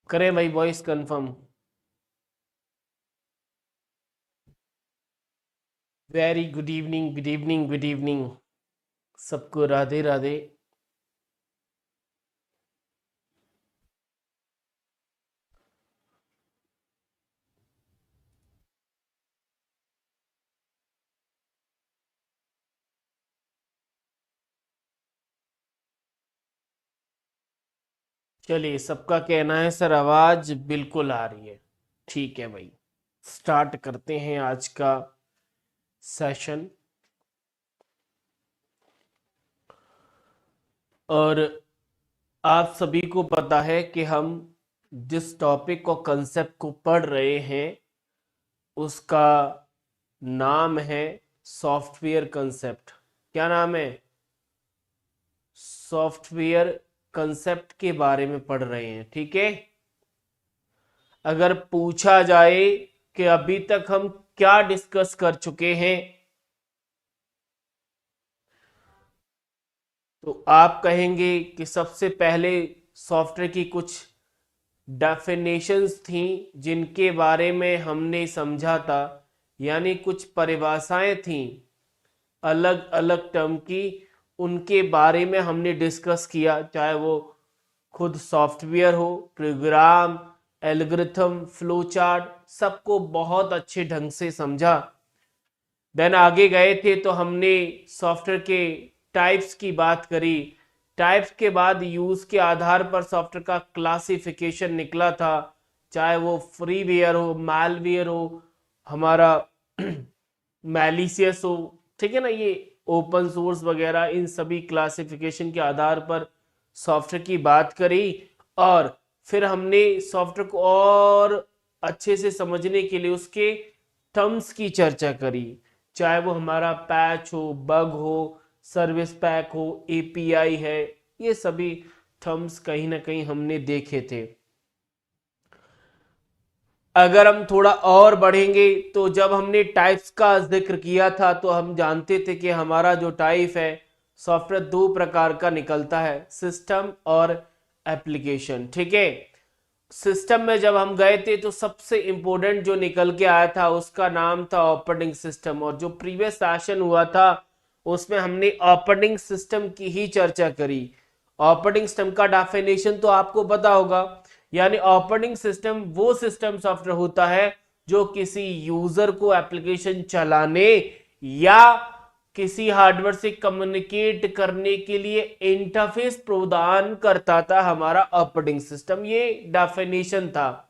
करें भाई voice confirm. Very good evening, good evening, good evening. सबको राधे राधे। चलिए, सबका कहना है सर आवाज बिल्कुल आ रही है। ठीक है भाई, स्टार्ट करते हैं आज का सेशन। और आप सभी को पता है कि हम जिस टॉपिक और कंसेप्ट को पढ़ रहे हैं उसका नाम है सॉफ्टवेयर कंसेप्ट। क्या नाम है? सॉफ्टवेयर कंसेप्ट के बारे में पढ़ रहे हैं, ठीक है। अगर पूछा जाए कि अभी तक हम क्या डिस्कस कर चुके हैं तो आप कहेंगे कि सबसे पहले सॉफ्टवेयर की कुछ डेफिनेशंस थी जिनके बारे में हमने समझा था, यानी कुछ परिभाषाएं थी अलग अलग टर्म की, उनके बारे में हमने डिस्कस किया। चाहे वो खुद सॉफ्टवेयर हो, प्रोग्राम, एल्गोरिथम, फ्लो चार्ट, सबको बहुत अच्छे ढंग से समझा। देन आगे गए थे तो हमने सॉफ्टवेयर के टाइप्स की बात करी। टाइप्स के बाद यूज के आधार पर सॉफ्टवेयर का क्लासिफिकेशन निकला था, चाहे वो फ्रीवेयर हो, मैलवेयर हो, हमारा मैलिशियस हो, ठीक है ना, ये ओपन सोर्स वगैरह, इन सभी क्लासिफिकेशन के आधार पर सॉफ्टवेयर की बात करी। और फिर हमने सॉफ्टवेयर को और अच्छे से समझने के लिए उसके टर्म्स की चर्चा करी, चाहे वो हमारा पैच हो, बग हो, सर्विस पैक हो, एपीआई है, ये सभी टर्म्स कहीं ना कहीं हमने देखे थे। अगर हम थोड़ा और बढ़ेंगे तो जब हमने टाइप्स का जिक्र किया था तो हम जानते थे कि हमारा जो टाइप है सॉफ्टवेयर दो प्रकार का निकलता है, सिस्टम और एप्लीकेशन, ठीक है। सिस्टम में जब हम गए थे तो सबसे इंपॉर्टेंट जो निकल के आया था उसका नाम था ऑपरेटिंग सिस्टम, और जो प्रीवियस सेशन हुआ था उसमें हमने ऑपरेटिंग सिस्टम की ही चर्चा करी। ऑपरेटिंग सिस्टम का डेफिनेशन तो आपको पता होगा, यानी ऑपरेटिंग सिस्टम वो सिस्टम सॉफ्टवेयर होता है जो किसी यूजर को एप्लीकेशन चलाने या किसी हार्डवेयर से कम्युनिकेट करने के लिए इंटरफेस प्रदान करता था, हमारा ऑपरेटिंग सिस्टम, ये डेफिनेशन था।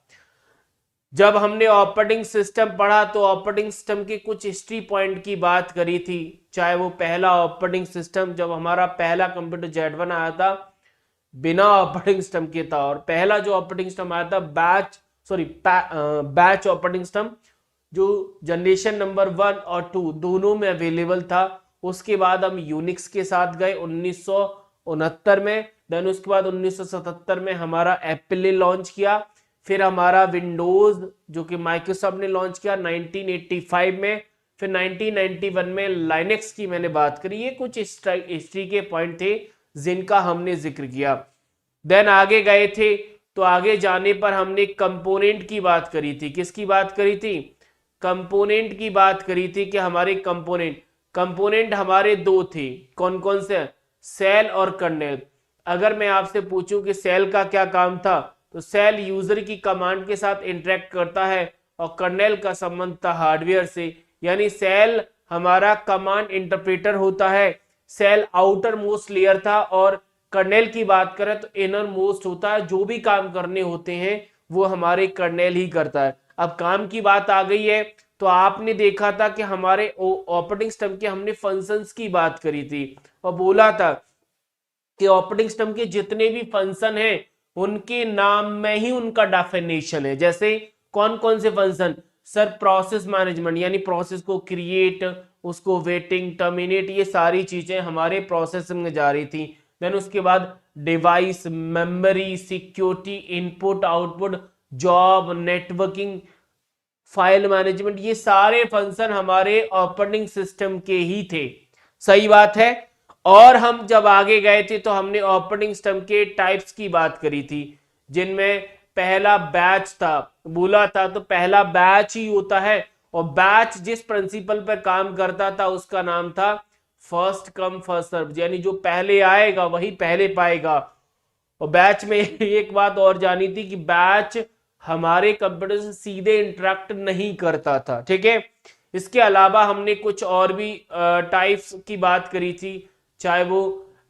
जब हमने ऑपरेटिंग सिस्टम पढ़ा तो ऑपरेटिंग सिस्टम के कुछ हिस्ट्री पॉइंट की बात करी थी, चाहे वो पहला ऑपरेटिंग सिस्टम जब हमारा पहला कंप्यूटर Z1 आया था बिना ऑपरेटिंग सिस्टम के था, और पहला जो ऑपरेटिंग सिस्टम आया था बैच ऑपरेटिंग सिस्टम जो जनरेशन नंबर 1 और 2 दोनों में अवेलेबल था। उसके बाद हम यूनिक्स के साथ गए 1969 में। देन उसके बाद 1977 में हमारा एप्पल ने लॉन्च किया। फिर हमारा विंडोज जो कि माइक्रोसॉफ्ट ने लॉन्च किया 1985 में। फिर 1991 में लाइनेक्स की मैंने बात करी। ये कुछ हिस्ट्री के पॉइंट थे जिनका हमने जिक्र किया। देन आगे गए थे तो आगे जाने पर हमने कंपोनेंट की बात करी थी। किसकी बात करी थी? कंपोनेंट की बात करी थी कि हमारे कंपोनेंट हमारे दो थे। कौन कौन से? सेल और कर्नेल। अगर मैं आपसे पूछूं कि सेल का क्या काम था तो सेल यूजर की कमांड के साथ इंटरेक्ट करता है और कर्नेल का संबंध था हार्डवेयर से, यानी सेल हमारा कमांड इंटरप्रेटर होता है। सेल आउटर मोस्ट लेयर था और कर्नेल की बात करें तो इनर मोस्ट होता है। जो भी काम करने होते हैं वो हमारे कर्नेल ही करता है। अब काम की बात आ गई है तो आपने देखा था कि हमारे ऑपरेटिंग सिस्टम के हमने फंक्शंस की बात करी थी और बोला था कि ऑपरेटिंग सिस्टम के जितने भी फंक्शन हैं उनके नाम में ही उनका डेफिनेशन है। जैसे कौन कौन से फंक्शन? सर प्रोसेस मैनेजमेंट, यानी प्रोसेस को क्रिएट, उसको वेटिंग, टर्मिनेट, ये सारी चीजें हमारे प्रोसेस में जा रही थी। देन उसके बाद device, memory, security, input output, job, networking, file management, ये सारे फंक्शन हमारे ऑपरेटिंग सिस्टम के ही थे। सही बात है। और हम जब आगे गए थे तो हमने ऑपरेटिंग सिस्टम के टाइप्स की बात करी थी, जिनमें पहला बैच था, बोला था तो पहला बैच ही होता है, और बैच जिस प्रिंसिपल पर काम करता था उसका नाम था फर्स्ट कम फर्स्ट सर्व, यानी जो पहले आएगा वही पहले पाएगा। और बैच में एक बात और जानी थी कि बैच हमारे कंप्यूटर से सीधे इंटरेक्ट नहीं करता था, ठीक है। इसके अलावा हमने कुछ और भी टाइप्स की बात करी थी, चाहे वो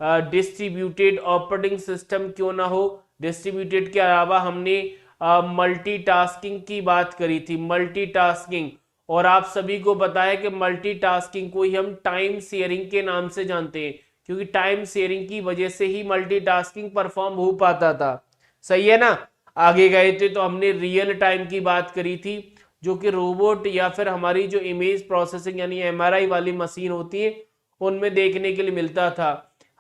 डिस्ट्रीब्यूटेड ऑपरेटिंग सिस्टम क्यों ना हो। डिस्ट्रीब्यूटेड के अलावा हमने मल्टीटास्किंग की बात करी थी, मल्टीटास्किंग। और आप सभी को पता है कि मल्टीटास्किंग को ही हम टाइम शेयरिंग के नाम से जानते हैं, क्योंकि टाइम शेयरिंग की वजह से ही मल्टीटास्किंग परफॉर्म हो पाता था, सही है ना। आगे गए थे तो हमने रियल टाइम की बात करी थी, जो कि रोबोट या फिर हमारी जो इमेज प्रोसेसिंग यानी एमआरआई वाली मशीन होती है उनमें देखने के लिए मिलता था।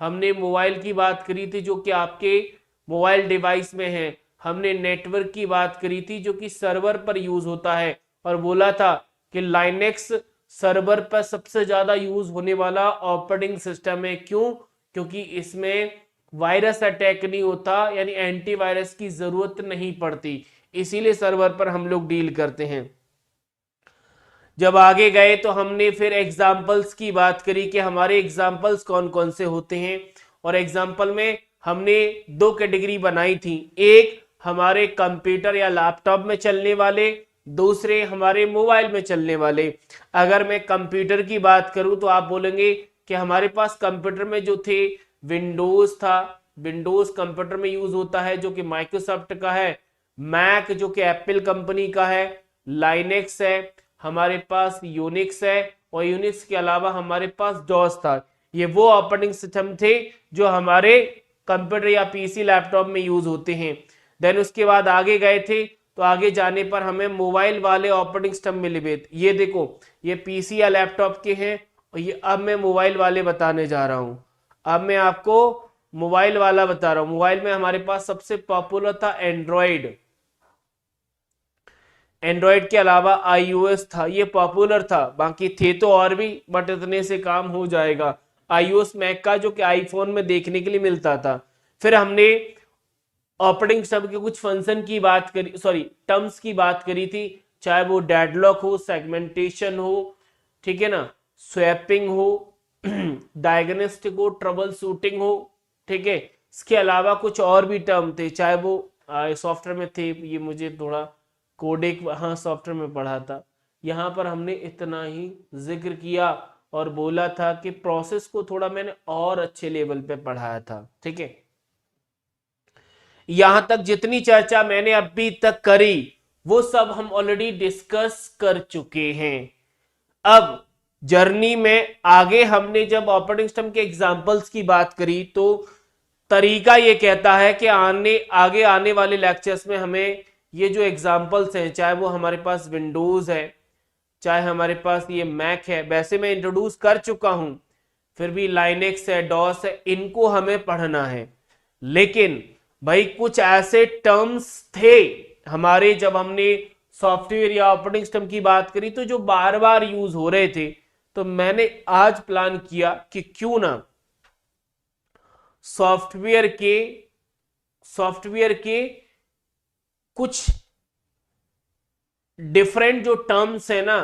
हमने मोबाइल की बात करी थी जो कि आपके मोबाइल डिवाइस में है। हमने नेटवर्क की बात करी थी जो कि सर्वर पर यूज होता है, और बोला था कि लाइनेक्स सर्वर पर सबसे ज्यादा यूज होने वाला ऑपरेटिंग सिस्टम है। क्यों? क्योंकि इसमें वायरस अटैक नहीं होता, यानी एंटीवायरस की जरूरत नहीं पड़ती, इसीलिए सर्वर पर हम लोग डील करते हैं। जब आगे गए तो हमने फिर एग्जाम्पल्स की बात करी कि हमारे एग्जाम्पल्स कौन कौन से होते हैं, और एग्जाम्पल में हमने दो कैटेगरी बनाई थी, एक हमारे कंप्यूटर या लैपटॉप में चलने वाले, दूसरे हमारे मोबाइल में चलने वाले। अगर मैं कंप्यूटर की बात करूं तो आप बोलेंगे कि हमारे पास कंप्यूटर में जो थे विंडोज था, विंडोज कंप्यूटर में यूज होता है जो कि माइक्रोसॉफ्ट का है, मैक जो कि एप्पल कंपनी का है, लाइनेक्स है, हमारे पास यूनिक्स है, और यूनिक्स के अलावा हमारे पास डॉस था। ये वो ऑपरेटिंग सिस्टम थे जो हमारे कंप्यूटर या पीसी लैपटॉप में यूज होते हैं। देन उसके बाद आगे गए थे तो आगे जाने पर हमें मोबाइल वाले ऑपरेटिंग सिस्टम मिले हुए। ये देखो, ये पीसी या लैपटॉप के हैं, और ये अब मैं मोबाइल वाले बताने जा रहा हूं। अब मैं आपको मोबाइल वाला बता रहा हूं। मोबाइल में हमारे पास सबसे पॉपुलर था एंड्रॉइड। एंड्रॉइड के अलावा आईओएस था, ये पॉपुलर था, बाकी थे तो और भी, बट इतने से काम हो जाएगा। आईओएस मैक का जो कि आईफोन में देखने के लिए मिलता था। फिर हमने ऑपरेटिंग सिस्टम के कुछ फंक्शन की बात करी, सॉरी टर्म्स की बात करी थी, चाहे वो डेडलॉक हो, सेगमेंटेशन हो, ठीक है ना, स्वैपिंग हो, डायग्नोस्टिक हो, ट्रबल शूटिंग हो, ठीक है। इसके अलावा कुछ और भी टर्म थे, चाहे वो सॉफ्टवेयर में थे, ये मुझे थोड़ा कोडेक, हाँ सॉफ्टवेयर में पढ़ा था। यहाँ पर हमने इतना ही जिक्र किया और बोला था कि प्रोसेस को थोड़ा मैंने और अच्छे लेवल पे पढ़ाया था, ठीक है। यहां तक जितनी चर्चा मैंने अभी तक करी वो सब हम ऑलरेडी डिस्कस कर चुके हैं। अब जर्नी में आगे हमने जब ऑपरेटिंग सिस्टम के एग्जांपल्स की बात करी तो तरीका ये कहता है कि आगे आने वाले लेक्चर्स में हमें ये जो एग्जांपल्स हैं, चाहे वो हमारे पास विंडोज है, चाहे हमारे पास ये मैक है, वैसे मैं इंट्रोड्यूस कर चुका हूं, फिर भी लाइनेक्स है, डॉस है, इनको हमें पढ़ना है। लेकिन भाई कुछ ऐसे टर्म्स थे हमारे, जब हमने सॉफ्टवेयर या ऑपरेटिंग सिस्टम की बात करी तो जो बार बार यूज हो रहे थे, तो मैंने आज प्लान किया कि क्यों ना सॉफ्टवेयर के कुछ डिफरेंट जो टर्म्स है ना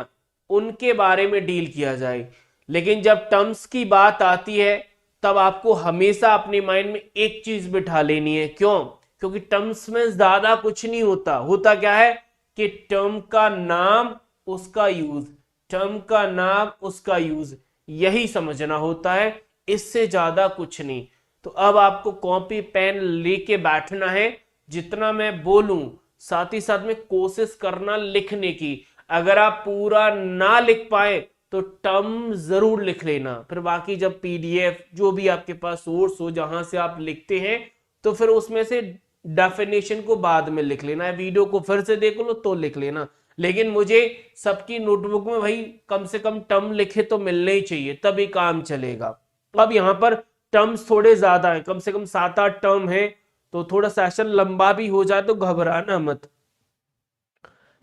उनके बारे में डील किया जाए। लेकिन जब टर्म्स की बात आती है तब आपको हमेशा अपने माइंड में एक चीज बिठा लेनी है। क्यों? क्योंकि टर्म्स में ज्यादा कुछ नहीं होता। होता क्या है कि टर्म का नाम उसका यूज, टर्म का नाम उसका यूज, यही समझना होता है, इससे ज्यादा कुछ नहीं। तो अब आपको कॉपी पेन लेके बैठना है, जितना मैं बोलूं साथ ही साथ में कोशिश करना लिखने की। अगर आप पूरा ना लिख पाए तो टर्म जरूर लिख लेना, फिर बाकी जब पीडीएफ जो भी आपके पास सोर्स हो जहां से आप लिखते हैं तो फिर उसमें से डेफिनेशन को बाद में लिख लेना है, वीडियो को फिर से देख लो तो लिख लेना। लेकिन मुझे सबकी नोटबुक में भाई कम से कम टर्म लिखे तो मिलने ही चाहिए, तभी काम चलेगा। अब यहां पर टर्म्स थोड़े ज्यादा है, कम से कम 7-8 टर्म है, तो थोड़ा सेशन लंबा भी हो जाए तो घबराना मत,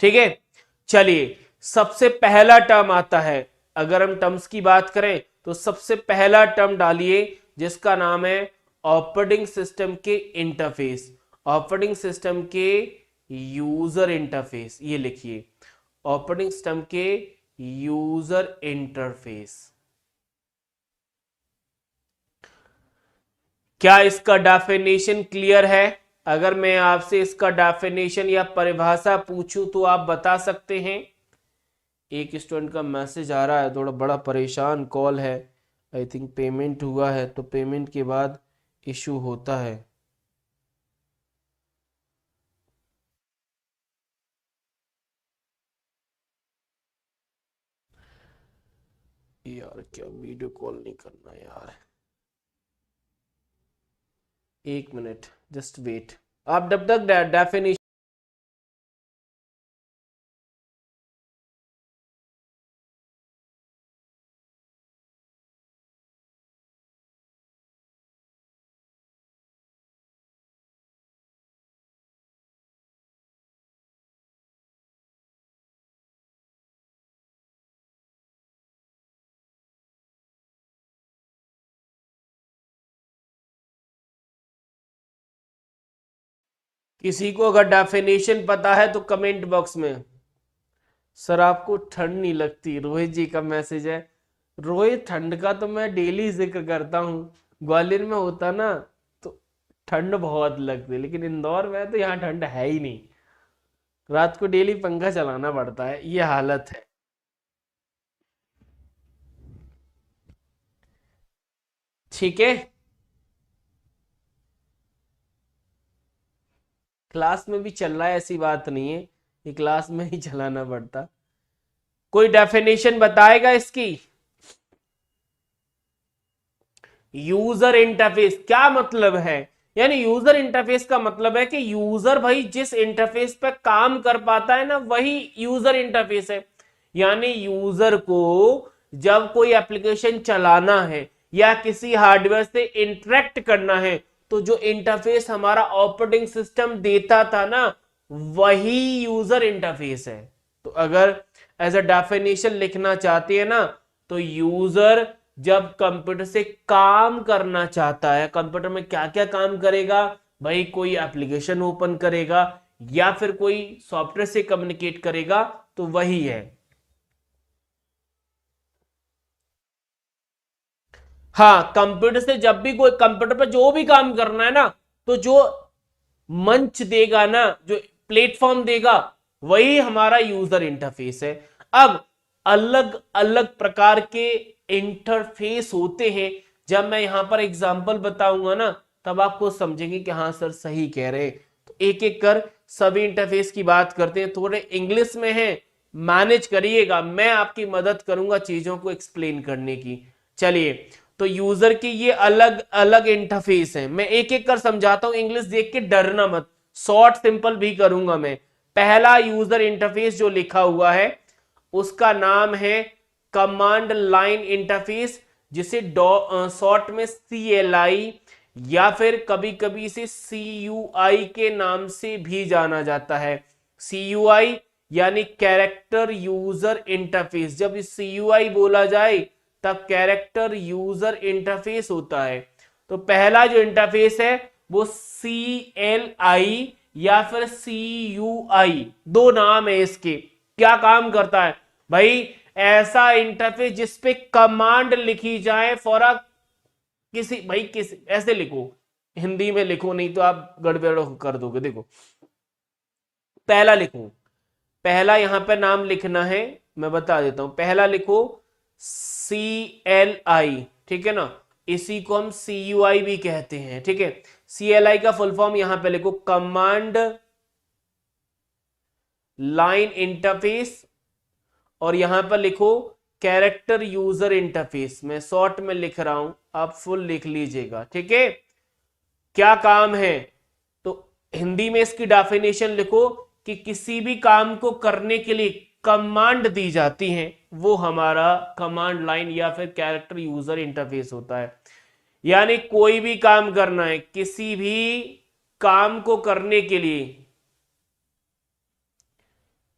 ठीक है। चलिए, सबसे पहला टर्म आता है, अगर हम टर्म्स की बात करें तो सबसे पहला टर्म डालिए जिसका नाम है ऑपरेटिंग सिस्टम के इंटरफेस। ऑपरेटिंग सिस्टम के यूजर इंटरफेस, ये लिखिए ऑपरेटिंग सिस्टम के यूजर इंटरफेस। क्या इसका डेफिनेशन क्लियर है? अगर मैं आपसे इसका डेफिनेशन या परिभाषा पूछूं तो आप बता सकते हैं? एक स्टूडेंट का मैसेज आ रहा है, थोड़ा बड़ा परेशान कॉल है, आई थिंक पेमेंट हुआ है, तो पेमेंट के बाद इशू होता है। यार क्या वीडियो कॉल नहीं करना यार, एक मिनट जस्ट वेट। आप जब तक डेफिनेशन किसी को अगर डेफिनेशन पता है तो कमेंट बॉक्स में। सर आपको ठंड नहीं लगती, रोहित जी का मैसेज है। रोहित, ठंड का तो मैं डेली जिक्र करता हूँ, ग्वालियर में होता ना तो ठंड बहुत लगती, लेकिन इंदौर में तो यहाँ ठंड है ही नहीं, रात को डेली पंखा चलाना पड़ता है, ये हालत है। ठीक है, क्लास में भी चल रहा है, ऐसी बात नहीं है, ये क्लास में ही चलाना पड़ता। कोई डेफिनेशन बताएगा इसकी? यूजर इंटरफेस क्या मतलब है? यानी यूजर इंटरफेस का मतलब है कि यूजर भाई जिस इंटरफेस पे काम कर पाता है ना, वही यूजर इंटरफेस है। यानी यूजर को जब कोई एप्लीकेशन चलाना है या किसी हार्डवेयर से इंटरेक्ट करना है, तो जो इंटरफेस हमारा ऑपरेटिंग सिस्टम देता था ना, वही यूजर इंटरफेस है। तो अगर एज अ डेफिनेशन लिखना चाहते हैं ना, तो यूजर जब कंप्यूटर से काम करना चाहता है, कंप्यूटर में क्या क्या काम करेगा भाई, कोई एप्लीकेशन ओपन करेगा या फिर कोई सॉफ्टवेयर से कम्युनिकेट करेगा, तो वही है। हाँ, कंप्यूटर से जब भी कोई कंप्यूटर पर जो भी काम करना है ना, तो जो मंच देगा ना, जो प्लेटफॉर्म देगा, वही हमारा यूजर इंटरफेस है। अब अलग अलग प्रकार के इंटरफेस होते हैं, जब मैं यहां पर एग्जांपल बताऊंगा ना, तब आपको समझेंगे कि हाँ सर सही कह रहे हैं। तो एक एक कर सभी इंटरफेस की बात करते हैं, थोड़े इंग्लिश में है, मैनेज करिएगा, मैं आपकी मदद करूंगा चीजों को एक्सप्लेन करने की। चलिए, तो यूजर की ये अलग अलग इंटरफेस है, मैं एक एक कर समझाता हूं, इंग्लिश देख के डरना मत, शॉर्ट सिंपल भी करूंगा मैं। पहला यूजर इंटरफेस जो लिखा हुआ है, उसका नाम है कमांड लाइन इंटरफेस, जिसे शॉर्ट में CLI या फिर कभी कभी इसे CUI के नाम से भी जाना जाता है। CUI यानी कैरेक्टर यूजर इंटरफेस, जब इस CUI बोला जाए तब कैरेक्टर यूजर इंटरफेस होता है। तो पहला जो इंटरफेस है वो CLI या फिर CUI, दो नाम है इसके। क्या काम करता है भाई? ऐसा इंटरफेस जिसपे कमांड लिखी जाए फॉर अ किसी, भाई किसी ऐसे लिखो, हिंदी में लिखो, नहीं तो आप गड़बड़ कर दोगे। देखो, पहला लिखो, पहला यहां पर नाम लिखना है, मैं बता देता हूं। पहला लिखो CLI, ठीक है ना, इसी को हम CUI भी कहते हैं, ठीक है। CLI का फुल फॉर्म यहां पे लिखो, कमांड लाइन इंटरफेस, और यहां पर लिखो कैरेक्टर यूजर इंटरफेस। मैं शॉर्ट में लिख रहा हूं, आप फुल लिख लीजिएगा, ठीक है। क्या काम है? तो हिंदी में इसकी डेफिनेशन लिखो कि किसी भी काम को करने के लिए कमांड दी जाती है, वो हमारा कमांड लाइन या फिर कैरेक्टर यूजर इंटरफेस होता है। यानी कोई भी काम करना है, किसी भी काम को करने के लिए,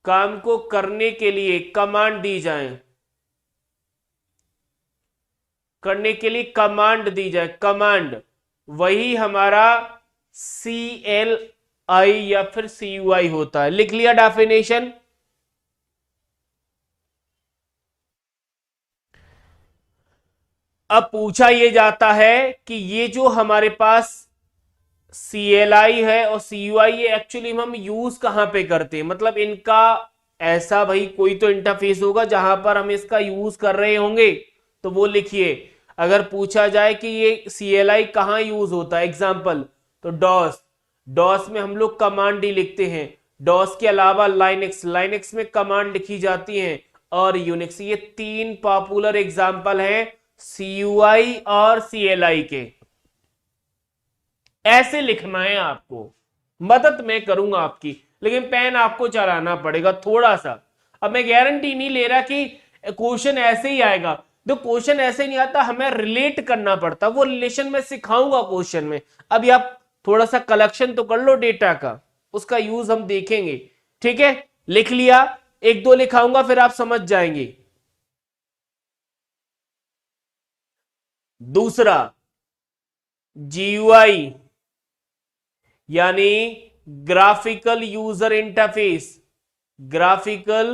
काम को करने के लिए कमांड दी जाए, करने के लिए कमांड दी जाए, कमांड, वही हमारा CLI आई या फिर CUI होता है। लिख लिया डेफिनेशन। अब पूछा ये जाता है कि ये जो हमारे पास CLI है और CUI, ये एक्चुअली हम यूज कहां पे करते हैं, मतलब इनका ऐसा भाई कोई तो इंटरफेस होगा जहां पर हम इसका यूज कर रहे होंगे, तो वो लिखिए। अगर पूछा जाए कि ये CLI कहां यूज होता है, एग्जांपल, तो डॉस, डॉस में हम लोग कमांड ही लिखते हैं। डॉस के अलावा लाइनेक्स, लाइनेक्स में कमांड लिखी जाती है, और यूनिक्स। ये तीन पॉपुलर एग्जांपल हैं CUI और CLI के। ऐसे लिखना है आपको, मदद मैं करूंगा आपकी, लेकिन पेन आपको चलाना पड़ेगा थोड़ा सा। अब मैं गारंटी नहीं ले रहा कि क्वेश्चन ऐसे ही आएगा, तो क्वेश्चन ऐसे नहीं आता, हमें रिलेट करना पड़ता, वो रिलेशन में सिखाऊंगा क्वेश्चन में। अभी आप थोड़ा सा कलेक्शन तो कर लो डेटा का, उसका यूज हम देखेंगे। ठीक है, लिख लिया, एक दो लिखाऊंगा फिर आप समझ जाएंगे। दूसरा, GUI यानी graphical user interface. Graphical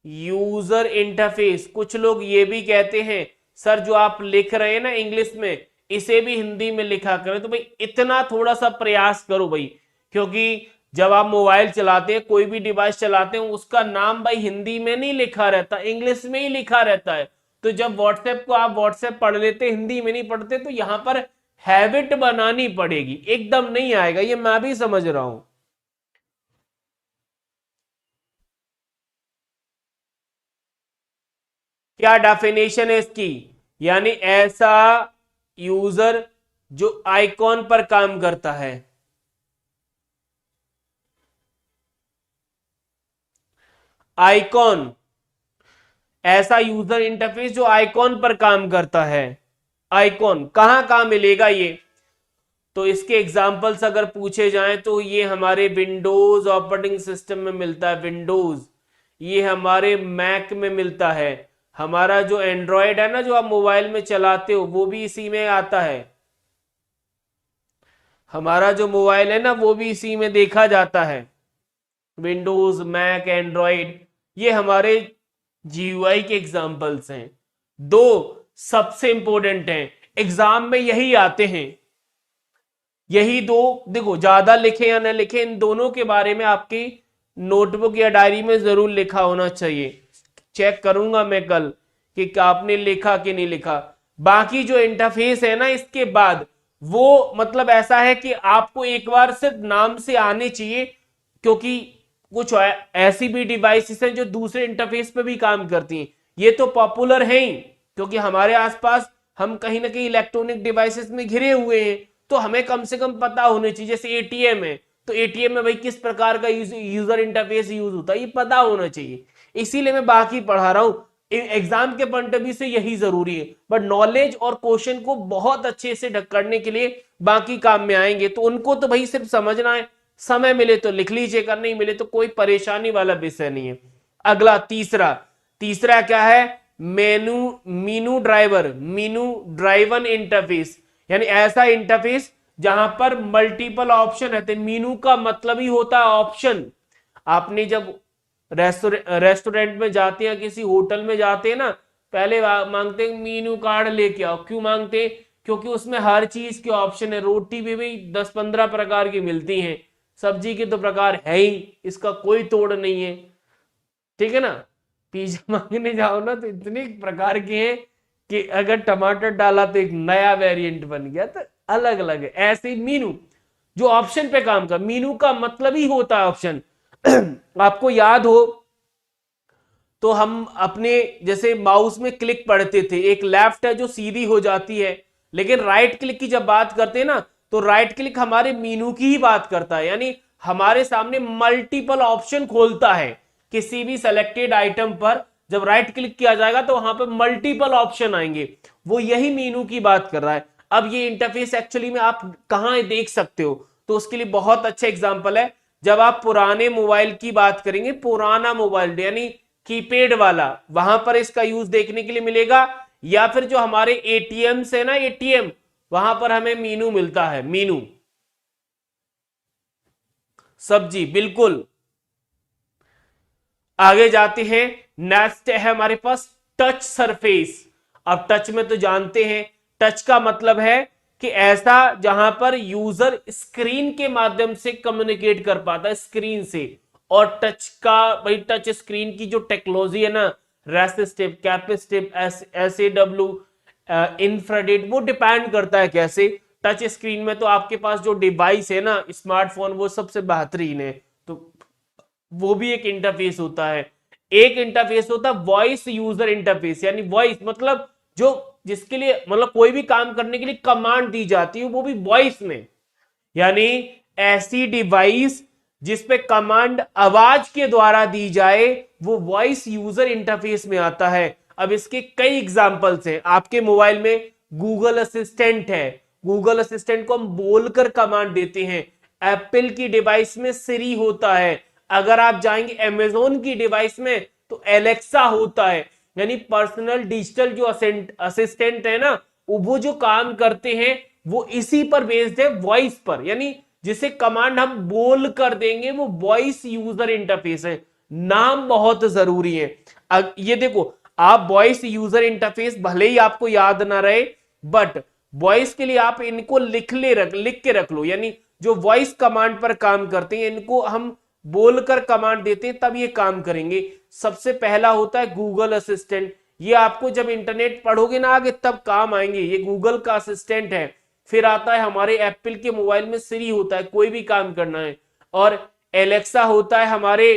user interface, कुछ लोग ये भी कहते हैं सर जो आप लिख रहे हैं ना इंग्लिश में, इसे भी हिंदी में लिखा करें। तो भाई इतना थोड़ा सा प्रयास करो भाई, क्योंकि जब आप मोबाइल चलाते हैं, कोई भी डिवाइस चलाते हैं, उसका नाम भाई हिंदी में नहीं लिखा रहता, इंग्लिश में ही लिखा रहता है। तो जब व्हाट्सएप को आप व्हाट्सएप पढ़ लेते, हिंदी में नहीं पढ़ते, तो यहां पर हैबिट बनानी पड़ेगी, एकदम नहीं आएगा, ये मैं भी समझ रहा हूं। क्या डेफिनेशन है इसकी, यानी ऐसा यूजर जो आइकॉन पर काम करता है। आइकॉन, ऐसा यूजर इंटरफेस जो आइकॉन पर काम करता है। आइकॉन कहां कहां मिलेगा ये, तो इसके एग्जांपल्स अगर पूछे जाएं तो ये हमारे विंडोज ऑपरेटिंग सिस्टम में मिलता है, विंडोज। ये हमारे मैक में मिलता है। हमारा जो एंड्रॉयड है ना, जो आप मोबाइल में चलाते हो, वो भी इसी में आता है। हमारा जो मोबाइल है ना, वो भी इसी में देखा जाता है। विंडोज, मैक, एंड्रॉयड, ये हमारे GUI के एग्जांपल्स हैं। दो सबसे इंपॉर्टेंट हैं, एग्जाम में यही आते हैं, यही दो। देखो ज्यादा लिखे या ना लिखे, इन दोनों के बारे में आपकी नोटबुक या डायरी में जरूर लिखा होना चाहिए। चेक करूंगा मैं कल कि आपने लिखा कि नहीं लिखा। बाकी जो इंटरफेस है ना इसके बाद, वो मतलब ऐसा है कि आपको एक बार सिर्फ नाम से आने चाहिए, क्योंकि कुछ ऐसी भी डिवाइसेस हैं जो दूसरे इंटरफेस पे भी काम करती हैं। ये तो पॉपुलर है ही, क्योंकि हमारे आसपास हम कहीं ना कहीं इलेक्ट्रॉनिक डिवाइसेस में घिरे हुए हैं, तो हमें कम से कम पता होने चाहिए। जैसे ATM है, तो ATM में भाई किस प्रकार का यूजर इंटरफेस यूज होता है, ये पता होना चाहिए। इसीलिए मैं बाकी पढ़ा रहा हूं, एग्जाम के पॉइंट ऑफ व्यू से यही जरूरी है। बट नॉलेज और क्वेश्चन को बहुत अच्छे से करने के लिए बाकी काम में आएंगे, तो उनको तो भाई सिर्फ समझना है, समय मिले तो लिख लीजिए, कर नहीं मिले तो कोई परेशानी वाला विषय नहीं है। अगला तीसरा, तीसरा क्या है, मेनू Meenu driver, Meenu driven interface, यानी ऐसा इंटरफेस जहां पर मल्टीपल ऑप्शन रहते हैं। मीनू का मतलब ही होता है ऑप्शन। आपने जब रेस्टोरेंट में जाते हैं, किसी होटल में जाते हैं ना, पहले मांगते हैं मीनू कार्ड लेके आओ। क्यों मांगते हैं, क्योंकि उसमें हर चीज के ऑप्शन है। रोटी भी 10-15 प्रकार की मिलती हैं, सब्जी के तो प्रकार है ही, इसका कोई तोड़ नहीं है। ठीक है ना, पिज्जा मांगने जाओ ना तो इतने प्रकार के हैं कि अगर टमाटर डाला तो एक नया वेरिएंट बन गया, तो अलग अलग है। ऐसे ही मीनू जो ऑप्शन पे काम कर, मीनू का मतलब ही होता है ऑप्शन। आपको याद हो तो हम अपने जैसे माउस में क्लिक पढ़ते थे, एक लेफ्ट है जो सीधी हो जाती है, लेकिन राइट क्लिक की जब बात करते हैं ना, तो राइट क्लिक हमारे मीनू की ही बात करता है, यानी हमारे सामने मल्टीपल ऑप्शन खोलता है। किसी भी सेलेक्टेड आइटम पर जब राइट क्लिक किया जाएगा तो वहां पर मल्टीपल ऑप्शन आएंगे, वो यही मीनू की बात कर रहा है। अब ये इंटरफेस एक्चुअली में आप कहां देख सकते हो, तो उसके लिए बहुत अच्छा एग्जांपल है। जब आप पुराने मोबाइल की बात करेंगे, पुराना मोबाइल यानी कीपैड वाला, वहां पर इसका यूज देखने के लिए मिलेगा। या फिर जो हमारे एटीएम से ना, एटीएम, वहां पर हमें मीनू मिलता है, मीनू। सब्जी, बिल्कुल। आगे जाते हैं, नेक्स्ट है हमारे पास टच सरफेस। अब टच में तो जानते हैं, टच का मतलब है कि ऐसा जहां पर यूजर स्क्रीन के माध्यम से कम्युनिकेट कर पाता है, स्क्रीन से। और टच का भाई, टच स्क्रीन की जो टेक्नोलॉजी है ना, रेसिस्टिव, कैपेसिटिव, एसएडब्ल्यू, इंफ्रारेड, वो डिपेंड करता है कैसे। टच स्क्रीन में तो आपके पास जो डिवाइस है ना, स्मार्टफोन, वो सबसे बेहतरीन है, तो वो भी एक इंटरफेस होता है। एक इंटरफेस होता है वॉइस यूजर इंटरफेस, यानी वॉइस मतलब जो जिसके लिए मतलब कोई भी काम करने के लिए कमांड दी जाती है, वो भी वॉइस में, यानी ऐसी डिवाइस जिस पे कमांड आवाज के द्वारा दी जाए, वो वॉइस यूजर इंटरफेस में आता है। अब इसके कई एग्जांपल्स हैं आपके मोबाइल में। गूगल असिस्टेंट है, गूगल असिस्टेंट को हम बोलकर कमांड देते हैं। एप्पल की डिवाइस में सिरी होता है। अगर आप जाएंगे अमेजोन की डिवाइस में तो एलेक्सा होता है। यानी पर्सनल डिजिटल जो असिस्टेंट है ना, वो जो काम करते हैं वो इसी पर बेस्ड है, वॉइस पर, यानी जिसे कमांड हम बोल कर देंगे वो वॉइस यूजर इंटरफेस है। नाम बहुत जरूरी है। अब ये देखो, आप वॉइस यूजर इंटरफेस भले ही आपको याद ना रहे, बट वॉइस के लिए आप इनको लिख के रख लो, यानी जो वॉइस कमांड पर काम करते हैं इनको हम बोलकर कमांड देते हैं तब ये काम करेंगे। सबसे पहला होता है गूगल असिस्टेंट। ये आपको जब इंटरनेट पढ़ोगे ना आगे तब काम आएंगे, ये गूगल का असिस्टेंट है। फिर आता है हमारे एप्पल के मोबाइल में सिरी होता है, कोई भी काम करना है। और एलेक्सा होता है हमारे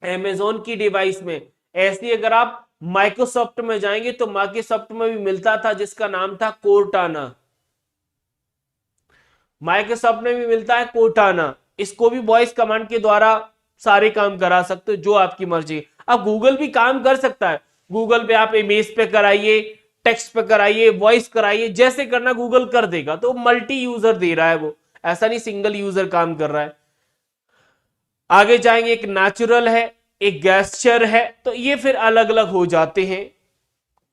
अमेजोन की डिवाइस में। ऐसी अगर आप माइक्रोसॉफ्ट में जाएंगे तो माइक्रोसॉफ्ट में भी मिलता था जिसका नाम था कोर्टाना। माइक्रोसॉफ्ट में भी मिलता है कोर्टाना। इसको भी वॉइस कमांड के द्वारा सारे काम करा सकते हो, जो आपकी मर्जी। अब गूगल भी काम कर सकता है। गूगल पे आप इमेज पे कराइए, टेक्स्ट पे कराइए, वॉइस कराइए, जैसे करना गूगल कर देगा। तो मल्टी यूजर दे रहा है वो, ऐसा नहीं सिंगल यूजर काम कर रहा है। आगे जाएंगे, एक नेचुरल है, एक गेस्चर है, तो ये फिर अलग अलग हो जाते हैं।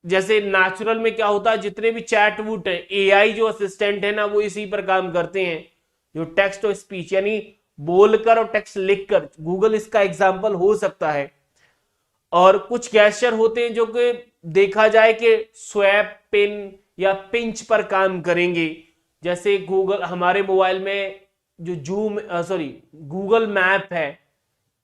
जैसे नेचुरल में क्या होता है, जितने भी चैट वूट है, एआई जो असिस्टेंट है ना, वो इसी पर काम करते हैं। जो टेक्स्ट और स्पीच, यानी बोलकर और टेक्स्ट लिखकर, गूगल इसका एग्जाम्पल हो सकता है। और कुछ गेस्चर होते हैं जो कि देखा जाए कि स्वैप, पिन या पिंच पर काम करेंगे। जैसे गूगल, हमारे मोबाइल में जो गूगल मैप है,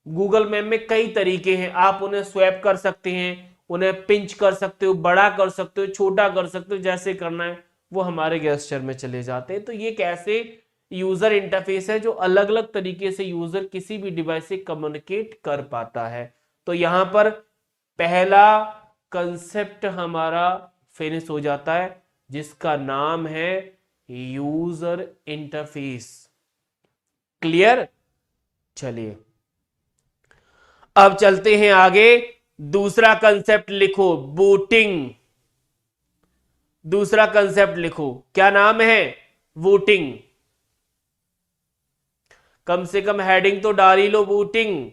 गूगल मैप में कई तरीके हैं। आप उन्हें स्वैप कर सकते हैं, उन्हें पिंच कर सकते हो, बड़ा कर सकते हो, छोटा कर सकते हो, जैसे करना है वो हमारे गेस्चर में चले जाते हैं। तो ये कैसे यूजर इंटरफेस है जो अलग अलग तरीके से यूजर किसी भी डिवाइस से कम्युनिकेट कर पाता है। तो यहां पर पहला कंसेप्ट हमारा फिनिश हो जाता है, जिसका नाम है यूजर इंटरफेस। क्लियर? चलिए अब चलते हैं आगे। दूसरा कंसेप्ट लिखो, बूटिंग। दूसरा कंसेप्ट लिखो, क्या नाम है? बूटिंग। कम से कम हेडिंग तो डाल ही लो, बूटिंग।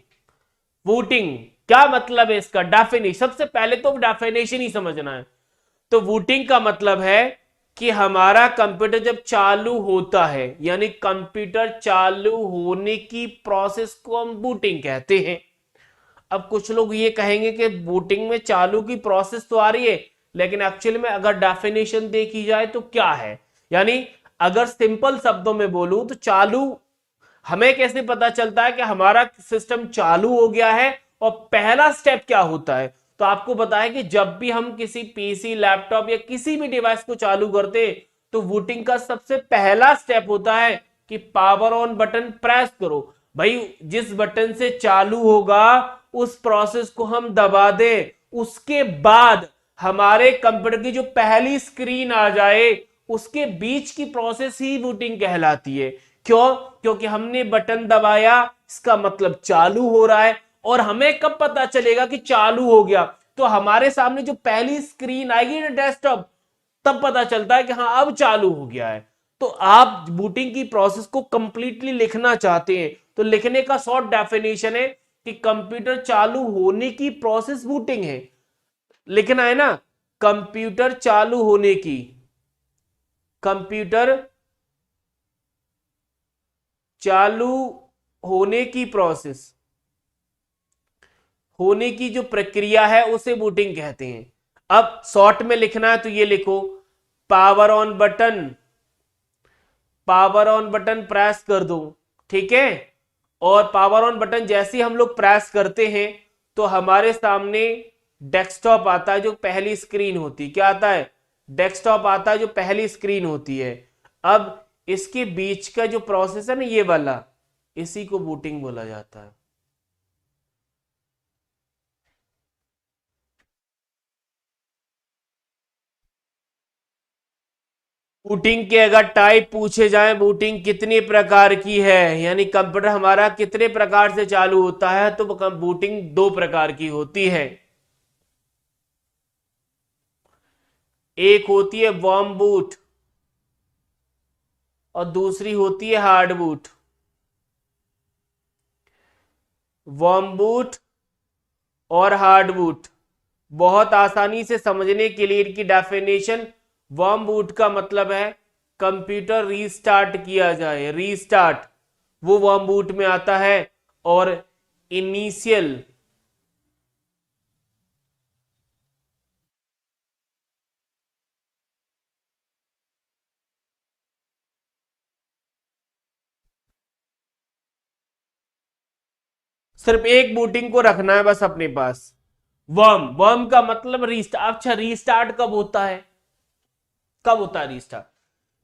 बूटिंग क्या मतलब है इसका? डेफिनेशन, सबसे पहले तो डेफिनेशन ही समझना है। तो बूटिंग का मतलब है कि हमारा कंप्यूटर जब चालू होता है, यानी कंप्यूटर चालू होने की प्रोसेस को हम बूटिंग कहते हैं। अब कुछ लोग ये कहेंगे कि बूटिंग में चालू की प्रोसेस तो आ रही है, लेकिन एक्चुअली में अगर डेफिनेशन देखी जाए तो क्या है, यानी अगर सिंपल शब्दों में बोलूं तो चालू हमें कैसे पता चलता है कि हमारा सिस्टम चालू हो गया है, और पहला स्टेप क्या होता है? तो आपको बताया कि जब भी हम किसी पीसी, लैपटॉप या किसी भी डिवाइस को चालू करते तो बूटिंग का सबसे पहला स्टेप होता है कि पावर ऑन बटन प्रेस करो। भाई जिस बटन से चालू होगा उस प्रोसेस को हम दबा दें, उसके बाद हमारे कंप्यूटर की जो पहली स्क्रीन आ जाए उसके बीच की प्रोसेस ही बूटिंग कहलाती है। क्यों? क्योंकि हमने बटन दबाया, इसका मतलब चालू हो रहा है। और हमें कब पता चलेगा कि चालू हो गया? तो हमारे सामने जो पहली स्क्रीन आएगी ना, डेस्कटॉप, तब पता चलता है कि हाँ अब चालू हो गया है। तो आप बूटिंग की प्रोसेस को कंप्लीटली लिखना चाहते हैं तो लिखने का शॉर्ट डेफिनेशन है कि कंप्यूटर चालू होने की प्रोसेस बूटिंग है। लिखना है ना, कंप्यूटर चालू होने की, कंप्यूटर चालू होने की प्रोसेस, होने की जो प्रक्रिया है उसे बूटिंग कहते हैं। अब शॉर्ट में लिखना है तो ये लिखो, power on button, power on button press कर दो, ठीक है। और पावर ऑन बटन जैसे ही हम लोग प्रेस करते हैं तो हमारे सामने डेस्कटॉप आता है, जो पहली स्क्रीन होती है। क्या आता है? डेस्कटॉप आता है, जो पहली स्क्रीन होती है। अब इसके बीच का जो प्रोसेस है ना, ये वाला, इसी को बूटिंग बोला जाता है। बूटिंग के अगर टाइप पूछे जाएं, बूटिंग कितने प्रकार की है, यानी कंप्यूटर हमारा कितने प्रकार से चालू होता है, तो बूटिंग दो प्रकार की होती है। एक होती है वार्म बूट और दूसरी होती है हार्ड बूट। वार्म बूट और हार्ड बूट, बहुत आसानी से समझने के लिए इनकी डेफिनेशन, वार्म बूट का मतलब है कंप्यूटर रीस्टार्ट किया जाए, रीस्टार्ट, वो वार्म बूट में आता है। और इनिशियल, सिर्फ एक बूटिंग को रखना है बस अपने पास। वर्म, वर्म का मतलब रीस्टार्ट। अच्छा, रीस्टार्ट कब होता है? कब होता है रीस्टार्ट?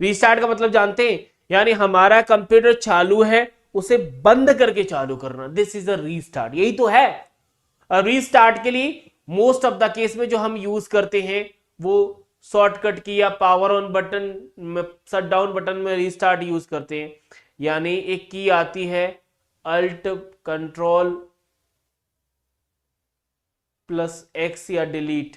रीस्टार्ट का मतलब जानते हैं, यानी हमारा कंप्यूटर चालू है, उसे बंद करके चालू करना, दिस इज अ रीस्टार्ट, यही तो है। रीस्टार्ट के लिए मोस्ट ऑफ द केस में जो हम यूज करते हैं वो शॉर्टकट की या power on button, shut down button में रीस्टार्ट यूज करते हैं। यानी एक की आती है अल्ट कंट्रोल प्लस एक्स या डिलीट,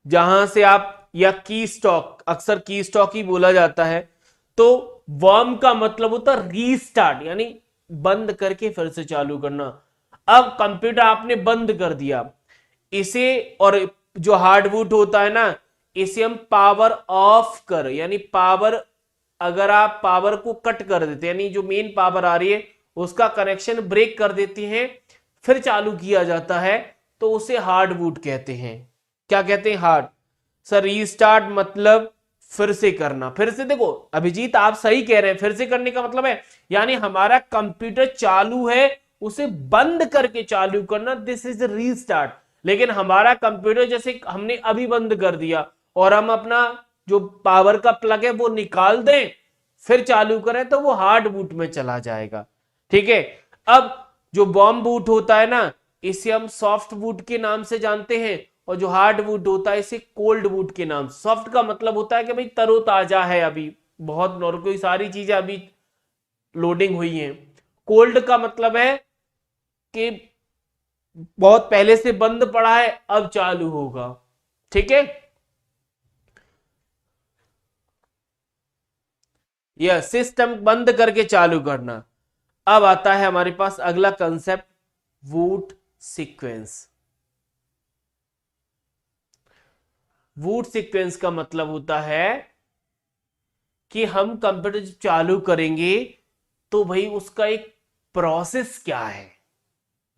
जहां से आप, या की स्टॉक, अक्सर की स्टॉक ही बोला जाता है। तो वर्म का मतलब होता है रीस्टार्ट, यानी बंद करके फिर से चालू करना। अब कंप्यूटर आपने बंद कर दिया इसे, और जो हार्ड बूट होता है ना, इसे हम पावर ऑफ कर, यानी पावर, अगर आप पावर को कट कर देते हैं, यानी जो मेन पावर आ रही है उसका कनेक्शन ब्रेक कर देते हैं, फिर चालू किया जाता है, तो उसे हार्ड बूट कहते हैं। क्या कहते हैं? हार्ड। सर रीस्टार्ट मतलब फिर से करना। फिर से, देखो अभिजीत आप सही कह रहे हैं, फिर से करने का मतलब है, यानी हमारा कंप्यूटर चालू है, उसे बंद करके चालू करना, दिस इज रीस्टार्ट। लेकिन हमारा कंप्यूटर जैसे हमने अभी बंद कर दिया और हम अपना जो पावर का प्लग है वो निकाल दें, फिर चालू करें, तो वो हार्ड बूट में चला जाएगा, ठीक है। अब जो बॉम्ब बूट होता है ना, इसे हम सॉफ्ट बूट के नाम से जानते हैं, और जो हार्ड बूट होता है इसे कोल्ड बूट के नाम से। सॉफ्ट का मतलब होता है कि भाई तरोताजा है, अभी बहुत और कोई सारी चीजें अभी लोडिंग हुई हैं। कोल्ड का मतलब है कि बहुत पहले से बंद पड़ा है, अब चालू होगा, ठीक है। यह सिस्टम बंद करके चालू करना। अब आता है हमारे पास अगला concept, boot sequence. Boot sequence का मतलब होता है कि हम कंप्यूटर जब चालू करेंगे तो भाई उसका एक प्रोसेस क्या है।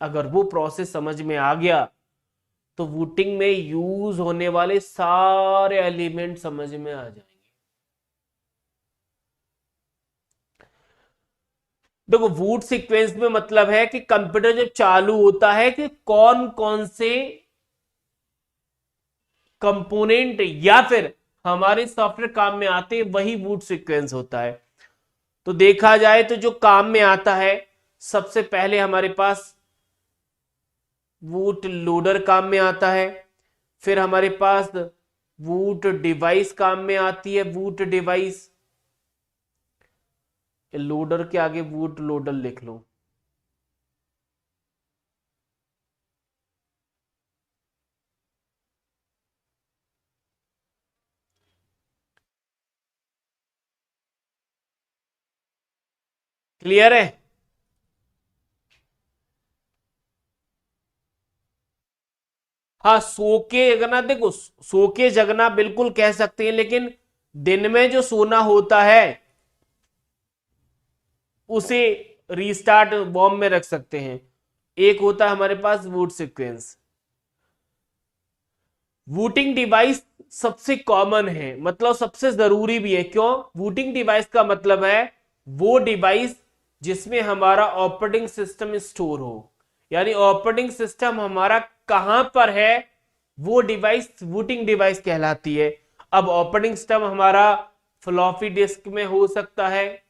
अगर वो प्रोसेस समझ में आ गया तो बूटिंग में यूज होने वाले सारे एलिमेंट समझ में आ जाएंगे। देखो बूट सीक्वेंस में मतलब है कि कंप्यूटर जब चालू होता है कि कौन कौन से कंपोनेंट या फिर हमारे सॉफ्टवेयर काम में आते हैं, वही बूट सीक्वेंस होता है। तो देखा जाए तो जो काम में आता है, सबसे पहले हमारे पास बूट लोडर काम में आता है। फिर हमारे पास बूट डिवाइस काम में आती है, बूट डिवाइस, लोडर के आगे बूट लोडर लिख लो। क्लियर है? हाँ, सो के जगना, देखो सो के जगना बिल्कुल कह सकते हैं, लेकिन दिन में जो सोना होता है उसे रीस्टार्ट बॉम्ब में रख सकते हैं। एक होता है हमारे पास बूट सीक्वेंस। बूटिंग डिवाइस सबसे कॉमन है, मतलब सबसे जरूरी भी है। क्यों? बूटिंग डिवाइस का मतलब है वो डिवाइस जिसमें हमारा ऑपरेटिंग सिस्टम स्टोर हो, यानी ऑपरेटिंग सिस्टम हमारा कहां पर है, वो डिवाइस बूटिंग डिवाइस कहलाती है। अब ऑपरेटिंग सिस्टम हमारा फ्लॉपी डिस्क में हो सकता है,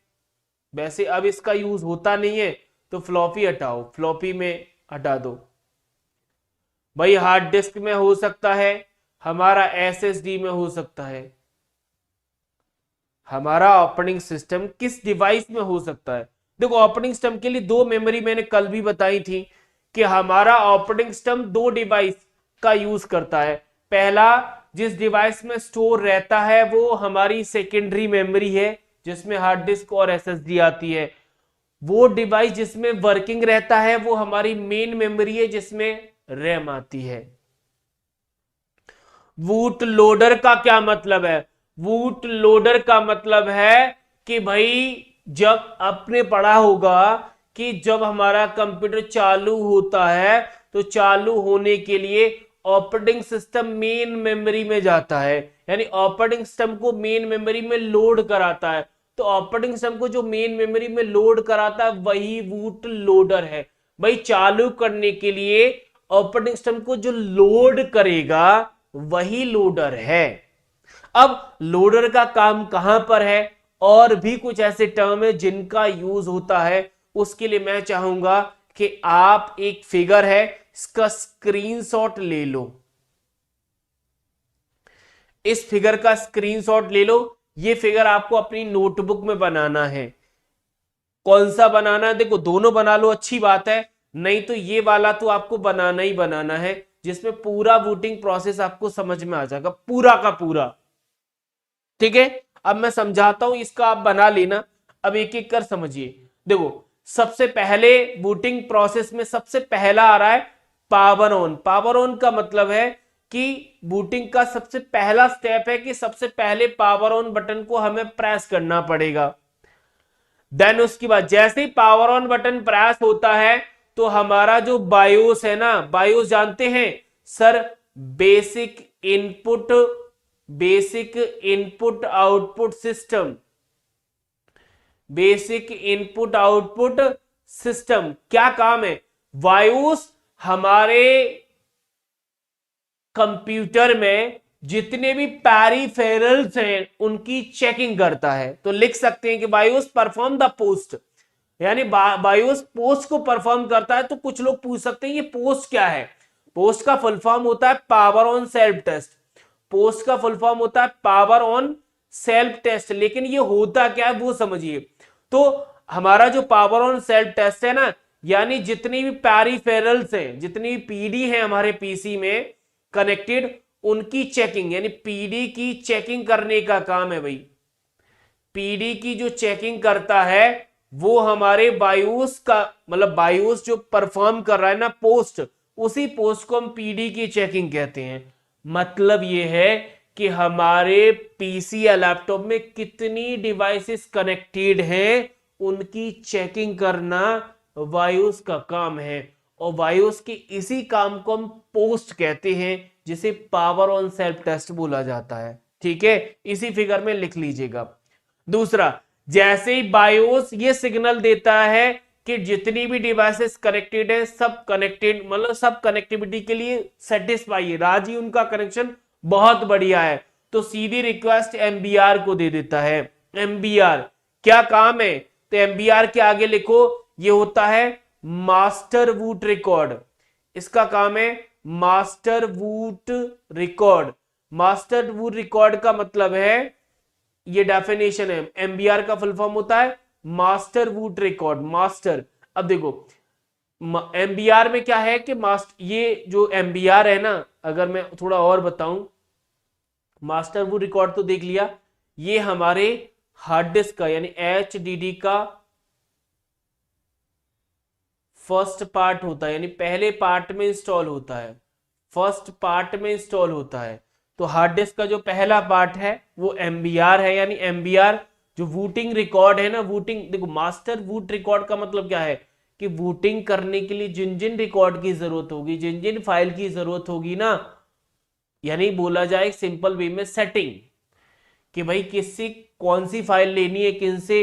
वैसे अब इसका यूज होता नहीं है, तो फ्लॉपी हटाओ, फ्लॉपी में हटा दो भाई। हार्ड डिस्क में हो सकता है, हमारा एसएसडी में हो सकता है। हमारा ऑपरेटिंग सिस्टम किस डिवाइस में हो सकता है? देखो, ऑपरेटिंग सिस्टम के लिए दो मेमोरी मैंने कल भी बताई थी कि हमारा ऑपरेटिंग सिस्टम दो डिवाइस का यूज करता है। पहला, जिस डिवाइस में स्टोर रहता है वो हमारी सेकेंडरी मेमोरी है, जिसमें हार्ड डिस्क और एसएसडी आती है। वो डिवाइस जिसमें वर्किंग रहता है वो हमारी मेन मेमोरी है, जिसमें रैम आती है। बूट लोडर का क्या मतलब है? बूट लोडर का मतलब है कि भाई, जब आपने पढ़ा होगा कि जब हमारा कंप्यूटर चालू होता है तो चालू होने के लिए ऑपरेटिंग सिस्टम मेन मेमोरी में जाता है, यानी ऑपरेटिंग सिस्टम को मेन मेमोरी में लोड कराता है। तो ऑपरेटिंग सिस्टम को जो मेन मेमोरी में लोड कराता है वही बूट लोडर है। भाई, चालू करने के लिए ऑपरेटिंग सिस्टम को जो लोड करेगा वही लोडर है। अब लोडर का काम कहां पर है? और भी कुछ ऐसे टर्म है जिनका यूज होता है, उसके लिए मैं चाहूंगा कि आप एक फिगर है इसका स्क्रीनशॉट ले लो। इस फिगर का स्क्रीनशॉट ले लो। ये फिगर आपको अपनी नोटबुक में बनाना है। कौन सा बनाना है? देखो, दोनों बना लो, अच्छी बात है। नहीं तो ये वाला तो आपको बनाना ही बनाना है, जिसमें पूरा बूटिंग प्रोसेस आपको समझ में आ जाएगा, पूरा का पूरा। ठीक है, अब मैं समझाता हूं, इसका आप बना लेना। अब एक एक कर समझिए। देखो, सबसे पहले बूटिंग प्रोसेस में सबसे पहला आ रहा है पावर ऑन। पावर ऑन का मतलब है कि बूटिंग का सबसे पहला स्टेप है कि सबसे पहले पावर ऑन बटन को हमें प्रेस करना पड़ेगा। देन उसके बाद जैसे ही पावर ऑन बटन प्रेस होता है तो हमारा जो बायोस है ना, बायोस जानते हैं sir, basic input basic input output system. Basic input output system क्या काम है? बायोस हमारे कंप्यूटर में जितने भी पैरिफेरल्स हैं उनकी चेकिंग करता है। तो लिख सकते हैं कि बायोस परफॉर्म द पोस्ट, यानी बायोस पोस्ट को परफॉर्म करता है। तो कुछ लोग पूछ सकते हैं ये पोस्ट क्या है? पोस्ट का फुल फॉर्म होता है power on self test. POST का फुल फॉर्म होता है पावर ऑन सेल्फ टेस्ट, लेकिन ये होता क्या है वो समझिए। तो हमारा जो पावर ऑन सेल्फ टेस्ट है ना, यानी जितनी भी पैरिफेरल्स हैं, जितनी भी पीडी है हमारे पीसी में कनेक्टेड, उनकी चेकिंग, यानी पीडी की चेकिंग करने का काम है भाई। पीडी की जो चेकिंग करता है वो हमारे बायोस का, मतलब बायोस जो परफॉर्म कर रहा है ना पोस्ट, उसी पोस्ट को हम पीडी की चेकिंग कहते हैं। मतलब ये है कि हमारे पीसी या लैपटॉप में कितनी डिवाइसेस कनेक्टेड हैं उनकी चेकिंग करना बायोस का काम है। और बायोस के इसी काम को हम पोस्ट कहते हैं, जिसे पावर ऑन सेल्फ टेस्ट बोला जाता है। ठीक है, इसी फिगर में लिख लीजिएगा। दूसरा, जैसे ही बायोस ये सिग्नल देता है कि जितनी भी डिवाइसेस कनेक्टेड है सब कनेक्टेड, मतलब सब कनेक्टिविटी के लिए सेटिस्फाई है, राजी, उनका कनेक्शन बहुत बढ़िया है, तो सीधी रिक्वेस्ट एमबीआर को दे देता है। एमबीआर क्या काम है? तो एमबीआर के आगे लिखो, ये होता है मास्टर बूट रिकॉर्ड। इसका काम है master boot record. Master boot record का मतलब है, ये डेफिनेशन है, एमबीआर का फुल फॉर्म होता है मास्टर बूट रिकॉर्ड। मास्टर, अब देखो एमबीआर में क्या है कि मास्टर, ये जो एमबीआर है ना, अगर मैं थोड़ा और बताऊं, मास्टर बूट रिकॉर्ड तो देख लिया, ये हमारे हार्ड डिस्क का यानी एचडीडी का फर्स्ट पार्ट होता है, यानी पहले पार्ट में इंस्टॉल होता है, फर्स्ट पार्ट में इंस्टॉल होता है। तो हार्ड डिस्क का जो पहला पार्ट है वो एमबीआर है, यानी एमबीआर जो वोटिंग रिकॉर्ड है ना, वोटिंग देखो, मास्टर वोट रिकॉर्ड का मतलब क्या है कि वोटिंग करने के लिए जिन जिन रिकॉर्ड की जरूरत होगी, जिन जिन फाइल की जरूरत होगी ना, यानी बोला जाए सिंपल वे में सेटिंग, कि भाई किससे कौन सी फाइल लेनी है, किनसे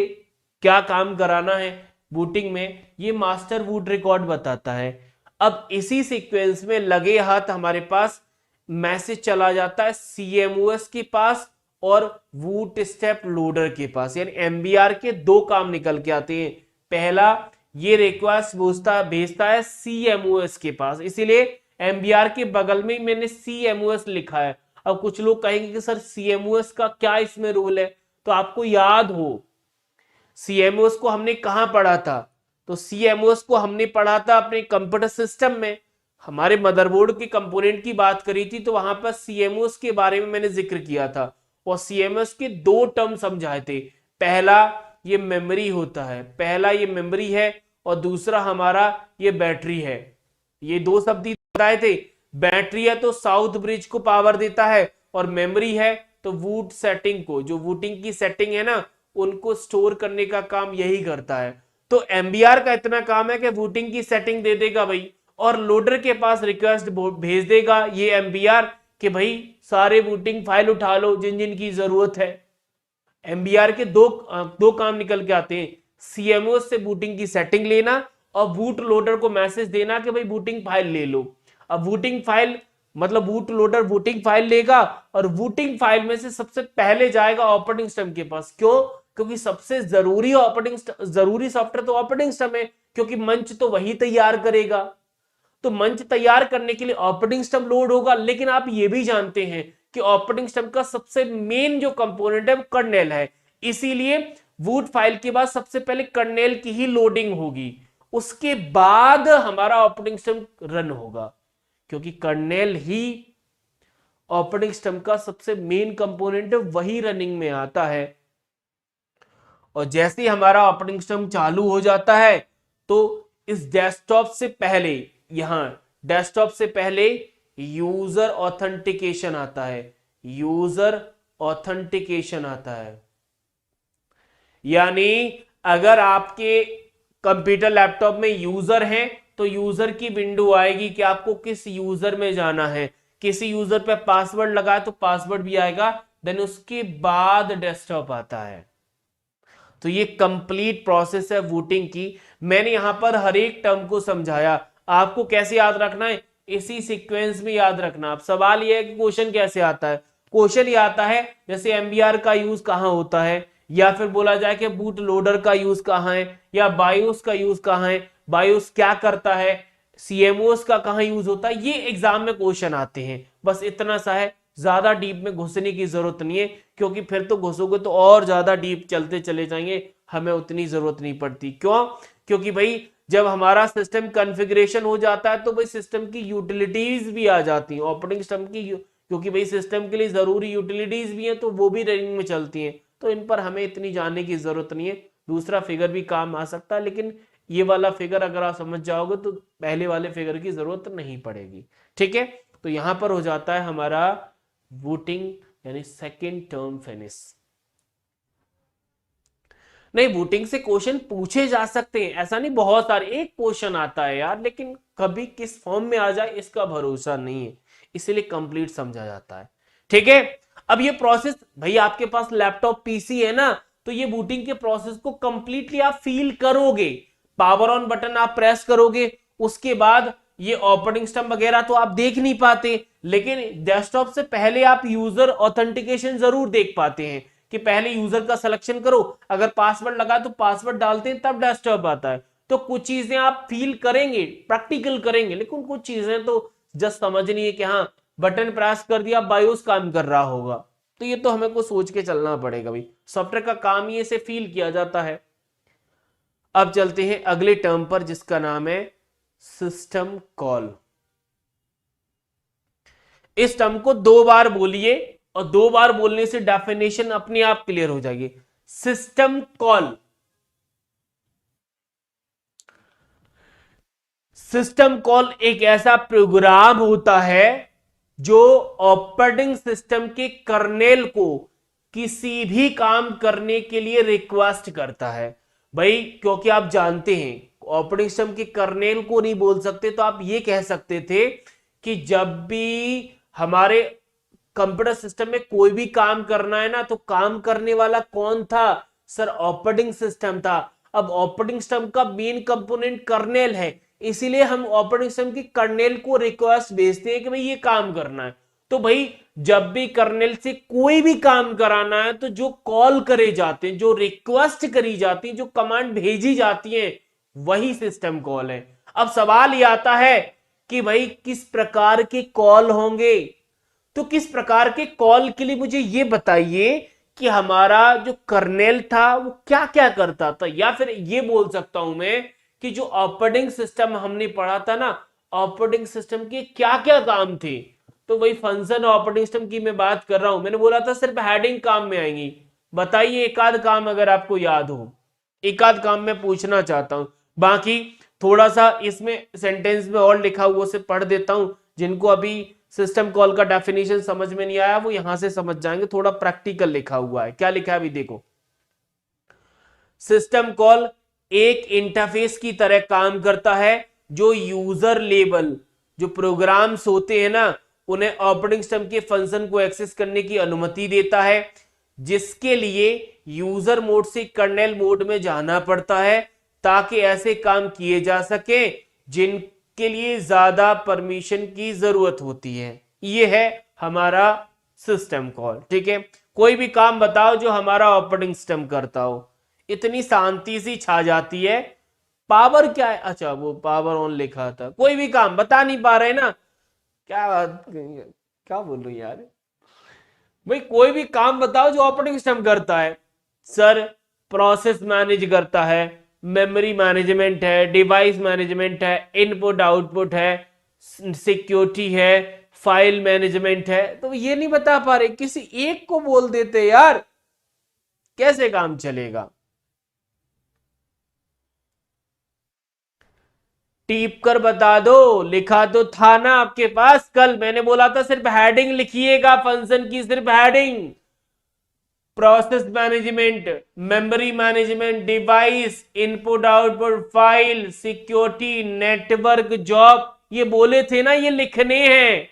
क्या काम कराना है वोटिंग में, ये मास्टर वोट रिकॉर्ड बताता है। अब इसी सीक्वेंस में लगे हाथ हमारे पास मैसेज चला जाता है सीएमओएस के पास और वोट स्टेप लोडर के पास, यानी एमबीआर के दो काम निकल के आते हैं। पहला, ये रिक्वेस्ट भेजता है सीएमओएस के पास, इसीलिए एमबीआर के बगल में मैंने सीएमओएस लिखा है। अब कुछ लोग कहेंगे कि सर सीएमओएस का क्या इसमें रोल है, तो आपको याद हो सीएमओएस को हमने कहां पढ़ा था, तो सीएमओएस को हमने पढ़ा था अपने कंप्यूटर सिस्टम में, हमारे मदरबोर्ड के कंपोनेंट की बात करी थी, तो वहां पर सीएमओएस के बारे में मैंने जिक्र किया था और सीएमओएस के दो टर्म समझाए थे। पहला ये मेमोरी होता है, पहला ये मेमोरी है और दूसरा हमारा ये बैटरी है। ये दो शब्द बताए थे, बैटरी है तो साउथ ब्रिज को पावर देता है और मेमोरी है तो वोट सेटिंग को, जो वोटिंग की सेटिंग है ना, उनको स्टोर करने का काम यही करता है। तो एमबीआर का इतना काम है कि वोटिंग की सेटिंग दे देगा भाई, और लोडर के पास रिक्वेस्ट भेज देगा ये एमबीआर कि भाई सारे वोटिंग फाइल उठा लो जिन जिन की जरूरत है। एमबीआर के दो काम निकल के आते हैं, सीएमओ से वोटिंग की सेटिंग लेना और वोट लोडर को मैसेज देना कि भाई वोटिंग फाइल ले लो। अब वोटिंग फाइल मतलब वोट लोडर वोटिंग फाइल लेगा और वोटिंग फाइल में से सबसे पहले जाएगा ऑपरेटिंग सिस्टम के पास। क्यों? क्योंकि सबसे जरूरी सॉफ्टवेयर तो ऑपरेटिंग सिस्टम है, क्योंकि मंच तो वही तैयार करेगा। तो मंच तैयार करने के लिए ऑपरेटिंग सिस्टम लोड होगा, लेकिन आप ये भी जानते हैं कि ऑपरेटिंग सिस्टम का सबसे मेन जो कंपोनेंट है वो कर्नेल है, इसीलिए वोट फाइल के बाद सबसे पहले कर्नेल की ही लोडिंग होगी, उसके बाद हमारा ऑपरेटिंग सिस्टम रन होगा, क्योंकि कर्नेल ही ऑपरेटिंग सिस्टम का सबसे मेन कंपोनेंट है, वही रनिंग में आता है। और जैसे ही हमारा ऑपरेटिंग सिस्टम चालू हो जाता है तो इस डेस्कटॉप से पहले, यहां डेस्कटॉप से पहले यूजर ऑथेंटिकेशन आता है, यूजर ऑथेंटिकेशन आता है। यानी अगर आपके कंप्यूटर लैपटॉप में यूजर है तो यूजर की विंडो आएगी कि आपको किस यूजर में जाना है, किसी यूजर पे पासवर्ड लगाए तो पासवर्ड भी आएगा, देन उसके बाद डेस्कटॉप आता है। तो ये कंप्लीट प्रोसेस है वोटिंग की। मैंने यहां पर हर एक टर्म को समझाया, आपको कैसे याद रखना है, इसी सीक्वेंस में याद रखना। अब सवाल यह है कि क्वेश्चन कैसे आता है, क्वेश्चन ये आता है जैसे एमबीआर का यूज कहां होता है, या फिर बोला जाए कि बूट लोडर का यूज कहां है, या बायोस का यूज कहां है, बायोस क्या करता है, सीएमओस का कहां यूज होता है, ये एग्जाम में क्वेश्चन आते हैं। बस इतना सा है, ज्यादा डीप में घुसने की जरूरत नहीं है, क्योंकि फिर तो घुसोगे तो और ज्यादा डीप चलते चले जाएंगे, हमें उतनी जरूरत नहीं पड़ती। क्यों? क्योंकि भाई जब हमारा सिस्टम कॉन्फ़िगरेशन हो जाता है तो भाई सिस्टम की यूटिलिटीज भी आ जाती हैं, ऑपरेटिंग सिस्टम की, क्योंकि भाई सिस्टम के लिए जरूरी यूटिलिटीज भी हैं तो वो भी रनिंग में चलती हैं, तो इन पर हमें इतनी जानने की जरूरत नहीं है। दूसरा फिगर भी काम आ सकता है, लेकिन ये वाला फिगर अगर आप समझ जाओगे तो पहले वाले फिगर की जरूरत नहीं पड़ेगी। ठीक है, तो यहां पर हो जाता है हमारा वोटिंग यानी सेकेंड टर्म फिनिश। नहीं, वोटिंग से क्वेश्चन पूछे जा सकते हैं, ऐसा नहीं बहुत सारे, एक क्वेश्चन आता है यार, लेकिन कभी किस फॉर्म में आ जाए इसका भरोसा नहीं है, इसीलिए कंप्लीट समझा जाता है। ठीक है, अब ये प्रोसेस भाई आपके पास लैपटॉप पीसी है ना, तो ये वोटिंग के प्रोसेस को कंप्लीटली आप फील करोगे, पावर ऑन बटन आप प्रेस करोगे, उसके बाद ये ऑपरेटिंग सिस्टम वगैरह तो आप देख नहीं पाते, लेकिन डेस्कटॉप से पहले आप यूजर ऑथेंटिकेशन जरूर देख पाते हैं कि पहले यूजर का सिलेक्शन करो, अगर पासवर्ड लगा तो पासवर्ड डालते हैं तब डेस्कटॉप आता है। तो कुछ चीजें आप फील करेंगे, प्रैक्टिकल करेंगे, लेकिन कुछ चीजें तो जस्ट समझनी है कि हाँ बटन प्रेस कर दिया बायोस काम कर रहा होगा, तो ये तो हमें को सोच के चलना पड़ेगा भाई, सॉफ्टवेयर का काम ही इसे फील किया जाता है। अब चलते हैं अगले टर्म पर जिसका नाम है सिस्टम कॉल। इस टर्म को दो बार बोलिए और दो बार बोलने से डेफिनेशन अपने आप क्लियर हो जाएगी। सिस्टम कॉल, सिस्टम कॉल एक ऐसा प्रोग्राम होता है जो ऑपरेटिंग सिस्टम के कर्नेल को किसी भी काम करने के लिए रिक्वेस्ट करता है भाई, क्योंकि आप जानते हैं ऑपरेटिंग सिस्टम के कर्नेल को नहीं बोल सकते, तो आप ये कह सकते थे कि जब भी हमारे कंप्यूटर सिस्टम में कोई भी काम करना है ना, तो काम करने वाला कौन था सर? ऑपरेटिंग सिस्टम था। अब ऑपरेटिंग सिस्टम का मेन कंपोनेंट कर्नेल है, इसीलिए हम ऑपरेटिंग सिस्टम की कर्नेल को रिक्वेस्ट भेजते हैं कि भाई ये काम करना है। तो भाई जब भी कर्नेल से कोई भी काम कराना है, तो जो कॉल करे जाते हैं, जो रिक्वेस्ट करी जाती है, जो कमांड भेजी जाती है, वही सिस्टम कॉल है। अब सवाल ये आता है कि भाई किस प्रकार के कॉल होंगे? तो किस प्रकार के कॉल के लिए मुझे ये बताइए कि हमारा जो कर्नेल था वो क्या क्या करता था, या फिर ये बोल सकता हूं मैं कि जो ऑपरेटिंग सिस्टम हमने पढ़ा था ना, ऑपरेटिंग सिस्टम के क्या क्या काम थे। तो वही फंक्शन ऑपरेटिंग सिस्टम की मैं बात कर रहा हूं। मैंने बोला था सिर्फ हेडिंग काम में आएंगी। बताइए एक आध काम अगर आपको याद हो, एक आध काम मैं पूछना चाहता हूं। बाकी थोड़ा सा इसमें सेंटेंस में और लिखा हुआ से पढ़ देता हूं, जिनको अभी सिस्टम कॉल का डेफिनेशन समझ में नहीं आया वो यहां से समझ जाएंगे। थोड़ा प्रैक्टिकल लिखा हुआ है। क्या लिखा है अभी देखो। सिस्टम कॉल एक इंटरफेस की तरह काम करता है, जो यूजर लेवल जो प्रोग्राम्स होते हैं ना, उन्हें ऑपरेटिंग सिस्टम के फंक्शन को एक्सेस करने की अनुमति देता है, जिसके लिए यूजर मोड से कर्नेल मोड में जाना पड़ता है, ताकि ऐसे काम किए जा सके जिनके लिए ज्यादा परमिशन की जरूरत होती है। ये है हमारा सिस्टम कॉल। ठीक है, कोई भी काम बताओ जो हमारा ऑपरेटिंग सिस्टम करता हो। इतनी शांति सी छा जाती है। पावर क्या है? अच्छा वो पावर ऑन लिखा था। कोई भी काम बता नहीं पा रहे ना, क्या बात, क्या बोलूं यार। भाई कोई भी काम बताओ जो ऑपरेटिंग सिस्टम करता है। सर प्रोसेस मैनेज करता है, मेमोरी मैनेजमेंट है, डिवाइस मैनेजमेंट है, इनपुट आउटपुट है, सिक्योरिटी है, फाइल मैनेजमेंट है। तो ये नहीं बता पा रहे, किसी एक को बोल देते यार, कैसे काम चलेगा? टीप कर बता दो। लिखा तो था ना आपके पास, कल मैंने बोला था सिर्फ हेडिंग लिखिएगा, फंक्शन की सिर्फ heading. Process management, memory management, device, input output, file, security, network, job, ये बोले थे ना ये लिखने हैं।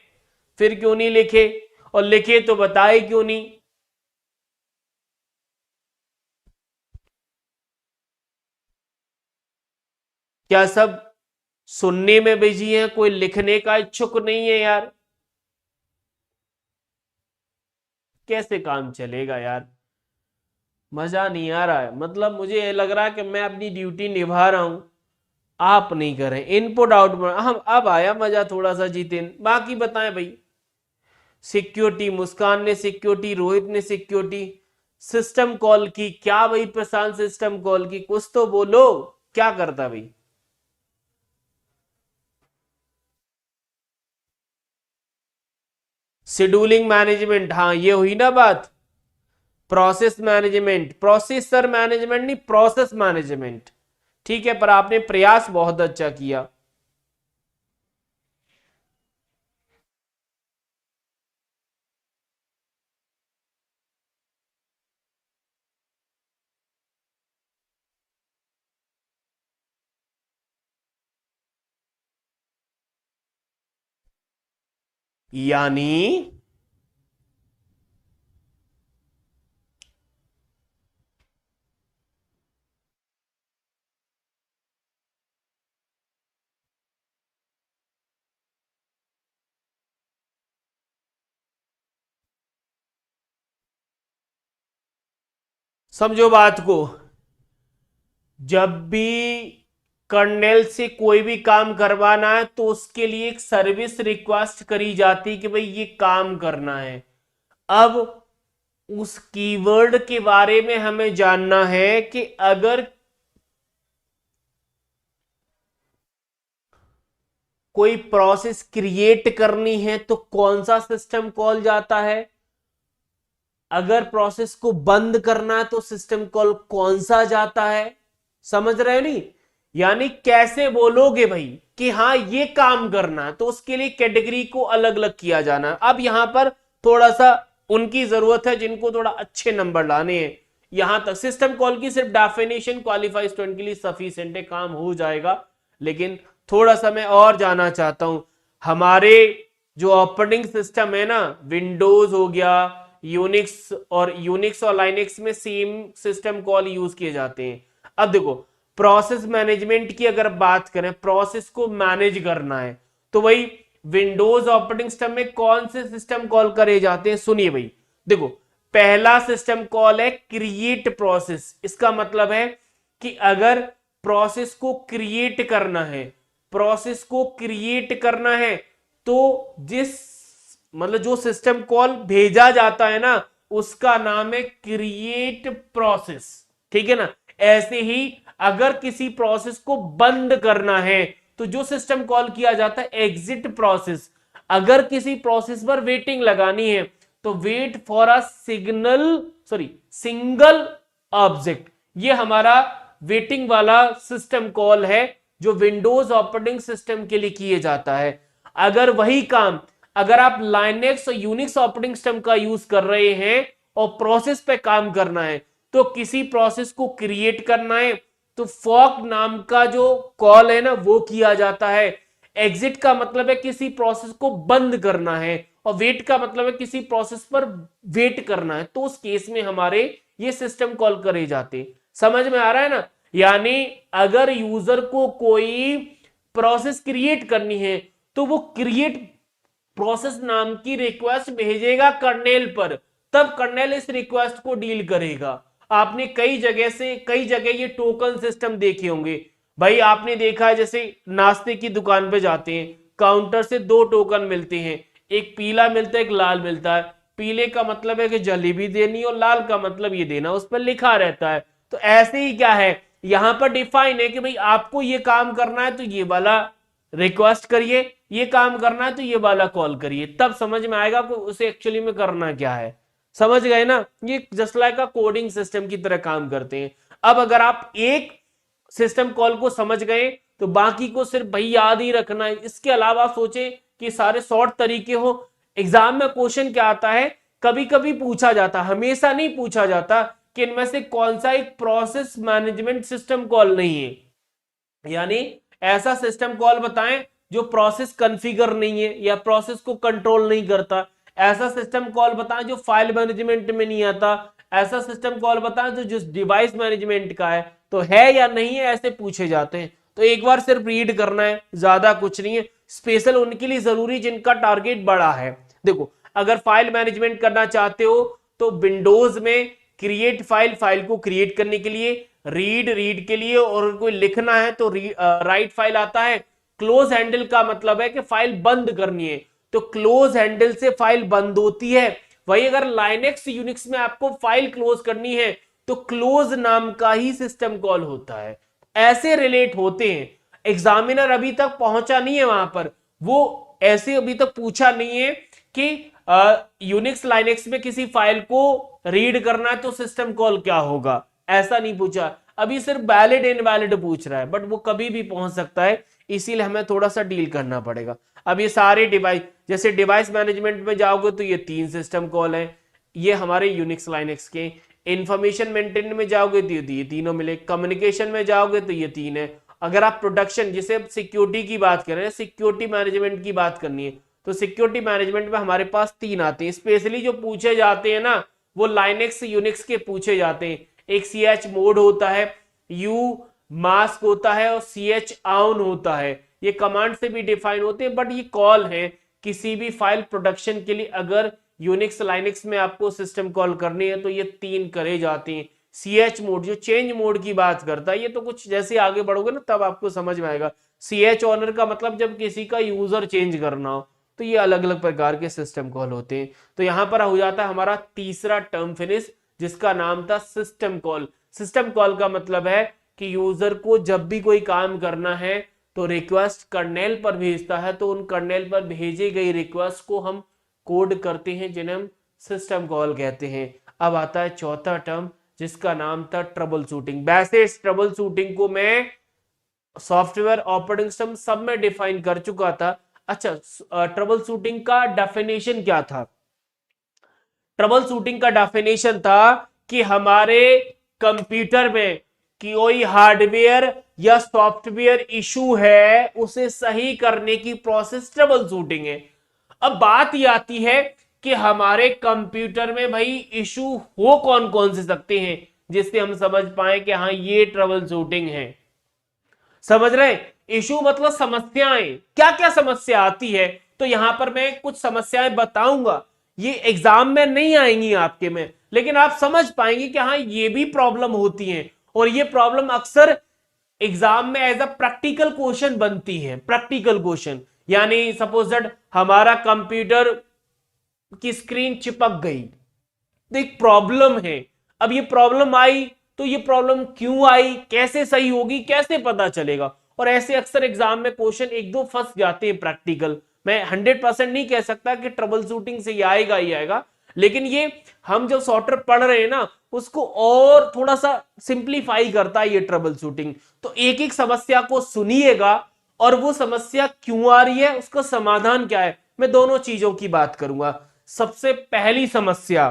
फिर क्यों नहीं लिखे? और लिखे तो बताए क्यों नहीं? क्या सब सुनने में बिजी है, कोई लिखने का इच्छुक नहीं है यार? कैसे काम चलेगा यार? मजा नहीं आ रहा है। मतलब मुझे ये लग रहा है कि मैं अपनी ड्यूटी निभा रहा हूं, आप नहीं कर रहे। इनपुट आउटपुट हम, अब आया मजा थोड़ा सा जितेन। बाकी बताएं भाई। सिक्योरिटी मुस्कान ने सिक्योरिटी, रोहित ने सिक्योरिटी। सिस्टम कॉल की क्या भाई प्रशांत? सिस्टम कॉल की कुछ तो बोलो, क्या करता भाई? शेड्यूलिंग मैनेजमेंट, हाँ ये हुई ना बात। प्रोसेस मैनेजमेंट, प्रोसेसर मैनेजमेंट नहीं, प्रोसेस मैनेजमेंट। ठीक है, पर आपने प्रयास बहुत अच्छा किया। यानी समझो बात को। जब भी कर्नेल से कोई भी काम करवाना है, तो उसके लिए एक सर्विस रिक्वेस्ट करी जाती कि भाई ये काम करना है। अब उस कीवर्ड के बारे में हमें जानना है कि अगर कोई प्रोसेस क्रिएट करनी है तो कौन सा सिस्टम कॉल जाता है, अगर प्रोसेस को बंद करना है तो सिस्टम कॉल कौन सा जाता है। समझ रहे हो नहीं? यानी कैसे बोलोगे भाई कि हाँ ये काम करना है, तो उसके लिए कैटेगरी को अलग अलग किया जाना है। अब यहां पर थोड़ा सा उनकी जरूरत है जिनको थोड़ा अच्छे नंबर लाने हैं। यहां तक सिस्टम कॉल की सिर्फ डेफिनेशन क्वालिफाई स्टूडेंट के लिए सफिशिएंट है, काम हो जाएगा। लेकिन थोड़ा सा मैं और जानना चाहता हूं, हमारे जो ऑपरेटिंग सिस्टम है ना, विंडोज हो गया, यूनिक्स और लाइनेक्स में सेम सिस्टम कॉल यूज किए जाते हैं। अब देखो, प्रोसेस मैनेजमेंट की अगर बात करें, प्रोसेस को मैनेज करना है, तो वही विंडोज ऑपरेटिंग सिस्टम में कौन से सिस्टम कॉल करे जाते हैं? सुनिए भाई, देखो, पहला सिस्टम कॉल है क्रिएट प्रोसेस। इसका मतलब है कि अगर प्रोसेस को क्रिएट करना है, प्रोसेस को क्रिएट करना है, तो मतलब जो सिस्टम कॉल भेजा जाता है ना, उसका नाम है क्रिएट प्रोसेस, ठीक है ना। ऐसे ही अगर किसी प्रोसेस को बंद करना है, तो जो सिस्टम कॉल किया जाता है एग्जिट प्रोसेस। अगर किसी प्रोसेस पर वेटिंग लगानी है, तो weight for a single object, ये हमारा वेटिंग वाला सिस्टम कॉल है जो विंडोज ऑपरेटिंग सिस्टम के लिए किए जाता है। अगर वही काम अगर आप लाइनेक्स और यूनिक्स ऑपरेटिंग सिस्टम का यूज कर रहे हैं और प्रोसेस पे काम करना है, तो किसी प्रोसेस को क्रिएट करना है, तो फॉर्क नाम का जो कॉल है ना, वो किया जाता है। एग्जिट का मतलब है किसी प्रोसेस को बंद करना है, और वेट का मतलब है किसी प्रोसेस पर वेट करना है। तो उस केस में हमारे ये सिस्टम कॉल करे जाते। समझ में आ रहा है ना? यानी अगर यूजर को कोई प्रोसेस क्रिएट करनी है, तो वो क्रिएट प्रोसेस नाम की रिक्वेस्ट भेजेगा कर्नेल पर, तब कर्नेल इस रिक्वेस्ट को डील करेगा। आपने कई जगह ये टोकन सिस्टम देखे होंगे भाई। आपने देखा है जैसे नाश्ते की दुकान पे जाते हैं, काउंटर से दो टोकन मिलते हैं, एक पीला मिलता है, एक लाल मिलता है। पीले का मतलब है कि जलेबी देनी, और लाल का मतलब ये देना, उस पर लिखा रहता है। तो ऐसे ही क्या है, यहां पर डिफाइन है कि भाई आपको ये काम करना है तो ये वाला रिक्वेस्ट करिए, ये काम करना है तो ये वाला कॉल करिए, तब समझ में आएगा कि उसे एक्चुअली में करना क्या है। समझ गए ना? ये जस्ट लाइक का कोडिंग सिस्टम की तरह काम करते हैं। अब अगर आप एक सिस्टम कॉल को समझ गए, तो बाकी को सिर्फ भाई याद ही रखना है। इसके अलावा सोचे कि सारे शॉर्ट तरीके हो। एग्जाम में क्वेश्चन क्या आता है, कभी कभी पूछा जाता, हमेशा नहीं पूछा जाता, कि इनमें से कौन सा एक प्रोसेस मैनेजमेंट सिस्टम कॉल नहीं है। यानी ऐसा सिस्टम कॉल बताएं जो प्रोसेस कॉन्फ़िगर नहीं है या प्रोसेस को कंट्रोल नहीं करता। ऐसा सिस्टम कॉल बताएं जो फाइल मैनेजमेंट में नहीं आता। ऐसा सिस्टम कॉल बताएं जो जिस डिवाइस मैनेजमेंट का है, तो है या नहीं है, ऐसे पूछे जाते हैं। तो एक बार सिर्फ रीड करना है, ज्यादा कुछ नहीं है। स्पेशल उनके लिए जरूरी जिनका टारगेट बड़ा है। देखो, अगर फाइल मैनेजमेंट करना चाहते हो, तो विंडोज में क्रिएट फाइल को क्रिएट करने के लिए, रीड के लिए, और कोई लिखना है तो राइट फाइल आता है। क्लोज हैंडल का मतलब है कि फाइल बंद करनी है, तो क्लोज हैंडल से फाइल बंद होती है। वही अगर लाइनेक्स यूनिक्स में आपको फाइल क्लोज करनी है, तो क्लोज नाम का ही सिस्टम कॉल होता है। ऐसे रिलेट होते हैं। एग्जामिनर अभी तक पहुंचा नहीं है वहां पर, वो ऐसे अभी तक पूछा नहीं है कि यूनिक्स लाइनेक्स में किसी फाइल को रीड करना है तो सिस्टम कॉल क्या होगा, ऐसा नहीं पूछा। अभी सिर्फ वैलिड इनवैलिड पूछ रहा है, बट वो कभी भी पहुंच सकता है, इसीलिए हमें थोड़ा सा डील करना पड़ेगा। अब ये सारे डिवाइस, जैसे डिवाइस मैनेजमेंट में जाओगे तो ये 3 सिस्टम कॉल है, ये हमारे यूनिक्स लाइनेक्स के। इंफॉर्मेशन मेंटेन में जाओगे तो ये तीनों मिले। कम्युनिकेशन में जाओगे तो ये 3 है। अगर आप प्रोडक्शन, जैसे सिक्योरिटी की बात करें, सिक्योरिटी मैनेजमेंट की बात करनी है, तो सिक्योरिटी मैनेजमेंट में हमारे पास 3 आते हैं। स्पेशली जो पूछे जाते हैं ना, वो लाइनेक्स यूनिक्स के पूछे जाते हैं। एक ch मोड होता है, u मास्क होता है, और ch ऑन होता है। ये कमांड से भी डिफाइन होते हैं, बट ये कॉल है किसी भी फाइल प्रोडक्शन के लिए। अगर यूनिक्स लाइनेक्स में आपको सिस्टम कॉल करनी है, तो ये 3 करे जाते हैं। ch मोड जो चेंज मोड की बात करता है, ये तो कुछ जैसे आगे बढ़ोगे ना तब आपको समझ में आएगा। ch ऑनर का मतलब जब किसी का यूजर चेंज करना हो, तो ये अलग अलग प्रकार के सिस्टम कॉल होते हैं। तो यहां पर हो जाता है हमारा तीसरा टर्म फिनिश, जिसका नाम था सिस्टम कॉल। सिस्टम कॉल का मतलब है कि यूजर को जब भी कोई काम करना है, तो रिक्वेस्ट कर्नेल पर भेजता है, तो उन कर्नेल पर भेजी गई रिक्वेस्ट को हम कोड करते हैं, जिन्हें हम सिस्टम कॉल कहते हैं। अब आता है चौथा टर्म, जिसका नाम था ट्रबल शूटिंग। वैसे इस ट्रबल शूटिंग को मैं सॉफ्टवेयर ऑपरेटिंग सिस्टम सब में डिफाइन कर चुका था। अच्छा, ट्रबल शूटिंग का डेफिनेशन क्या था? ट्रबल शूटिंग का डेफिनेशन था कि हमारे कंप्यूटर में कोई हार्डवेयर या सॉफ्टवेयर इशू है, उसे सही करने की प्रोसेस ट्रबल शूटिंग है। अब बात ये आती है कि हमारे कंप्यूटर में भाई इशू हो कौन कौन से सकते हैं जिससे हम समझ पाए कि हाँ ये ट्रबल शूटिंग है। समझ रहे? इशू मतलब समस्याएं, क्या क्या समस्या आती है। तो यहां पर मैं कुछ समस्याएं बताऊंगा, ये एग्जाम में नहीं आएंगी आपके में, लेकिन आप समझ पाएंगे कि हाँ ये भी प्रॉब्लम होती है और ये प्रॉब्लम अक्सर एग्जाम में एज अ प्रैक्टिकल क्वेश्चन बनती है। प्रैक्टिकल क्वेश्चन यानी सपोज दैट हमारा कंप्यूटर की स्क्रीन चिपक गई, तो एक प्रॉब्लम है। अब ये प्रॉब्लम आई तो ये प्रॉब्लम क्यों आई, कैसे सही होगी, कैसे पता चलेगा। और ऐसे अक्सर एग्जाम में क्वेश्चन एक दो फंस जाते हैं प्रैक्टिकल। मैं 100% नहीं कह सकता कि ट्रबल शूटिंग से ये आएगा ही आएगा, लेकिन ये हम जब सॉफ्टवेयर पढ़ रहे हैं ना उसको और थोड़ा सा सिंप्लीफाई करता है ये ट्रबल शूटिंग। तो एक एक समस्या को सुनिएगा और वो समस्या क्यों आ रही है, उसका समाधान क्या है, मैं दोनों चीजों की बात करूंगा। सबसे पहली समस्या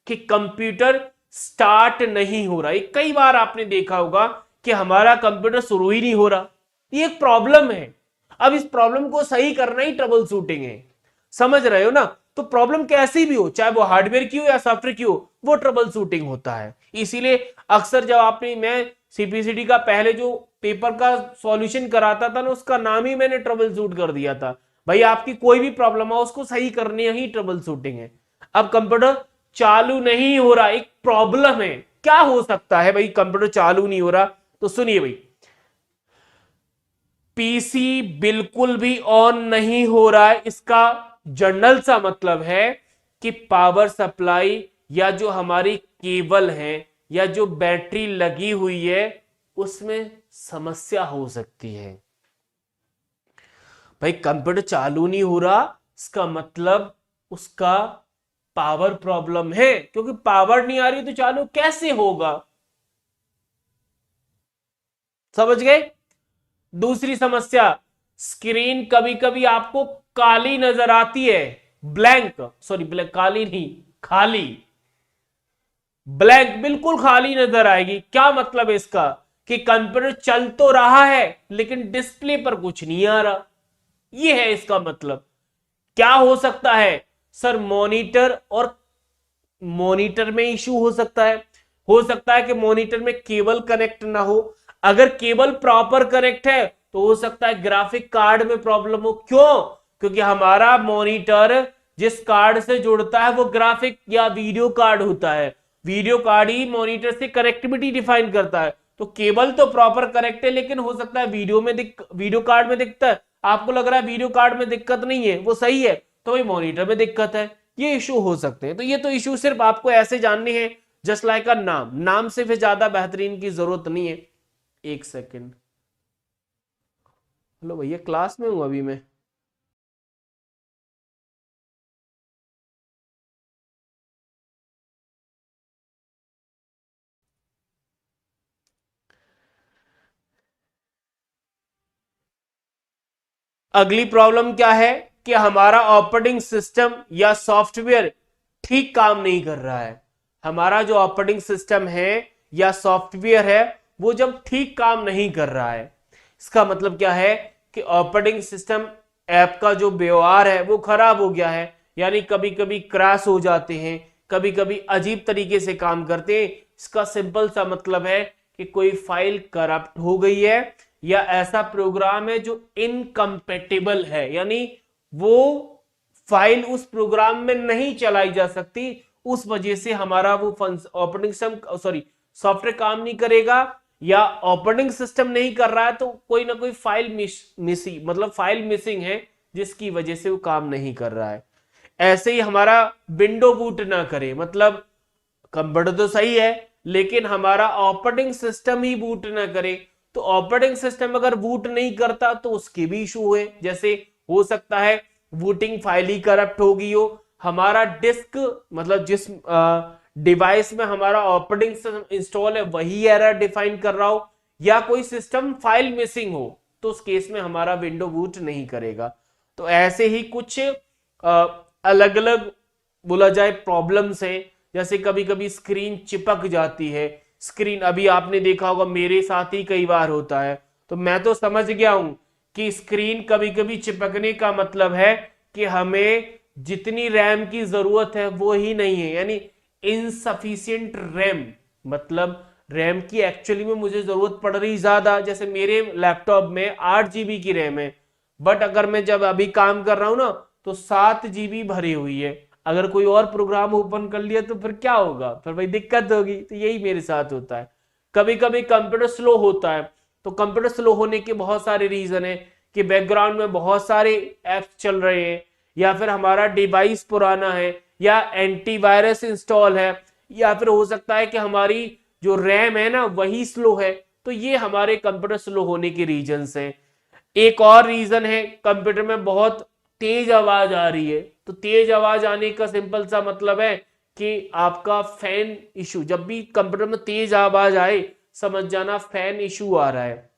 कि कंप्यूटर स्टार्ट नहीं हो रहा है। कई बार आपने देखा होगा कि हमारा कंप्यूटर शुरू ही नहीं हो रहा, ये एक प्रॉब्लम है। अब इस प्रॉब्लम को सही करना ही ट्रबल शूटिंग है। समझ रहे हो ना? तो प्रॉब्लम कैसी भी हो, चाहे वो हार्डवेयर की हो या सॉफ्टवेयर की हो, वो ट्रबल शूटिंग होता है। इसीलिए अक्सर जब आपने, मैं सीपीसीटी का पहले जो पेपर का सॉल्यूशन कराता था ना, उसका नाम ही मैंने ट्रबल शूट कर दिया था। भाई आपकी कोई भी प्रॉब्लम हो उसको सही करनी ही ट्रबल शूटिंग है। अब कंप्यूटर चालू नहीं हो रहा, एक प्रॉब्लम है, क्या हो सकता है भाई कंप्यूटर चालू नहीं हो रहा? तो सुनिए भाई, पीसी बिल्कुल भी ऑन नहीं हो रहा है, इसका जनरल सा मतलब है कि पावर सप्लाई या जो हमारी केबल है या जो बैटरी लगी हुई है उसमें समस्या हो सकती है। भाई कंप्यूटर चालू नहीं हो रहा, इसका मतलब उसका पावर प्रॉब्लम है, क्योंकि पावर नहीं आ रही तो चालू कैसे होगा। समझ गए? दूसरी समस्या, स्क्रीन कभी कभी आपको काली नजर आती है, ब्लैंक, सॉरी ब्लैंक, काली नहीं, खाली, ब्लैंक, बिल्कुल खाली नजर आएगी। क्या मतलब है इसका? कि कंप्यूटर चल तो रहा है लेकिन डिस्प्ले पर कुछ नहीं आ रहा, ये है इसका मतलब। क्या हो सकता है सर? मॉनिटर, और मॉनिटर में इशू हो सकता है कि मॉनिटर में केबल कनेक्ट ना हो। अगर केबल प्रॉपर कनेक्ट है तो हो सकता है ग्राफिक कार्ड में प्रॉब्लम हो। क्यों? क्योंकि हमारा मॉनिटर जिस कार्ड से जुड़ता है वो ग्राफिक या वीडियो कार्ड होता है। वीडियो कार्ड ही मॉनिटर से कनेक्टिविटी डिफाइन करता है। तो केबल तो प्रॉपर कनेक्ट है, लेकिन हो सकता है वीडियो कार्ड में दिक्कत है। आपको लग रहा है वीडियो कार्ड में दिक्कत नहीं है, वो सही है, तो भाई मॉनिटर में दिक्कत है। ये इशू हो सकते हैं। तो ये तो इशू सिर्फ आपको ऐसे जानने हैं, जस्ट लाइक अ नाम से फिर ज्यादा बेहतरीन की जरूरत नहीं है। एक सेकेंड, हेलो भैया, क्लास में हूं अभी मैं। अगली प्रॉब्लम क्या है कि हमारा ऑपरेटिंग सिस्टम या सॉफ्टवेयर ठीक काम नहीं कर रहा है। हमारा जो ऑपरेटिंग सिस्टम है या सॉफ्टवेयर है वो जब ठीक काम नहीं कर रहा है, इसका मतलब क्या है कि ऑपरेटिंग सिस्टम ऐप का जो व्यवहार है वो खराब हो गया है। यानी कभी कभी क्रैश हो जाते हैं, कभी कभी अजीब तरीके से काम करते हैं। इसका सिंपल सा मतलब है कि कोई फाइल करप्ट हो गई है या ऐसा प्रोग्राम है जो इनकम्पेटिबल है, यानी वो फाइल उस प्रोग्राम में नहीं चलाई जा सकती। उस वजह से हमारा वो ऑपरेटिंग सिस्टम, सॉरी, सॉफ्टवेयर काम नहीं करेगा या ऑपरेटिंग सिस्टम नहीं कर रहा है, तो कोई ना कोई फाइल मिसिंग, मतलब फाइल मिसिंग है जिसकी वजह से वो काम नहीं कर रहा है। ऐसे ही हमारा विंडो बूट ना करे, मतलब कंप्यूटर तो सही है लेकिन हमारा ऑपरेटिंग सिस्टम ही बूट ना करे। तो ऑपरेटिंग सिस्टम अगर बूट नहीं करता तो उसके भी इशू है। जैसे हो सकता है बूटिंग फाइल ही करप्ट होगी हो, हमारा डिस्क, मतलब जिस डिवाइस में हमारा ऑपरेटिंग सिस्टम इंस्टॉल है वही एरर डिफाइन कर रहा हो, या कोई सिस्टम फाइल मिसिंग हो, तो उस केस में हमारा विंडो बूट नहीं करेगा। तो ऐसे ही कुछ अलग अलग बोला जाए प्रॉब्लम्स हैं, जैसे कभी कभी स्क्रीन चिपक जाती है। स्क्रीन अभी आपने देखा होगा, मेरे साथ ही कई बार होता है, तो मैं तो समझ गया हूं कि स्क्रीन कभी कभी चिपकने का मतलब है कि हमें जितनी रैम की जरूरत है वो ही नहीं है, यानी इनसफिशियंट रैम, मतलब रैम की एक्चुअली में मुझे जरूरत पड़ रही ज्यादा। जैसे मेरे लैपटॉप में 8 GB की रैम है, बट अगर मैं जब अभी काम कर रहा हूं ना तो 7 GB भरी हुई है। अगर कोई और प्रोग्राम ओपन कर लिया तो फिर क्या होगा, फिर भाई दिक्कत होगी। तो यही मेरे साथ होता है। कभी कभी कंप्यूटर स्लो होता है, तो कंप्यूटर स्लो होने के बहुत सारे रीजन है कि बैकग्राउंड में बहुत सारे एप्स चल रहे हैं, या फिर हमारा डिवाइस पुराना है, या एंटीवायरस इंस्टॉल है, या फिर हो सकता है कि हमारी जो रैम है ना वही स्लो है। तो ये हमारे कंप्यूटर स्लो होने के रीजंस हैं। एक और रीजन है, कंप्यूटर में बहुत तेज आवाज आ रही है। तो तेज आवाज आने का सिंपल सा मतलब है कि आपका फैन इशू, जब भी कंप्यूटर में तेज आवाज आए समझ जाना फैन इशू आ रहा है।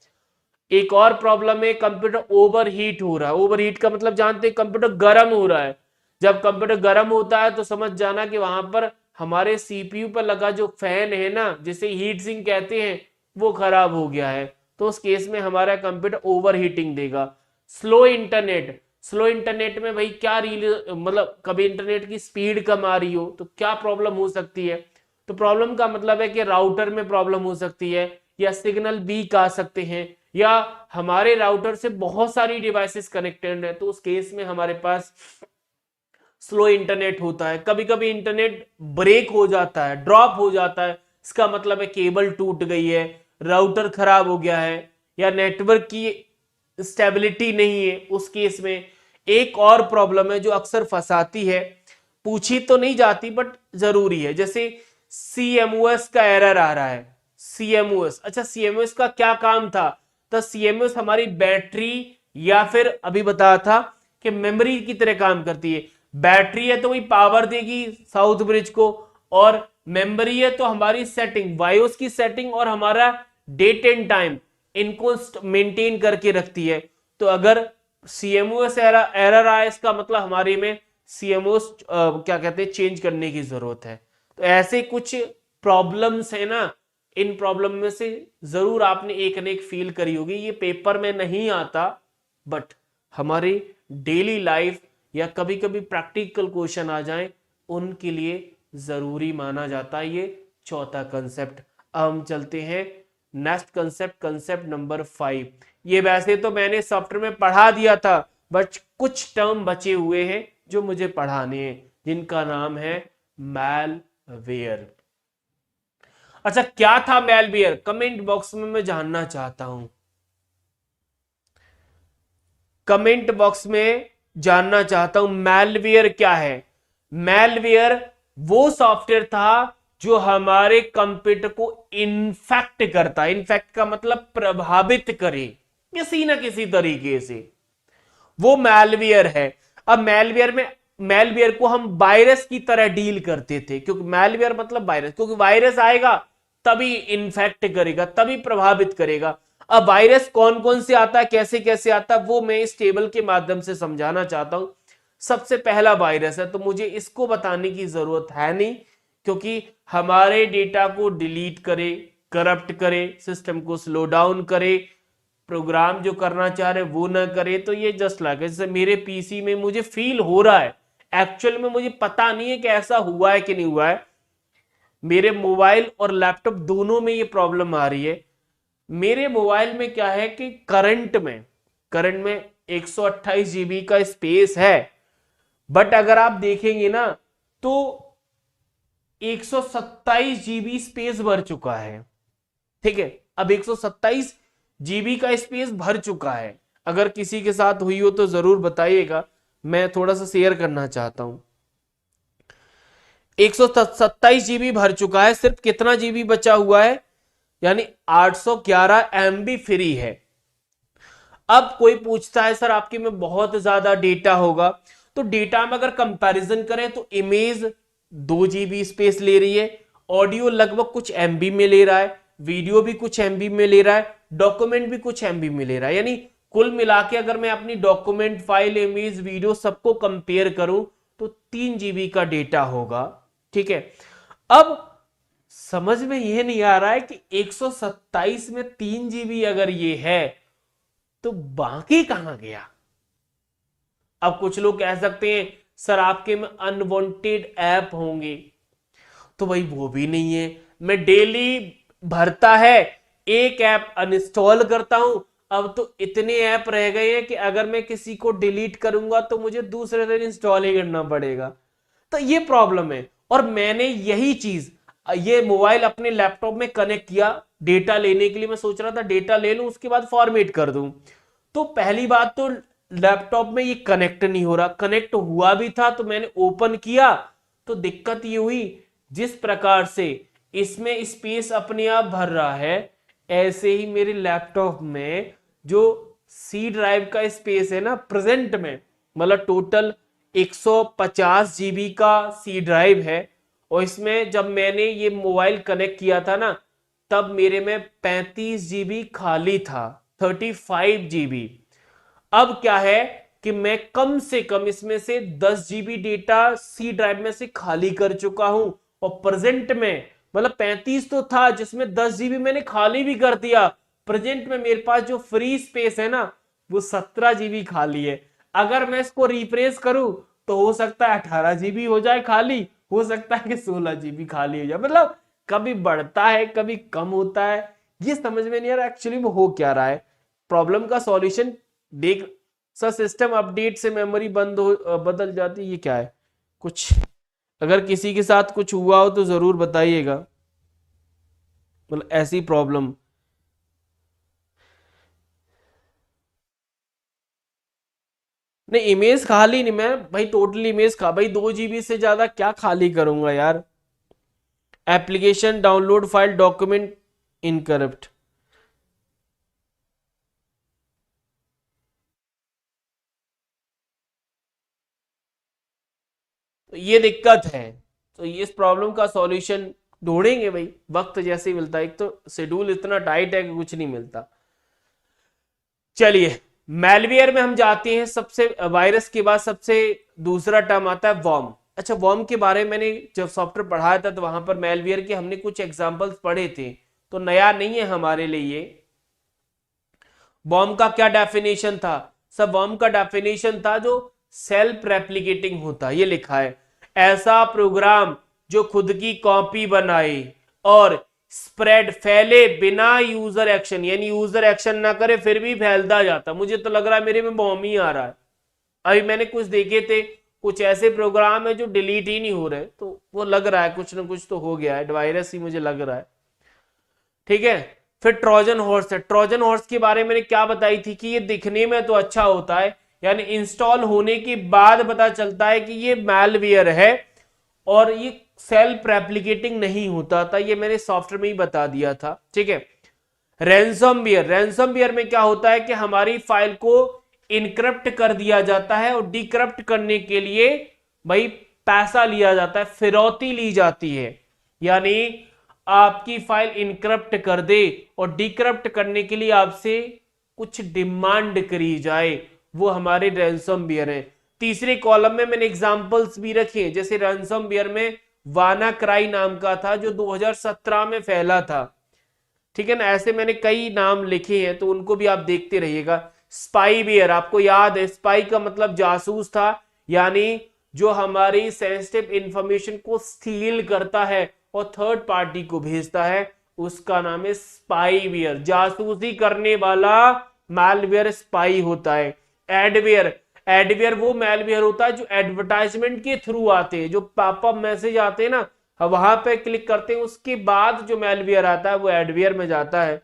एक और प्रॉब्लम है, कंप्यूटर ओवर हीट हो रहा है। ओवर हीट का मतलब जानते हैं, कंप्यूटर गर्म हो रहा है। जब कंप्यूटर गर्म होता है तो समझ जाना कि वहां पर हमारे सीपीयू पर लगा जो फैन है ना, जिसे हीट सिंक कहते हैं, वो खराब हो गया है। तो उस केस में हमारा कंप्यूटर ओवर हीटिंग देगा। स्लो इंटरनेट, स्लो इंटरनेट में भाई क्या मतलब कभी इंटरनेट की स्पीड कम आ रही हो तो क्या प्रॉब्लम हो सकती है। तो प्रॉब्लम का मतलब है कि राउटर में प्रॉब्लम हो सकती है, या सिग्नल वीक आ सकते हैं, या हमारे राउटर से बहुत सारी डिवाइसेस कनेक्टेड है, तो उस केस में हमारे पास स्लो इंटरनेट होता है। कभी कभी इंटरनेट ब्रेक हो जाता है, ड्रॉप हो जाता है, इसका मतलब है केबल टूट गई है, राउटर खराब हो गया है, या नेटवर्क की स्टेबिलिटी नहीं है। उस केस में एक और प्रॉब्लम है जो अक्सर फंसाती है, पूछी तो नहीं जाती बट जरूरी है, जैसे CMOS का एरर आ रहा है। CMOS, अच्छा CMOS का क्या काम था? तो CMOS हमारी बैटरी या फिर अभी बताया था कि मेमोरी की तरह काम करती है। बैटरी है तो वही पावर देगी साउथ ब्रिज को, और मेमोरी है तो हमारी सेटिंग, वायोस की सेटिंग और हमारा डेट एंड टाइम, इनको मेंटेन करके रखती है। तो अगर CMOS एरर आए, इसका मतलब हमारे में CMOS क्या कहते हैं, चेंज करने की जरूरत है। तो ऐसे कुछ प्रॉब्लम्स है ना, इन प्रॉब्लम में से जरूर आपने एक न एक फील करी होगी। ये पेपर में नहीं आता, बट हमारी डेली लाइफ या कभी कभी प्रैक्टिकल क्वेश्चन आ जाए उनके लिए जरूरी माना जाता है ये चौथा कंसेप्ट। अब हम चलते हैं नेक्स्ट कंसेप्ट, कंसेप्ट नंबर 5। ये वैसे तो मैंने सॉफ्टवेयर में पढ़ा दिया था, बट कुछ टर्म बचे हुए हैं जो मुझे पढ़ाने हैं, जिनका नाम है मैलवेयर। अच्छा, क्या था मैलवेयर? कमेंट बॉक्स में मैं जानना चाहता हूं, कमेंट बॉक्स में जानना चाहता हूं मैलवेयर क्या है। मैलवेयर वो सॉफ्टवेयर था जो हमारे कंप्यूटर को इन्फेक्ट करता है। इन्फेक्ट का मतलब प्रभावित करे किसी ना किसी तरीके से, वो मैलवेयर है। अब मैलवेयर को हम वायरस की तरह डील करते थे, क्योंकि मैलवेयर मतलब वायरस, क्योंकि वायरस आएगा तभी इन्फेक्ट करेगा, तभी प्रभावित करेगा। अब वायरस कौन कौन से आता है, कैसे कैसे आता है, वो मैं इस टेबल के माध्यम से समझाना चाहता हूं। सबसे पहला वायरस है, तो मुझे इसको बताने की जरूरत है नहीं, क्योंकि हमारे डेटा को डिलीट करे, करप्ट करे, सिस्टम को स्लो डाउन करे, प्रोग्राम जो करना चाह रहे वो ना करे। तो ये जस्ट लाइक जैसे मेरे पीसी में मुझे फील हो रहा है, एक्चुअल में मुझे पता नहीं है कि ऐसा हुआ है कि नहीं हुआ है। मेरे मोबाइल और लैपटॉप दोनों में ये प्रॉब्लम आ रही है। मेरे मोबाइल में क्या है कि करंट में 128 GB का स्पेस है, बट अगर आप देखेंगे ना तो 127 GB स्पेस भर चुका है। ठीक है, अब 127 GB का स्पेस भर चुका है। अगर किसी के साथ हुई हो तो जरूर बताइएगा, मैं थोड़ा सा शेयर करना चाहता हूं। 127 GB भर चुका है, सिर्फ कितना जीबी बचा हुआ है, यानी 811 MB फ्री है। अब कोई पूछता है सर आपके में बहुत ज्यादा डेटा होगा, तो डेटा में अगर कंपैरिजन करें तो इमेज 2 GB स्पेस ले रही है, ऑडियो लगभग कुछ MB में ले रहा है, वीडियो भी कुछ MB में ले रहा है, डॉक्यूमेंट भी कुछ MB में ले रहा है। यानी कुल मिला के अगर मैं अपनी डॉक्यूमेंट, फाइल, इमेज, वीडियो सबको कंपेयर करूं तो 3 जीबी का डेटा होगा। ठीक है, अब समझ में यह नहीं आ रहा है कि 127 में 3 जीबी अगर ये है तो बाकी कहां गया। अब कुछ लोग कह सकते हैं सर आपके में अनवांटेड ऐप होंगे, तो भाई वो भी नहीं है। मैं डेली भरता है, एक ऐप अनइंस्टॉल करता हूं, अब तो इतने ऐप रह गए हैं कि अगर मैं किसी को डिलीट करूंगा तो मुझे दूसरे दिन इंस्टॉल ही करना पड़ेगा। तो ये प्रॉब्लम है। और मैंने यही चीज ये मोबाइल अपने लैपटॉप में कनेक्ट किया डेटा लेने के लिए। मैं सोच रहा था डेटा ले लूं उसके बाद फॉर्मेट कर दूं। तो पहली बात तो लैपटॉप में ये कनेक्ट नहीं हो रहा, कनेक्ट हुआ भी था तो मैंने ओपन किया तो दिक्कत ये हुई, जिस प्रकार से इसमें स्पेस अपने आप भर रहा है ऐसे ही मेरे लैपटॉप में जो सी ड्राइव का स्पेस है ना प्रेजेंट में, मतलब टोटल 150 जीबी का सी ड्राइव है। और इसमें जब मैंने ये मोबाइल कनेक्ट किया था ना तब मेरे में 35 जीबी खाली था, 35 जीबी। अब क्या है कि मैं कम से कम इसमें से 10 जीबी डेटा सी ड्राइव में से खाली कर चुका हूं। और प्रेजेंट में मतलब 35 तो था जिसमें 10 जीबी मैंने खाली भी कर दिया। प्रेजेंट में मेरे पास जो फ्री स्पेस है ना वो 17 जीबी खाली है। अगर मैं इसको रिफ्रेश करूं तो हो सकता है 18 जीबी हो जाए खाली, हो सकता है कि 16 जीबी खाली हो जाए। मतलब कभी बढ़ता है कभी कम होता है, ये समझ में नहीं आ रहा एक्चुअली वो हो क्या रहा है। प्रॉब्लम का सॉल्यूशन देख, सर सिस्टम अपडेट से मेमोरी बंद हो बदल जाती है, ये क्या है कुछ? अगर किसी के साथ कुछ हुआ हो तो जरूर बताइएगा, मतलब ऐसी प्रॉब्लम। नहीं इमेज खाली नहीं, मैं भाई टोटली इमेज खा भाई 2 जीबी से ज्यादा क्या खाली करूंगा यार। एप्लीकेशन डाउनलोड फाइल डॉक्यूमेंट इनकरप्ट, तो ये दिक्कत है। तो इस प्रॉब्लम का सॉल्यूशन ढूंढेंगे भाई वक्त जैसे ही मिलता है, एक तो शेड्यूल इतना टाइट है कि कुछ नहीं मिलता। चलिए मैलवेयर में हम जाते हैं। सबसे वायरस के बाद सबसे दूसरा टर्म आता है वॉर्म। अच्छा वॉर्म के बारे में मैंने जब सॉफ्टवेयर पढ़ाया था तो वहां पर मैलवेयर के हमने कुछ एग्जांपल्स पढ़े थे, तो नया नहीं है हमारे लिए ये। वॉर्म का क्या डेफिनेशन था? सब वॉर्म का डेफिनेशन था जो सेल्फ रेप्लिकेटिंग होता है, ये लिखा है ऐसा प्रोग्राम जो खुद की कॉपी बनाए और स्प्रेड फैले बिना यूजर एक्शन, यानी यूजर एक्शन ना करे फिर भी फैलता जाता। मुझे तो लग रहा है मेरे में बॉम्ब ही आ रहा है। अभी मैंने कुछ देखे थे, कुछ ऐसे प्रोग्राम है जो डिलीट ही नहीं हो रहे, तो वो लग रहा है कुछ ना कुछ तो हो गया है, वायरस ही मुझे लग रहा है। ठीक है, फिर ट्रोजन हॉर्स है। ट्रोजन हॉर्स के बारे में मैंने क्या बताई थी कि ये दिखने में तो अच्छा होता है, यानी इंस्टॉल होने के बाद पता चलता है कि ये मैलवेयर है और ये सेल्फ रेप्लिकेटिंग नहीं होता था, ये मैंने सॉफ्टवेयर में ही बता दिया था। ठीक है, रैंसमवेयर। रैंसमवेयर में क्या होता है कि हमारी फाइल को इनक्रप्ट कर दिया जाता है और डिक्रप्ट करने के लिए भाई पैसा लिया जाता है, फिरौती ली जाती है। यानी आपकी फाइल इनक्रप्ट कर दे और डिक्रप्ट करने के लिए आपसे कुछ डिमांड करी जाए, वो हमारे रैंसमवेयर है। तीसरे कॉलम में मैंने एग्जांपल्स भी रखे, जैसे रैंसमवेयर में वानाक्राई नाम का था जो 2017 में फैला था। ठीक है ना, ऐसे मैंने कई नाम लिखे हैं तो उनको भी आप देखते रहिएगा। स्पाईवेयर, आपको याद है स्पाई का मतलब जासूस था, यानी जो हमारी सेंसिटिव इंफॉर्मेशन को स्टील करता है और थर्ड पार्टी को भेजता है, उसका नाम है स्पाईवेयर। जासूसी करने वाला मैलवेयर स्पाई होता है। एडवेयर, एडवेयर वो मैलवेयर होता है जो एडवर्टाइजमेंट के थ्रू आते हैं, जो पॉपअप मैसेज आते हैं ना, वहां पे क्लिक करते हैं उसके बाद जो मैलवेयर आता है वो एडवेयर में जाता है।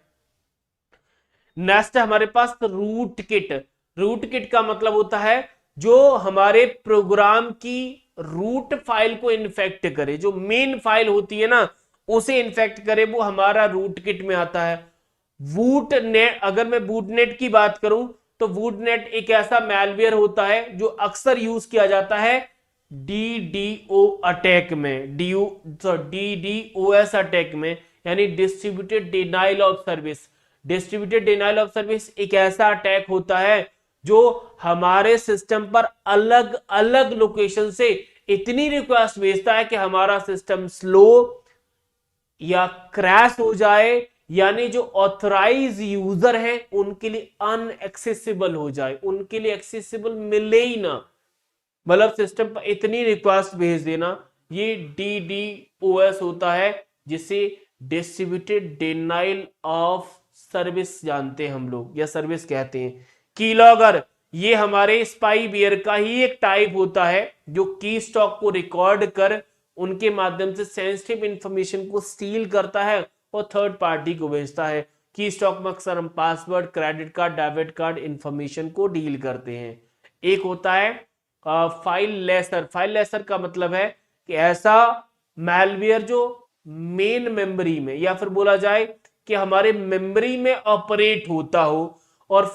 नेक्स्ट हमारे पास रूट किट। रूट किट का मतलब होता है जो हमारे प्रोग्राम की रूट फाइल को इन्फेक्ट करे, जो मेन फाइल होती है ना उसे इन्फेक्ट करे, वो हमारा रूट किट में आता है। वूट नेट, अगर मैं बूटनेट की बात करूं तो वूटनेट एक ऐसा मैलवेयर होता है जो अक्सर यूज किया जाता है डीडीओ अटैक में, डीडीओएस अटैक में, यानी distributed denial of service. Distributed denial of service एक ऐसा अटैक होता है जो हमारे सिस्टम पर अलग अलग लोकेशन से इतनी रिक्वेस्ट भेजता है कि हमारा सिस्टम स्लो या क्रैश हो जाए, यानी जो ऑथराइज यूजर हैं उनके लिए अनएक्सेसिबल हो जाए, उनके लिए एक्सेसिबल मिले ही ना, मतलब सिस्टम पर इतनी रिक्वेस्ट भेज देना, ये DDoS होता है, जिसे डिस्ट्रीब्यूटेड डिनाइल ऑफ सर्विस जानते हैं हम लोग, या सर्विस कहते हैं। कीलॉगर ये हमारे स्पाईवेयर का ही एक टाइप होता है जो की स्टॉक को रिकॉर्ड कर उनके माध्यम से सेंसिटिव इंफॉर्मेशन को स्टील करता है और थर्ड पार्टी को भेजता है। की स्टॉक में अक्सर हम password, credit card, debit card information को डील करते हैं। एक होता है फाइल लेसर। फाइल लेसर का मतलब है कि ऐसा मैलवेयर जो मेन मेमोरी में, या फिर बोला जाए कि हमारे मेमोरी में ऑपरेट होता हो और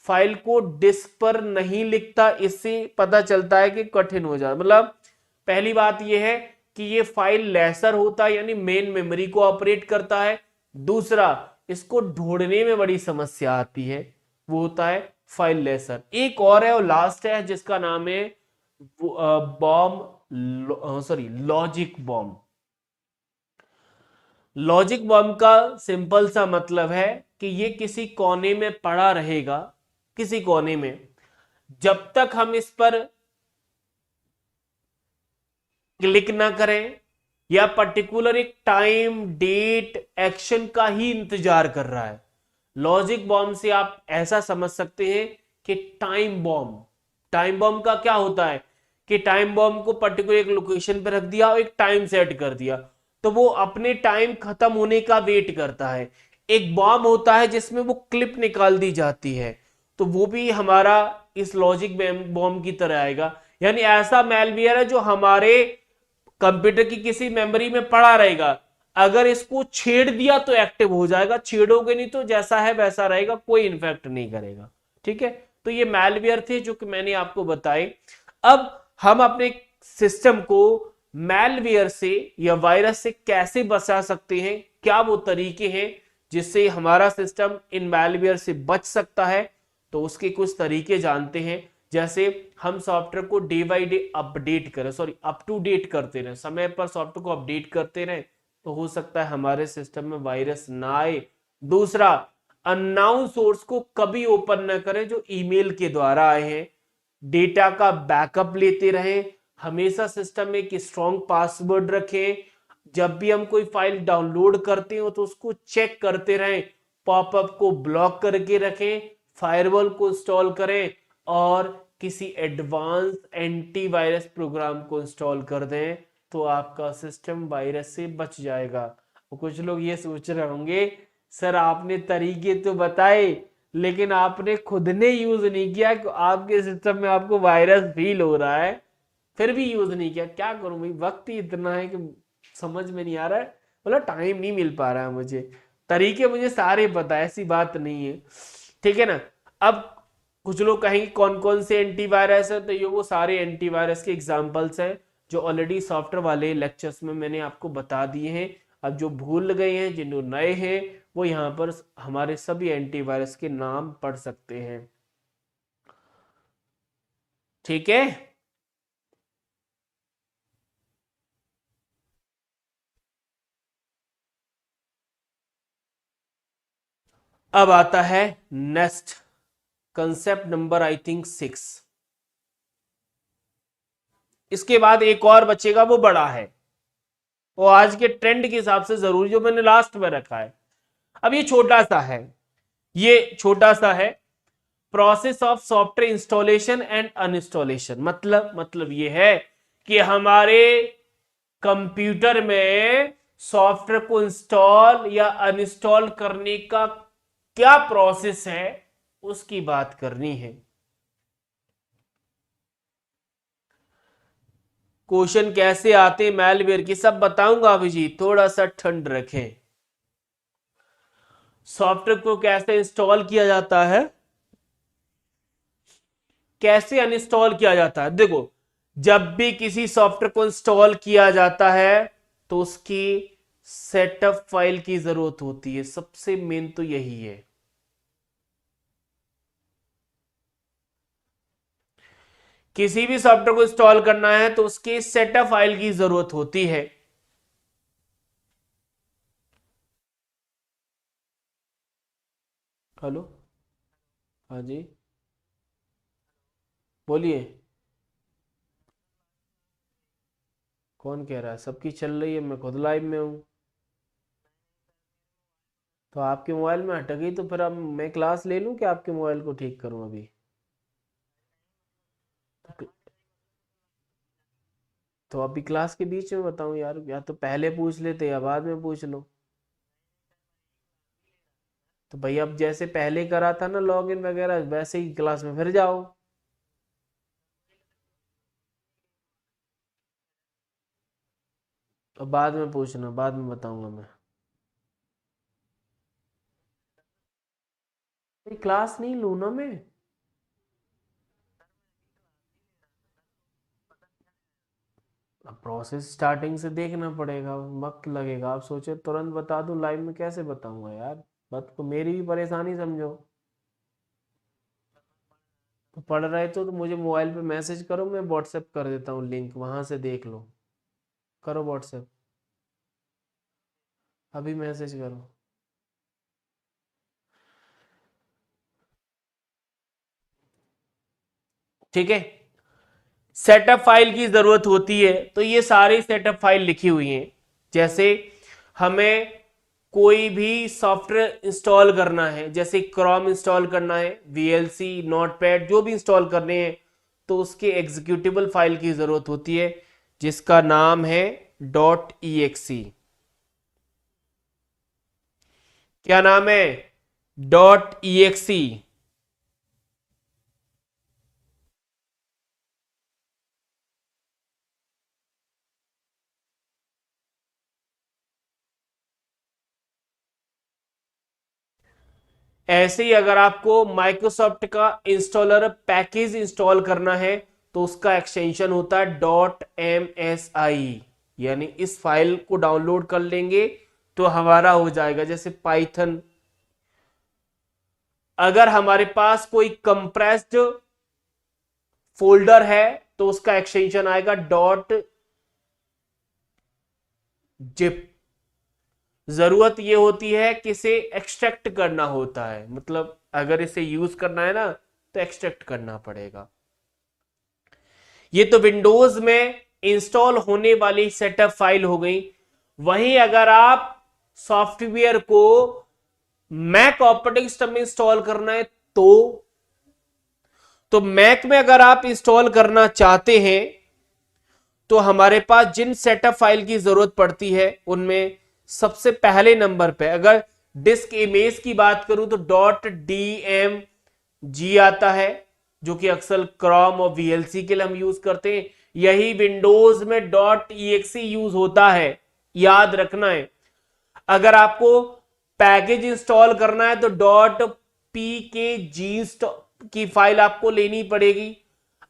फाइल को डिस्क पर नहीं लिखता, इससे पता चलता है कि कठिन हो जाए। मतलब पहली बात यह है कि ये फाइल लेसर होता है, यानी मेन मेमोरी को ऑपरेट करता है। दूसरा, इसको ढूंढने में बड़ी समस्या आती है, वो होता है फाइल लेसर। एक और है और लास्ट है जिसका नाम है लॉजिक बॉम्ब। लॉजिक बॉम्ब का सिंपल सा मतलब है कि ये किसी कोने में पड़ा रहेगा, किसी कोने में, जब तक हम इस पर क्लिक ना करें या पर्टिकुलर एक टाइम, डेट, एक्शन का ही इंतजार कर रहा है। लॉजिक बॉम्ब से आप ऐसा समझ सकते हैं कि टाइम बॉम्ब का क्या होता है कि टाइम बॉम्ब को पर्टिकुलर एक लोकेशन पर रख दिया और एक टाइम सेट कर दिया, तो वो अपने टाइम खत्म होने का वेट करता है। एक बॉम्ब होता है जिसमें वो क्लिप निकाल दी जाती है, तो वो भी हमारा इस लॉजिक बॉम्ब की तरह आएगा। यानी ऐसा मैलवेयर है जो हमारे कंप्यूटर की किसी मेमोरी में पड़ा रहेगा, अगर इसको छेड़ दिया तो एक्टिव हो जाएगा, छेड़ोगे नहीं तो जैसा है वैसा रहेगा, कोई इन्फेक्ट नहीं करेगा। ठीक है, तो ये मैलवेयर थे जो कि मैंने आपको बताए। अब हम अपने सिस्टम को मैलवेयर से या वायरस से कैसे बचा सकते हैं, क्या वो तरीके हैं जिससे हमारा सिस्टम इन मैलवेयर से बच सकता है, तो उसके कुछ तरीके जानते हैं। जैसे हम सॉफ्टवेयर को डे बाय डे अपडेट करें, अप टू डेट करते रहे, समय पर सॉफ्टवेयर को अपडेट करते रहे, तो हो सकता है हमारे सिस्टम में वायरस ना आए। दूसरा, अननोन सोर्स को कभी ओपन न करें जो ईमेल के द्वारा आए हैं। डेटा का बैकअप लेते रहें, हमेशा सिस्टम में एक स्ट्रॉन्ग पासवर्ड रखें। जब भी हम कोई फाइल डाउनलोड करते हो तो उसको चेक करते रहें, पॉपअप को ब्लॉक करके रखें, फायरवॉल को इंस्टॉल करें और किसी एडवांस एंटीवायरस प्रोग्राम को इंस्टॉल कर दें, तो आपका सिस्टम वायरस से बच जाएगा। कुछ लोग ये सोच रहे होंगे, सर आपने तरीके तो बताए लेकिन आपने खुद ने यूज नहीं किया, आपके सिस्टम में आपको वायरस फील हो रहा है फिर भी यूज नहीं किया। क्या करूं भाई, वक्त ही इतना है कि समझ में नहीं आ रहा है, मतलब टाइम नहीं मिल पा रहा है मुझे। तरीके मुझे सारे पता है, ऐसी बात नहीं है, ठीक है ना। अब कुछ लोग कहेंगे कौन कौन से एंटीवायरस है, तो ये वो सारे एंटीवायरस के एग्जांपल्स हैं जो ऑलरेडी सॉफ्टवेयर वाले लेक्चर्स में मैंने आपको बता दिए हैं। अब जो भूल गए हैं, जिन नए हैं, वो यहाँ पर हमारे सभी एंटीवायरस के नाम पढ़ सकते हैं। ठीक है, अब आता है next concept number I think 6। इसके बाद एक और बचेगा, वो बड़ा है, वो आज के ट्रेंड के हिसाब से जरूरी, जो मैंने लास्ट में रखा है। अब ये छोटा सा है, ये छोटा सा है, process of software installation and uninstallation. मतलब ये है कि हमारे कंप्यूटर में सॉफ्टवेयर को इंस्टॉल या अनइंस्टॉल करने का क्या प्रोसेस है, उसकी बात करनी है। क्वेश्चन कैसे आते मैलवेयर की सब बताऊंगा अभिजीत, थोड़ा सा ठंड रखें। सॉफ्टवेयर को कैसे इंस्टॉल किया जाता है, कैसे अनइंस्टॉल किया जाता है। देखो, जब भी किसी सॉफ्टवेयर को इंस्टॉल किया जाता है तो उसकी सेटअप फाइल की जरूरत होती है, सबसे मेन तो यही है। किसी भी सॉफ्टवेयर को इंस्टॉल करना है तो उसके सेटअप फाइल की जरूरत होती है। हेलो। हाँ जी, बोलिए। कौन कह रहा है? सबकी चल रही है, मैं खुद लाइव में हूँ। तो आपके मोबाइल में अटक गई तो फिर अब मैं क्लास ले लूँ कि आपके मोबाइल को ठीक करूँ अभी? तो, तो अभी क्लास के बीच में बताऊँ यार, या तो पहले पूछ लेते या बाद में पूछ लो। तो भाई अब जैसे पहले करा था ना लॉगिन वगैरह, वैसे ही क्लास में फिर जाओ। अब बाद में पूछना, बाद में बताऊंगा मैं। क्लास नहीं लूँ ना मैं। अब प्रोसेस स्टार्टिंग से देखना पड़ेगा, वक्त लगेगा। आप सोचे तुरंत बता दूं, लाइव में कैसे बताऊंगा यार? बात को मेरी भी परेशानी समझो। तो पढ़ रहे तो मुझे मोबाइल पे मैसेज करो, मैं व्हाट्सएप कर देता हूँ लिंक, वहां से देख लो। करो व्हाट्सएप, अभी मैसेज करो। ठीक है। सेटअप फाइल की जरूरत होती है, तो ये सारी सेटअप फाइल लिखी हुई हैं। जैसे हमें कोई भी सॉफ्टवेयर इंस्टॉल करना है, जैसे क्रोम इंस्टॉल करना है, वीएलसी, नोटपैड, जो भी इंस्टॉल करने हैं, तो उसके एग्जीक्यूटेबल फाइल की जरूरत होती है, जिसका नाम है .exe। क्या नाम है? .exe। ऐसे ही अगर आपको माइक्रोसॉफ्ट का इंस्टॉलर पैकेज इंस्टॉल करना है, तो उसका एक्सटेंशन होता है .msi। यानी इस फाइल को डाउनलोड कर लेंगे तो हमारा हो जाएगा। जैसे पाइथन, अगर हमारे पास कोई कंप्रेस्ड फोल्डर है तो उसका एक्सटेंशन आएगा .zip। जरूरत यह होती है कि इसे एक्सट्रैक्ट करना होता है, मतलब अगर इसे यूज करना है ना तो एक्सट्रैक्ट करना पड़ेगा। ये तो विंडोज में इंस्टॉल होने वाली सेटअप फाइल हो गई। वहीं अगर आप सॉफ्टवेयर को मैक ऑपरेटिंग सिस्टम में इंस्टॉल करना है तो मैक में अगर आप इंस्टॉल करना चाहते हैं तो हमारे पास जिन सेटअप फाइल की जरूरत पड़ती है उनमें सबसे पहले नंबर पे, अगर डिस्क इमेज की बात करूं तो .dmg आता है, जो कि अक्सर क्रोम और वीएलसी के लिए हम यूज करते हैं। यही विंडोज में .exe यूज होता है, याद रखना है। अगर आपको पैकेज इंस्टॉल करना है तो .pkg की फाइल आपको लेनी पड़ेगी।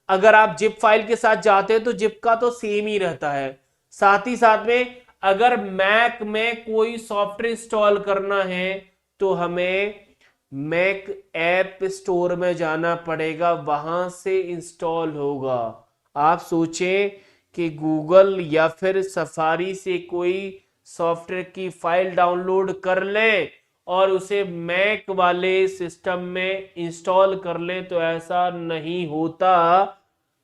अगर आप जिप फाइल के साथ जाते हैं तो जिप का तो सेम ही रहता है। साथ ही साथ में अगर मैक में कोई सॉफ्टवेयर इंस्टॉल करना है तो हमें मैक ऐप स्टोर में जाना पड़ेगा, वहां से इंस्टॉल होगा। आप सोचें कि गूगल या फिर सफारी से कोई सॉफ्टवेयर की फाइल डाउनलोड कर लें और उसे मैक वाले सिस्टम में इंस्टॉल कर लें, तो ऐसा नहीं होता।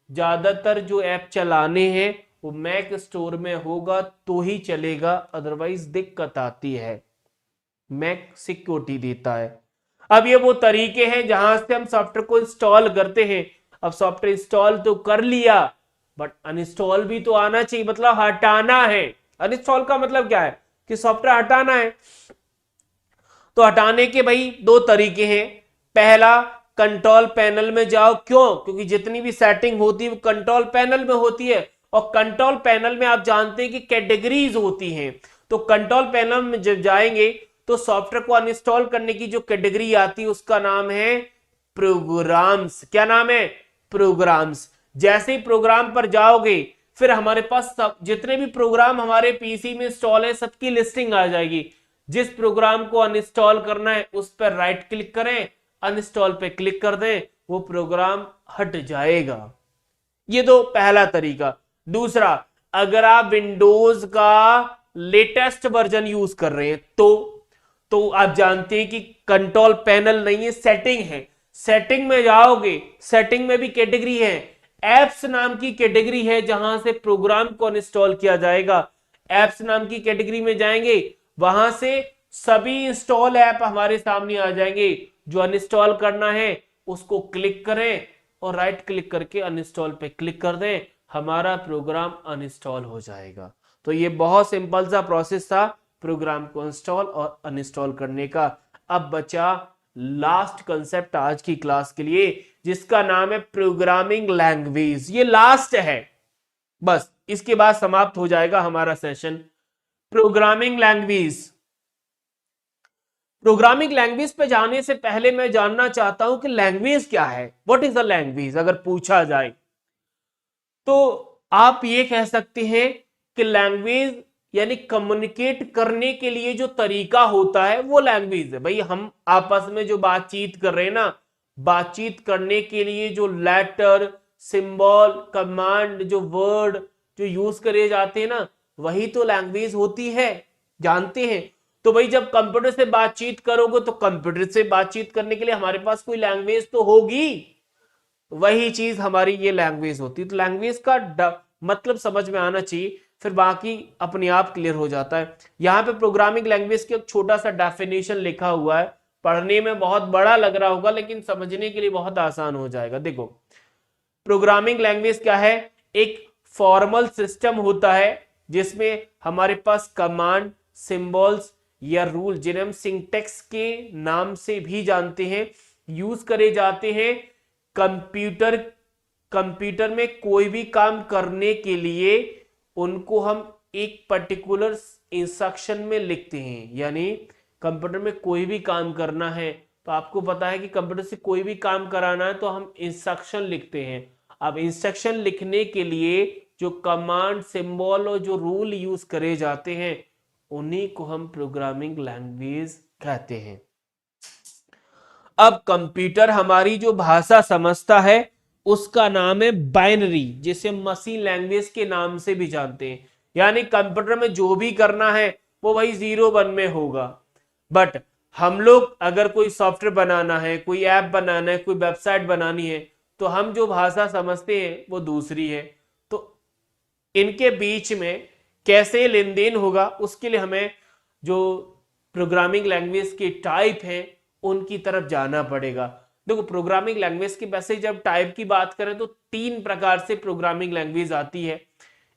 ज्यादातर जो ऐप चलाने हैं वो मैक स्टोर में होगा तो ही चलेगा, अदरवाइज दिक्कत आती है। मैक सिक्योरिटी देता है। अब ये वो तरीके हैं जहां से हम सॉफ्टवेयर को इंस्टॉल करते हैं। अब सॉफ्टवेयर इंस्टॉल तो कर लिया, बट अनइंस्टॉल भी तो आना चाहिए, मतलब हटाना है। अनइंस्टॉल का मतलब क्या है? कि सॉफ्टवेयर हटाना है। तो हटाने के भाई दो तरीके हैं। पहला, कंट्रोल पैनल में जाओ। क्यों? क्योंकि जितनी भी सेटिंग होती है वो कंट्रोल पैनल में होती है, और कंट्रोल पैनल में आप जानते हैं कि कैटेगरीज होती हैं। तो कंट्रोल पैनल में जब जाएंगे तो सॉफ्टवेयर को अनइंस्टॉल करने की जो कैटेगरी आती है उसका नाम है प्रोग्राम्स। क्या नाम है? प्रोग्राम्स। जैसे ही प्रोग्राम पर जाओगे फिर हमारे पास सब जितने भी प्रोग्राम हमारे पीसी में इंस्टॉल है सबकी लिस्टिंग आ जाएगी। जिस प्रोग्राम को अनइंस्टॉल करना है उस पर राइट क्लिक करें, अनइंस्टॉल पे क्लिक कर दें, वो प्रोग्राम हट जाएगा। ये तो पहला तरीका। दूसरा, अगर आप विंडोज का लेटेस्ट वर्जन यूज कर रहे हैं तो आप जानते हैं कि कंट्रोल पैनल नहीं है, सेटिंग है। सेटिंग में जाओगे, सेटिंग में भी कैटेगरी है, एप्स नाम की कैटेगरी है जहां से प्रोग्राम को इंस्टॉल किया जाएगा। एप्स नाम की कैटेगरी में जाएंगे, वहां से सभी इंस्टॉल ऐप हमारे सामने आ जाएंगे। जो अनइंस्टॉल करना है उसको क्लिक करें और राइट क्लिक करके अनइंस्टॉल पे क्लिक कर दें, हमारा प्रोग्राम अनइंस्टॉल हो जाएगा। तो ये बहुत सिंपल सा प्रोसेस था प्रोग्राम को इंस्टॉल और अनइंस्टॉल करने का। अब बचा लास्ट कंसेप्ट आज की क्लास के लिए, जिसका नाम है प्रोग्रामिंग लैंग्वेज। ये लास्ट है, बस इसके बाद समाप्त हो जाएगा हमारा session. Programming language. Programming language पे जाने से पहले मैं जानना चाहता हूं कि लैंग्वेज क्या है, व्हाट इज द लैंग्वेज। अगर पूछा जाए तो आप ये कह सकते हैं कि लैंग्वेज यानी कम्युनिकेट करने के लिए जो तरीका होता है वो लैंग्वेज है। भाई हम आपस में जो बातचीत कर रहे हैं ना, बातचीत करने के लिए जो लेटर, सिंबल, कमांड, जो वर्ड जो यूज करे जाते हैं ना, वही तो लैंग्वेज होती है, जानते हैं। तो भाई जब कंप्यूटर से बातचीत करोगे तो कंप्यूटर से बातचीत करने के लिए हमारे पास कोई लैंग्वेज तो होगी, वही चीज हमारी ये लैंग्वेज होती है। तो लैंग्वेज का मतलब समझ में आना चाहिए, फिर बाकी अपने आप क्लियर हो जाता है। यहां पे प्रोग्रामिंग लैंग्वेज के एक छोटा सा डेफिनेशन लिखा हुआ है, पढ़ने में बहुत बड़ा लग रहा होगा लेकिन समझने के लिए बहुत आसान हो जाएगा। देखो प्रोग्रामिंग लैंग्वेज क्या है, एक फॉर्मल सिस्टम होता है जिसमें हमारे पास कमांड, सिंबल्स या रूल, जिन्हें हम सिंटेक्स के नाम से भी जानते हैं, यूज करे जाते हैं। कंप्यूटर में कोई भी काम करने के लिए उनको हम एक पर्टिकुलर इंस्ट्रक्शन में लिखते हैं। यानी कंप्यूटर में कोई भी काम करना है तो आपको पता है कि कंप्यूटर से कोई भी काम कराना है तो हम इंस्ट्रक्शन लिखते हैं। अब इंस्ट्रक्शन लिखने के लिए जो कमांड, सिंबल और जो रूल यूज करे जाते हैं उन्हीं को हम प्रोग्रामिंग लैंग्वेज कहते हैं। अब कंप्यूटर हमारी जो भाषा समझता है उसका नाम है बाइनरी, जिसे मशीन लैंग्वेज के नाम से भी जानते हैं। यानी कंप्यूटर में जो भी करना है वो वही 0-1 में होगा। बट हम लोग अगर कोई सॉफ्टवेयर बनाना है, कोई ऐप बनाना है, कोई वेबसाइट बनानी है, तो हम जो भाषा समझते हैं वो दूसरी है। तो इनके बीच में कैसे लेन देन होगा उसके लिए हमें जो प्रोग्रामिंग लैंग्वेज के टाइप हैं उनकी तरफ जाना पड़ेगा। देखो प्रोग्रामिंग लैंग्वेज की वैसे जब टाइप की बात करें तो 3 प्रकार से प्रोग्रामिंग लैंग्वेज आती है।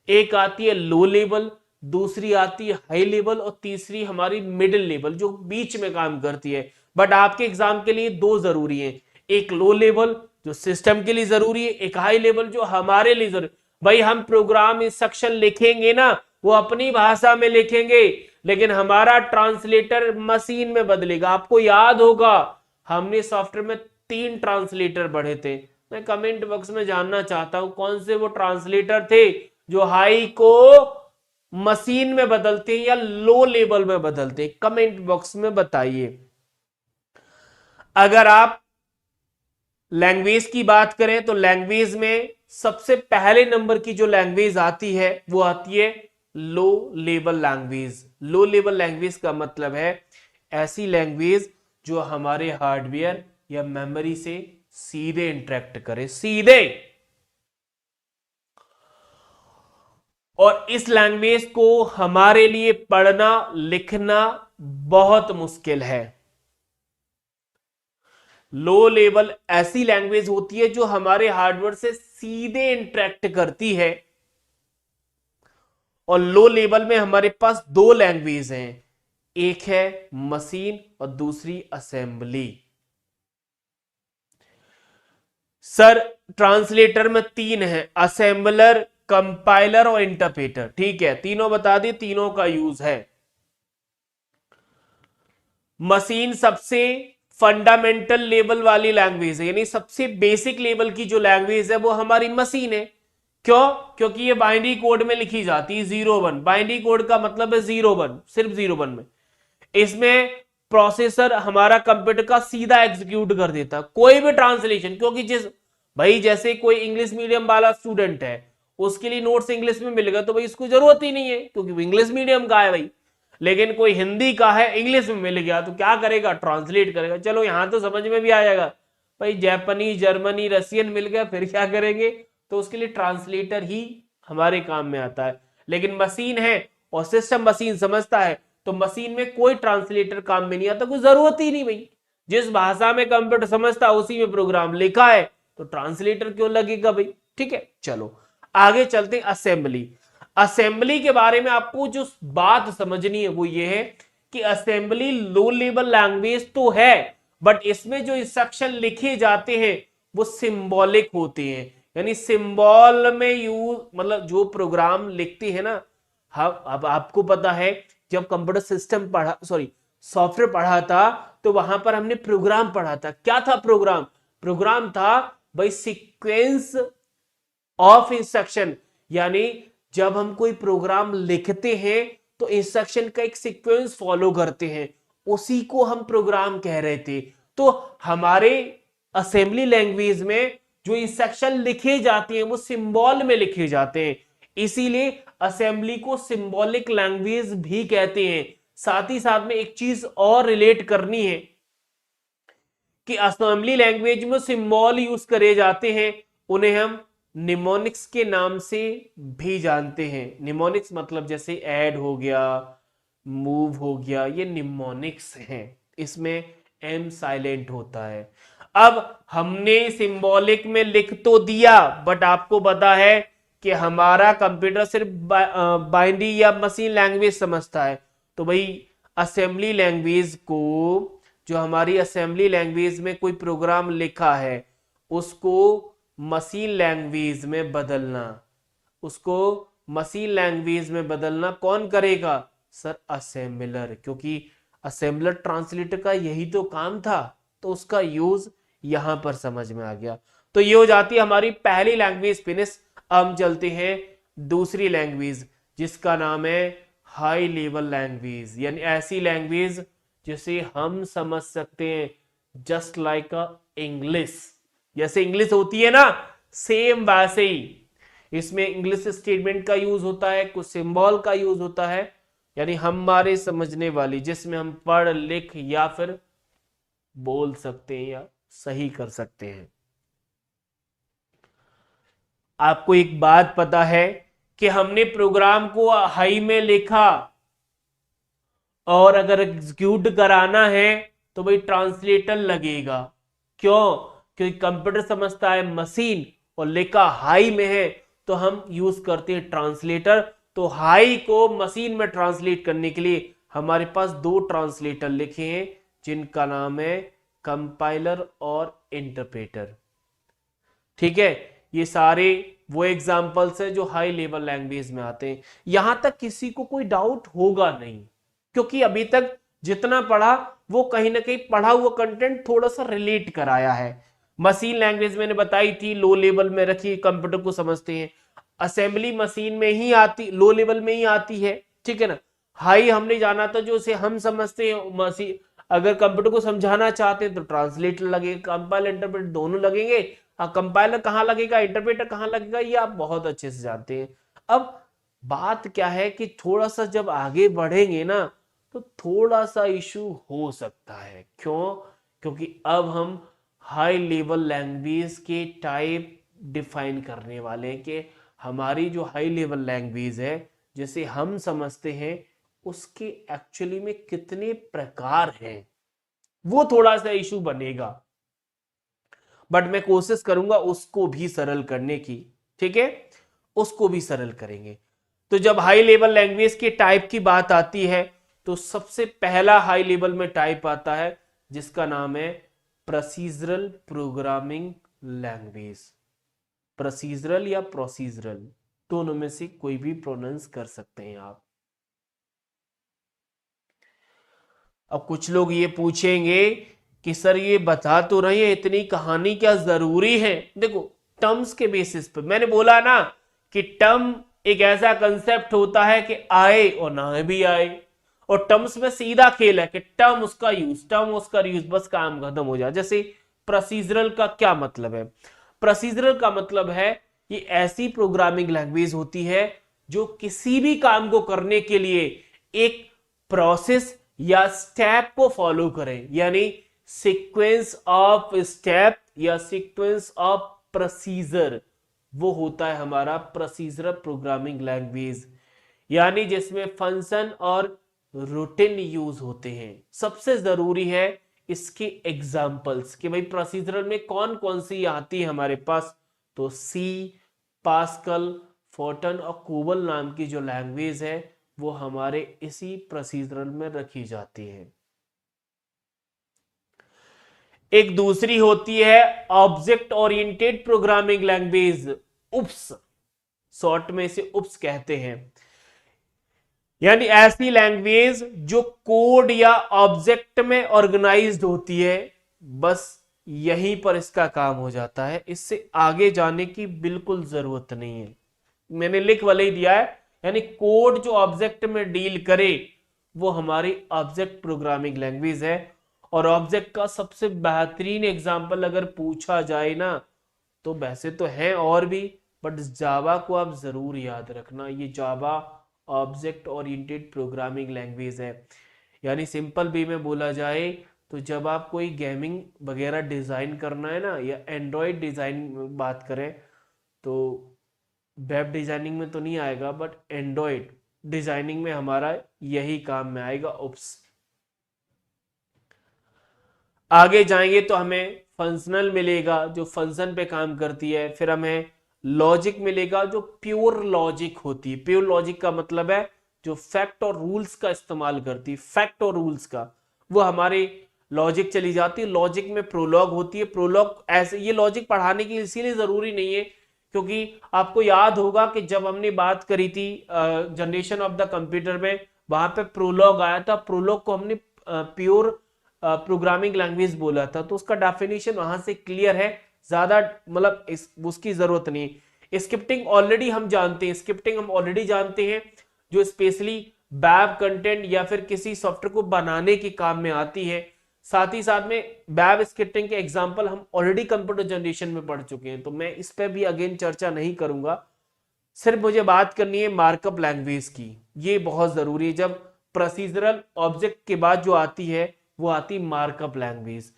एक आती है लो लेवल, दूसरी आती है हाई लेवल और तीसरी हमारी मिडिल लेवल जो बीच में काम करती है। बट आपके एग्जाम के लिए 2 जरूरी है, एक लो लेवल जो सिस्टम के लिए जरूरी है, एक हाई लेवल जो हमारे लिए जरूरी। भाई हम प्रोग्राम इंस्ट्रक्शन लिखेंगे ना वो अपनी भाषा में लिखेंगे, लेकिन हमारा ट्रांसलेटर मशीन में बदलेगा। आपको याद होगा हमने सॉफ्टवेयर में 3 ट्रांसलेटर पढ़े थे। मैं कमेंट बॉक्स में जानना चाहता हूं कौन से वो ट्रांसलेटर थे जो हाई को मशीन में बदलते हैं या लो लेवल में बदलते हैं, कमेंट बॉक्स में बताइए। अगर आप लैंग्वेज की बात करें तो लैंग्वेज में सबसे पहले नंबर की जो लैंग्वेज आती है वो आती है low level language. Low level language का मतलब है ऐसी लैंग्वेज जो हमारे हार्डवेयर या मेमोरी से सीधे इंटरेक्ट करे, सीधे। और इस लैंग्वेज को हमारे लिए पढ़ना लिखना बहुत मुश्किल है। लो लेवल ऐसी लैंग्वेज होती है जो हमारे हार्डवेयर से सीधे इंटरेक्ट करती है। और लो लेवल में हमारे पास 2 लैंग्वेज हैं, एक है मशीन और दूसरी असेंबली। सर ट्रांसलेटर में 3 है, असेंबलर, कंपाइलर और इंटरप्रेटर। ठीक है, तीनों बता दिए, तीनों का यूज है। मशीन सबसे फंडामेंटल लेवल वाली लैंग्वेज है, यानी सबसे बेसिक लेवल की जो लैंग्वेज है वो हमारी मशीन है। क्यों? क्योंकि ये बाइनरी कोड में लिखी जाती है 0-1। बाइनरी कोड का मतलब है 0-1, सिर्फ 0-1 में। इसमें प्रोसेसर हमारा कंप्यूटर का सीधा एग्जीक्यूट कर देता कोई भी ट्रांसलेशन, क्योंकि जिस भाई जैसे कोई इंग्लिश मीडियम वाला स्टूडेंट है, उसके लिए नोट्स इंग्लिश में मिलेगा तो भाई इसको जरूरत ही नहीं है क्योंकि वो इंग्लिश मीडियम का है भाई। लेकिन कोई हिंदी का है, इंग्लिश में मिल गया तो क्या करेगा, ट्रांसलेट करेगा। चलो यहां तो समझ में भी आ जाएगा भाई, जापानी जर्मनी रशियन मिल गया फिर क्या करेंगे, तो उसके लिए ट्रांसलेटर ही हमारे काम में आता है। लेकिन मशीन है और सिस्टम मशीन समझता है, तो मशीन में कोई ट्रांसलेटर काम में नहीं आता, कोई जरूरत ही नहीं भाई। जिस भाषा में कंप्यूटर समझता है उसी में प्रोग्राम लिखा है, तो ट्रांसलेटर क्यों लगेगा भाई। ठीक है, चलो आगे चलते हैं। असेंबली, असेंबली के बारे में आपको जो बात समझनी है वो ये है कि असेंबली लो लेवल लैंग्वेज तो है, बट इसमें जो इंस्ट्रक्शन लिखे जाते हैं वो सिंबॉलिक होते हैं, यानी सिंबल में यूज, मतलब जो प्रोग्राम लिखते हैं ना। हाँ, अब आपको पता है जब कंप्यूटर सिस्टम पढ़ा, सॉरी सॉफ्टवेयर पढ़ा था, तो वहां पर हमने प्रोग्राम पढ़ा था। क्या था प्रोग्राम? प्रोग्राम था भाई सीक्वेंस ऑफ इंस्ट्रक्शन, यानी जब हम कोई प्रोग्राम लिखते हैं तो इंस्ट्रक्शन का एक सीक्वेंस फॉलो करते हैं, उसी को हम प्रोग्राम कह रहे थे। तो हमारे असेंबली लैंग्वेज में जो इंस्ट्रक्शन लिखे जाते हैं वो सिंबल में लिखे जाते हैं, इसीलिए असेंबली को सिंबॉलिक लैंग्वेज भी कहते हैं। साथ ही साथ में एक चीज और रिलेट करनी है कि असेंबली लैंग्वेज में सिंबल यूज करे जाते हैं, उन्हें हम निमोनिक्स के नाम से भी जानते हैं। निमोनिक्स मतलब जैसे ऐड हो गया, मूव हो गया, ये निमोनिक्स हैं, इसमें एम साइलेंट होता है। अब हमने सिंबॉलिक में लिख तो दिया, बट आपको पता है कि हमारा कंप्यूटर सिर्फ बाइनरी या मशीन लैंग्वेज समझता है, तो भाई असेंबली लैंग्वेज को, जो हमारी असेंबली लैंग्वेज में कोई प्रोग्राम लिखा है उसको मशीन लैंग्वेज में बदलना, उसको मशीन लैंग्वेज में बदलना कौन करेगा सर? असेंबलर, क्योंकि असेंबलर ट्रांसलेटर का यही तो काम था, तो उसका यूज यहां पर समझ में आ गया। तो ये हो जाती है हमारी पहली लैंग्वेज फिनिश। हम चलते हैं दूसरी लैंग्वेज जिसका नाम है हाई लेवल लैंग्वेज, यानी ऐसी लैंग्वेज जिसे हम समझ सकते हैं, जस्ट लाइक अ इंग्लिश। जैसे इंग्लिश होती है ना, सेम वैसे ही इसमें इंग्लिश स्टेटमेंट का यूज होता है, कुछ सिंबल का यूज होता है, यानी हमारे समझने वाली, जिसमें हम पढ़ लिख या फिर बोल सकते हैं या सही कर सकते हैं। आपको एक बात पता है कि हमने प्रोग्राम को हाई में लिखा और अगर एग्जीक्यूट कराना है तो भाई ट्रांसलेटर लगेगा। क्यों? क्योंकि कंप्यूटर समझता है मशीन और लिखा हाई में है, तो हम यूज करते हैं ट्रांसलेटर। तो हाई को मशीन में ट्रांसलेट करने के लिए हमारे पास दो ट्रांसलेटर लिखे हैं जिनका नाम है कंपाइलर और इंटरप्रेटर। ठीक है, ये सारे वो एग्जाम्पल्स है जो हाई लेवल लैंग्वेज में आते हैं। यहां तक किसी को कोई डाउट होगा नहीं, क्योंकि अभी तक जितना पढ़ा वो कहीं ना कहीं पढ़ा हुआ कंटेंट थोड़ा सा रिलेट कराया है। मशीन लैंग्वेज मैंने बताई थी, लो लेवल में रखी, कंप्यूटर को समझते हैं। असेंबली मशीन में ही आती, लो लेवल में ही आती है, ठीक है ना। हाई हमने जाना था जो उसे हम समझते हैं मशीन, अगर कंप्यूटर को समझाना चाहते हैं तो ट्रांसलेटर लगेगा, कंपाइलर इंटरप्रेटर दोनों लगेंगे। कंपाइलर कहाँ लगेगा, इंटरप्रेटर कहाँ लगेगा, ये आप बहुत अच्छे से जानते हैं। अब बात क्या है कि थोड़ा सा जब आगे बढ़ेंगे ना तो थोड़ा सा इशू हो सकता है। क्यों? क्योंकि अब हम हाई लेवल लैंग्वेज के टाइप डिफाइन करने वाले हैं कि हमारी जो हाई लेवल लैंग्वेज है जिसे हम समझते हैं उसके एक्चुअली में कितने प्रकार हैं, वो थोड़ा सा इशू बनेगा, बट मैं कोशिश करूंगा उसको भी सरल करने की। ठीक है, उसको भी सरल करेंगे। तो जब हाई लेवल लैंग्वेज के टाइप की बात आती है तो सबसे पहला हाई लेवल में टाइप आता है जिसका नाम है प्रोसीजरल प्रोग्रामिंग लैंग्वेज। प्रोसीजरल या प्रोसीजरल, दोनों में से कोई भी प्रोनाउंस कर सकते हैं आप। अब कुछ लोग ये पूछेंगे कि सर ये बता तो रहे हैं, इतनी कहानी क्या जरूरी है? देखो, टर्म्स के बेसिस पे मैंने बोला ना कि टर्म एक ऐसा कंसेप्ट होता है कि आए और ना भी आए, और टर्म्स में सीधा खेल है कि टर्म उसका यूज, बस काम खत्म हो जाए। जैसे प्रोसीजरल का क्या मतलब है? प्रोसीजरल का मतलब है ये ऐसी प्रोग्रामिंग लैंग्वेज होती है जो किसी भी काम को करने के लिए एक प्रोसेस या स्टेप को फॉलो करें, यानी सीक्वेंस ऑफ स्टेप या सीक्वेंस ऑफ प्रोसीजर, वो होता है हमारा प्रोसीजरल प्रोग्रामिंग लैंग्वेज, यानी जिसमें फंक्शन और रूटीन यूज होते हैं। सबसे जरूरी है इसके एग्जाम्पल्स कि भाई प्रोसीजरल में कौन कौन सी आती है हमारे पास, तो सी, पास्कल, फोर्टन और कोबल नाम की जो लैंग्वेज है वो हमारे इसी प्रोसीजरल में रखी जाती है। एक दूसरी होती है ऑब्जेक्ट ओरिएंटेड प्रोग्रामिंग लैंग्वेज, उप्स, शॉर्ट में इसे उप्स कहते हैं, यानी ऐसी लैंग्वेज जो कोड या ऑब्जेक्ट में ऑर्गेनाइज्ड होती है, बस यहीं पर इसका काम हो जाता है, इससे आगे जाने की बिल्कुल जरूरत नहीं है। मैंने लिख वाले ही दिया है, यानी कोड जो ऑब्जेक्ट में डील करे वो हमारी ऑब्जेक्ट प्रोग्रामिंग लैंग्वेज है। और ऑब्जेक्ट का सबसे बेहतरीन एग्जांपल अगर पूछा जाए ना, तो वैसे तो है और भी, बट जावा को आप जरूर याद रखना, ये जावा ऑब्जेक्ट ओरिएंटेड प्रोग्रामिंग लैंग्वेज है। यानी सिंपल वे में बोला जाए तो जब आप कोई गेमिंग वगैरह डिजाइन करना है ना, या एंड्रॉयड डिजाइन बात करें तो वेब डिजाइनिंग में तो नहीं आएगा, बट एंड्रॉयड डिजाइनिंग में हमारा यही काम में आएगा, उप्स। आगे जाएंगे तो हमें फंक्शनल मिलेगा जो फंक्शन पे काम करती है, फिर हमें लॉजिक मिलेगा जो प्योर लॉजिक होती है। प्योर लॉजिक का मतलब है जो फैक्ट और रूल्स का इस्तेमाल करती है, फैक्ट और रूल्स का, वो हमारे लॉजिक चली जाती है। लॉजिक में प्रोलॉग होती है, प्रोलॉग ऐसे, ये लॉजिक पढ़ाने की इसीलिए जरूरी नहीं है क्योंकि आपको याद होगा कि जब हमने बात करी थी जनरेशन ऑफ द कंप्यूटर में, वहां पे प्रोलॉग आया था, प्रोलॉग को हमने प्योर प्रोग्रामिंग लैंग्वेज बोला था, तो उसका डेफिनेशन वहां से क्लियर है, ज्यादा मतलब उसकी जरूरत नहीं। स्क्रिप्टिंग ऑलरेडी हम जानते हैं, स्क्रिप्टिंग हम ऑलरेडी जानते हैं जो स्पेशली वेब कंटेंट या फिर किसी सॉफ्टवेयर को बनाने के काम में आती है। साथ ही साथ में वेब स्क्रिप्टिंग के एग्जांपल हम ऑलरेडी कंप्यूटर जनरेशन में पढ़ चुके हैं, तो मैं इस पर भी अगेन चर्चा नहीं करूंगा। सिर्फ मुझे बात करनी है मार्कअप लैंग्वेज की, ये बहुत जरूरी है। जब प्रोसीजरल ऑब्जेक्ट के बाद जो आती है वो आती markup language.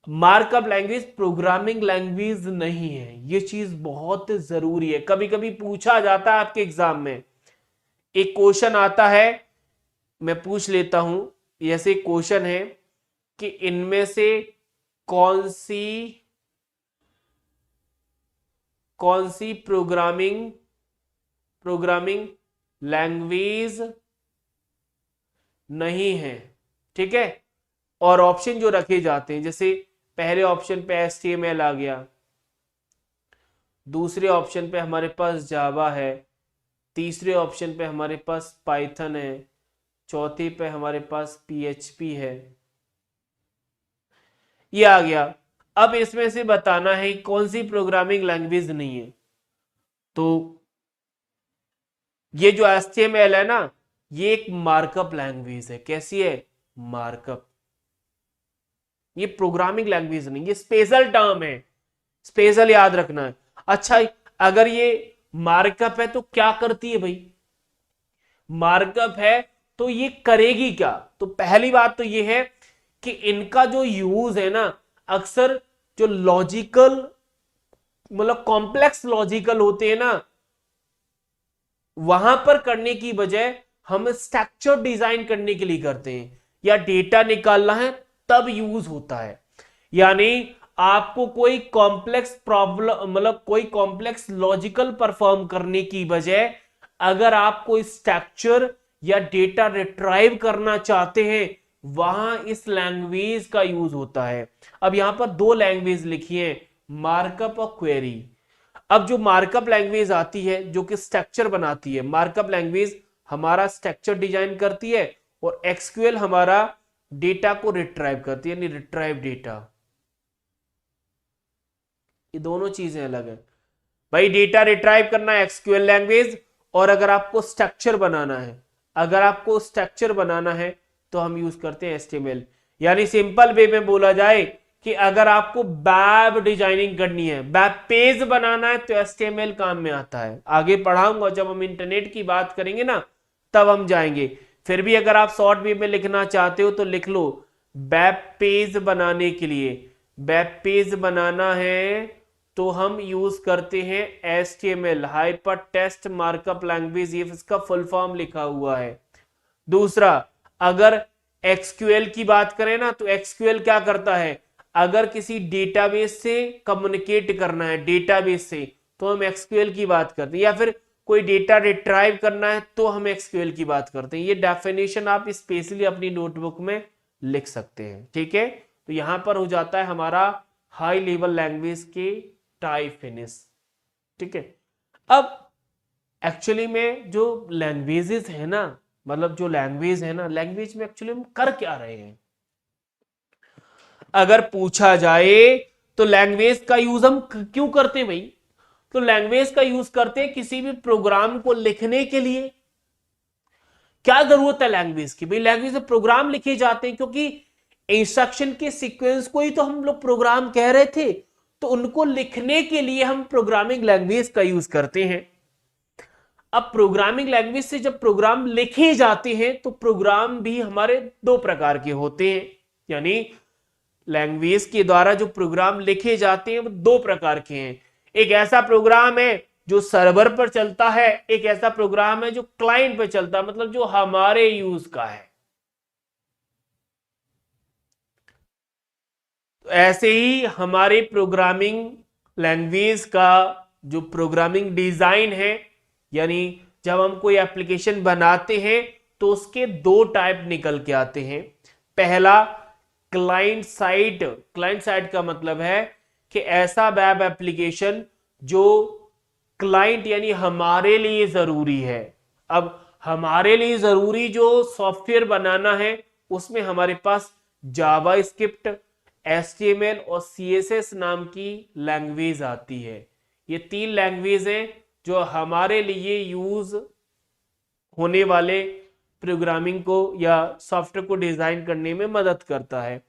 Markup language programming language नहीं है, ये चीज बहुत जरूरी है। कभी कभी पूछा जाता है आपके एग्जाम में, एक क्वेश्चन आता है, मैं पूछ लेता हूं, ऐसे क्वेश्चन है कि इनमें से कौन सी प्रोग्रामिंग लैंग्वेज नहीं है, ठीक है। और ऑप्शन जो रखे जाते हैं, जैसे पहले ऑप्शन पे HTML आ गया, दूसरे ऑप्शन पे हमारे पास जावा है, तीसरे ऑप्शन पे हमारे पास पाइथन है, चौथे पे हमारे पास PHP है, ये आ गया। अब इसमें से बताना है कौन सी प्रोग्रामिंग लैंग्वेज नहीं है। तो ये जो HTML है ना, ये एक मार्कअप लैंग्वेज है। कैसी है? मार्कअप। ये प्रोग्रामिंग लैंग्वेज नहीं, ये स्पेशल टर्म है, स्पेशल याद रखना है। अच्छा, अगर ये मार्कअप है तो क्या करती है भाई? मार्कअप है तो ये करेगी क्या? तो पहली बात तो ये है कि इनका जो यूज है ना, अक्सर जो लॉजिकल मतलब कॉम्प्लेक्स लॉजिकल होते हैं ना, वहां पर करने की बजाय हम स्ट्रक्चर डिजाइन करने के लिए करते हैं, या डेटा निकालना है तब यूज होता है। यानी आपको कोई कॉम्प्लेक्स प्रॉब्लम मतलब कोई कॉम्प्लेक्स लॉजिकल परफॉर्म करने की बजाय अगर आप कोई स्ट्रक्चर या डेटा रिट्राइव करना चाहते हैं, वहां इस लैंग्वेज का यूज होता है। अब यहां पर दो लैंग्वेज लिखी है, मार्कअप और क्वेरी। अब जो मार्कअप लैंग्वेज आती है जो कि स्ट्रक्चर बनाती है, मार्कअप लैंग्वेज हमारा स्ट्रक्चर डिजाइन करती है और एक्सक्यूएल हमारा डेटा को रिट्राइव करती है, यानी रिट्राइव डेटा। ये दोनों चीजें अलग है भाई। डेटा रिट्राइव करना है एक्सक्यूएल लैंग्वेज, और अगर आपको स्ट्रक्चर बनाना है तो हम यूज करते हैं HTML। यानी सिंपल वे में बोला जाए कि अगर आपको वेब डिजाइनिंग करनी है, वेब पेज बनाना है, तो HTML काम में आता है। आगे पढ़ाऊंगा, जब हम इंटरनेट की बात करेंगे ना तब हम जाएंगे। फिर भी अगर आप शॉर्ट वे में लिखना चाहते हो तो लिख लो, वेब पेज बनाने के लिए, वेब पेज बनाना है तो हम यूज करते हैं HTML, hyper text markup language, ये इसका फुल फॉर्म लिखा हुआ है। दूसरा, अगर एक्सक्यूएल की बात करें ना तो एक्सक्यूएल क्या करता है, अगर किसी डेटाबेस से कम्युनिकेट करना है, डेटाबेस से, तो हम एक्सक्यूएल की बात करते हैं, या फिर कोई डेटा रिट्राइव करना है तो हम एक्सक्यूएल की बात करते हैं। ये डेफिनेशन आप स्पेशली अपनी नोटबुक में लिख सकते हैं, ठीक है। तो यहां पर हो जाता है हमारा हाई लेवल लैंग्वेज के टाइप फिनिश, ठीक है। अब एक्चुअली में जो लैंग्वेजेस है ना, मतलब जो लैंग्वेज है ना, लैंग्वेज में एक्चुअली हम कर क्या रहे हैं अगर पूछा जाए तो लैंग्वेज का यूज हम क्यों करते हैं भाई? तो लैंग्वेज का यूज करते हैं किसी भी प्रोग्राम को लिखने के लिए। क्या जरूरत है लैंग्वेज की? भाई लैंग्वेज में प्रोग्राम लिखे जाते हैं, क्योंकि इंस्ट्रक्शन के सीक्वेंस को ही तो हम लोग प्रोग्राम कह रहे थे, तो उनको लिखने के लिए हम प्रोग्रामिंग लैंग्वेज का यूज करते हैं। अब प्रोग्रामिंग लैंग्वेज से जब प्रोग्राम लिखे जाते हैं तो प्रोग्राम भी हमारे दो प्रकार के होते हैं, यानी लैंग्वेज के द्वारा जो प्रोग्राम लिखे जाते हैं वो दो प्रकार के हैं। एक ऐसा प्रोग्राम है जो सर्वर पर चलता है, एक ऐसा प्रोग्राम है जो क्लाइंट पर चलता है, मतलब जो हमारे यूज का है। तो ऐसे ही हमारे प्रोग्रामिंग लैंग्वेज का जो प्रोग्रामिंग डिजाइन है, यानी जब हम कोई एप्लीकेशन बनाते हैं तो उसके दो टाइप निकल के आते हैं। पहला क्लाइंट साइड, क्लाइंट साइड का मतलब है कि ऐसा वेब एप्लीकेशन जो क्लाइंट यानी हमारे लिए जरूरी है। अब हमारे लिए जरूरी जो सॉफ्टवेयर बनाना है उसमें हमारे पास जावास्क्रिप्ट, HTML और CSS नाम की लैंग्वेज आती है। ये तीन लैंग्वेज हैं जो हमारे लिए यूज होने वाले प्रोग्रामिंग को या सॉफ्टवेयर को डिजाइन करने में मदद करता है।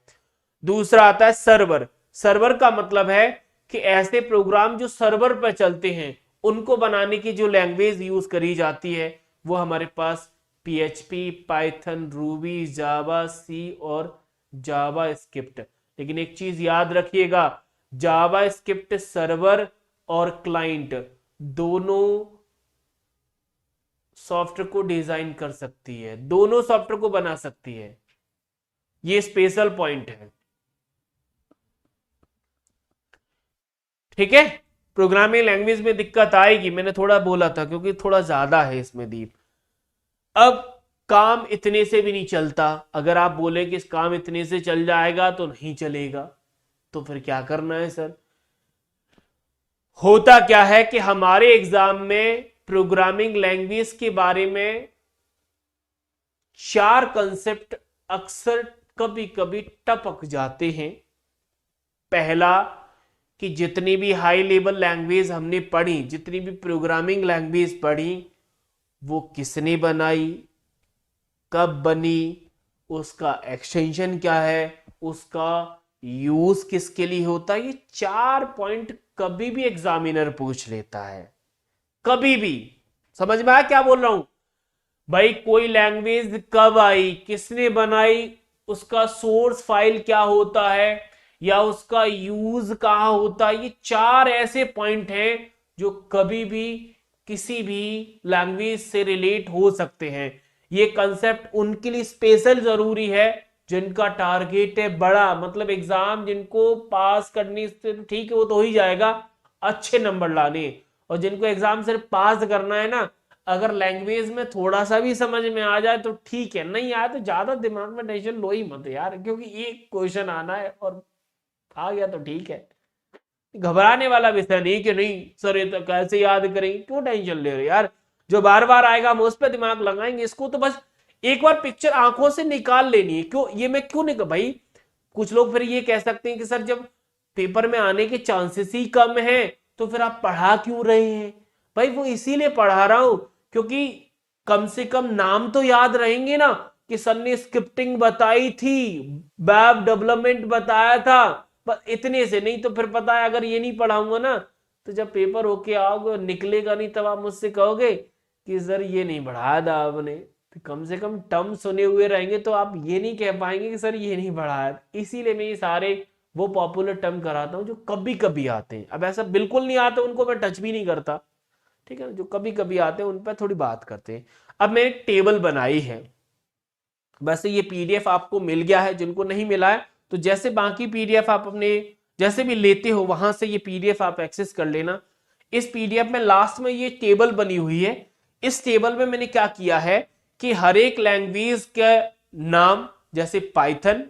दूसरा आता है सर्वर। सर्वर का मतलब है कि ऐसे प्रोग्राम जो सर्वर पर चलते हैं उनको बनाने की जो लैंग्वेज यूज करी जाती है वो हमारे पास PHP, पाइथन, रूबी, जावा, सी और जावास्क्रिप्ट। लेकिन एक चीज याद रखिएगा, जावास्क्रिप्ट सर्वर और क्लाइंट दोनों सॉफ्टवेयर को डिजाइन कर सकती है, दोनों सॉफ्टवेयर को बना सकती है। ये स्पेशल पॉइंट है, ठीक है। प्रोग्रामिंग लैंग्वेज में दिक्कत आएगी, मैंने थोड़ा बोला था, क्योंकि थोड़ा ज्यादा है इसमें दीप। अब काम इतने से भी नहीं चलता। अगर आप बोले कि इस काम इतने से चल जाएगा तो नहीं चलेगा, तो फिर क्या करना है सर? होता क्या है कि हमारे एग्जाम में प्रोग्रामिंग लैंग्वेज के बारे में 4 कंसेप्ट अक्सर कभी कभी टपक जाते हैं। पहला, कि जितनी भी हाई लेवल लैंग्वेज हमने पढ़ी, जितनी भी प्रोग्रामिंग लैंग्वेज पढ़ी, वो किसने बनाई, कब बनी, उसका एक्सटेंशन क्या है, उसका यूज किसके लिए होता है। ये 4 पॉइंट कभी भी एग्जामिनर पूछ लेता है, कभी भी। समझ में आया क्या बोल रहा हूं? भाई कोई लैंग्वेज कब आई, किसने बनाई, उसका सोर्स फाइल क्या होता है, या उसका यूज कहां होता है। ये 4 ऐसे पॉइंट हैं जो कभी भी किसी भी लैंग्वेज से रिलेट हो सकते हैं। ये कंसेप्ट उनके लिए स्पेशल जरूरी है जिनका टारगेट है बड़ा, मतलब एग्जाम जिनको पास करने से ठीक है वो तो हो ही जाएगा, अच्छे नंबर लाने। और जिनको एग्जाम सिर्फ पास करना है ना, अगर लैंग्वेज में थोड़ा सा भी समझ में आ जाए तो ठीक है, नहीं आया तो ज्यादा दिमाग में टेंशन लो ही मत यार, क्योंकि एक क्वेश्चन आना है और आ गया तो ठीक है। घबराने वाला विषय नहीं कि नहीं सर ये तो कैसे याद करेंगे, क्यों टेंशन ले रहे यार। जो बार बार आएगा हम उस पर दिमाग लगाएंगे, इसको तो बस एक बार पिक्चर आंखों से निकाल लेनी है। क्यों ये मैं क्यों निकाल भाई, कुछ लोग फिर ये कह सकते हैं कि सर जब पेपर में आने के चांसेस ही कम है तो फिर आप पढ़ा क्यों रहे हैं? भाई वो इसीलिए पढ़ा रहा हूं क्योंकि कम से कम नाम तो याद रहेंगे ना, कि सर ने स्क्रिप्टिंग बताई थी, वेब डेवलपमेंट बताया था, बस इतने से, नहीं तो फिर पता है अगर ये नहीं पढ़ाऊंगा ना तो जब पेपर होके आओगे निकलेगा नहीं तब आप मुझसे कहोगे कि सर ये नहीं पढ़ाया था आपने। तो कम से कम टर्म सुने हुए रहेंगे तो आप ये नहीं कह पाएंगे कि सर ये नहीं पढ़ाया। इसीलिए मैं ये सारे वो पॉपुलर टर्म कराता हूँ जो कभी कभी आते हैं। अब ऐसा बिल्कुल नहीं आते उनको मैं टच भी नहीं करता, ठीक है ना। जो कभी कभी आते हैं उन पर थोड़ी बात करते हैं। अब मैंने एक टेबल बनाई है, वैसे ये पीडीएफ आपको मिल गया है, जिनको नहीं मिला है तो जैसे बाकी पीडीएफ आप अपने जैसे भी लेते हो वहां से ये पीडीएफ आप एक्सेस कर लेना। इस पीडीएफ में लास्ट में ये टेबल बनी हुई है। इस टेबल में मैंने क्या किया है कि हर एक लैंग्वेज के नाम, जैसे पाइथन,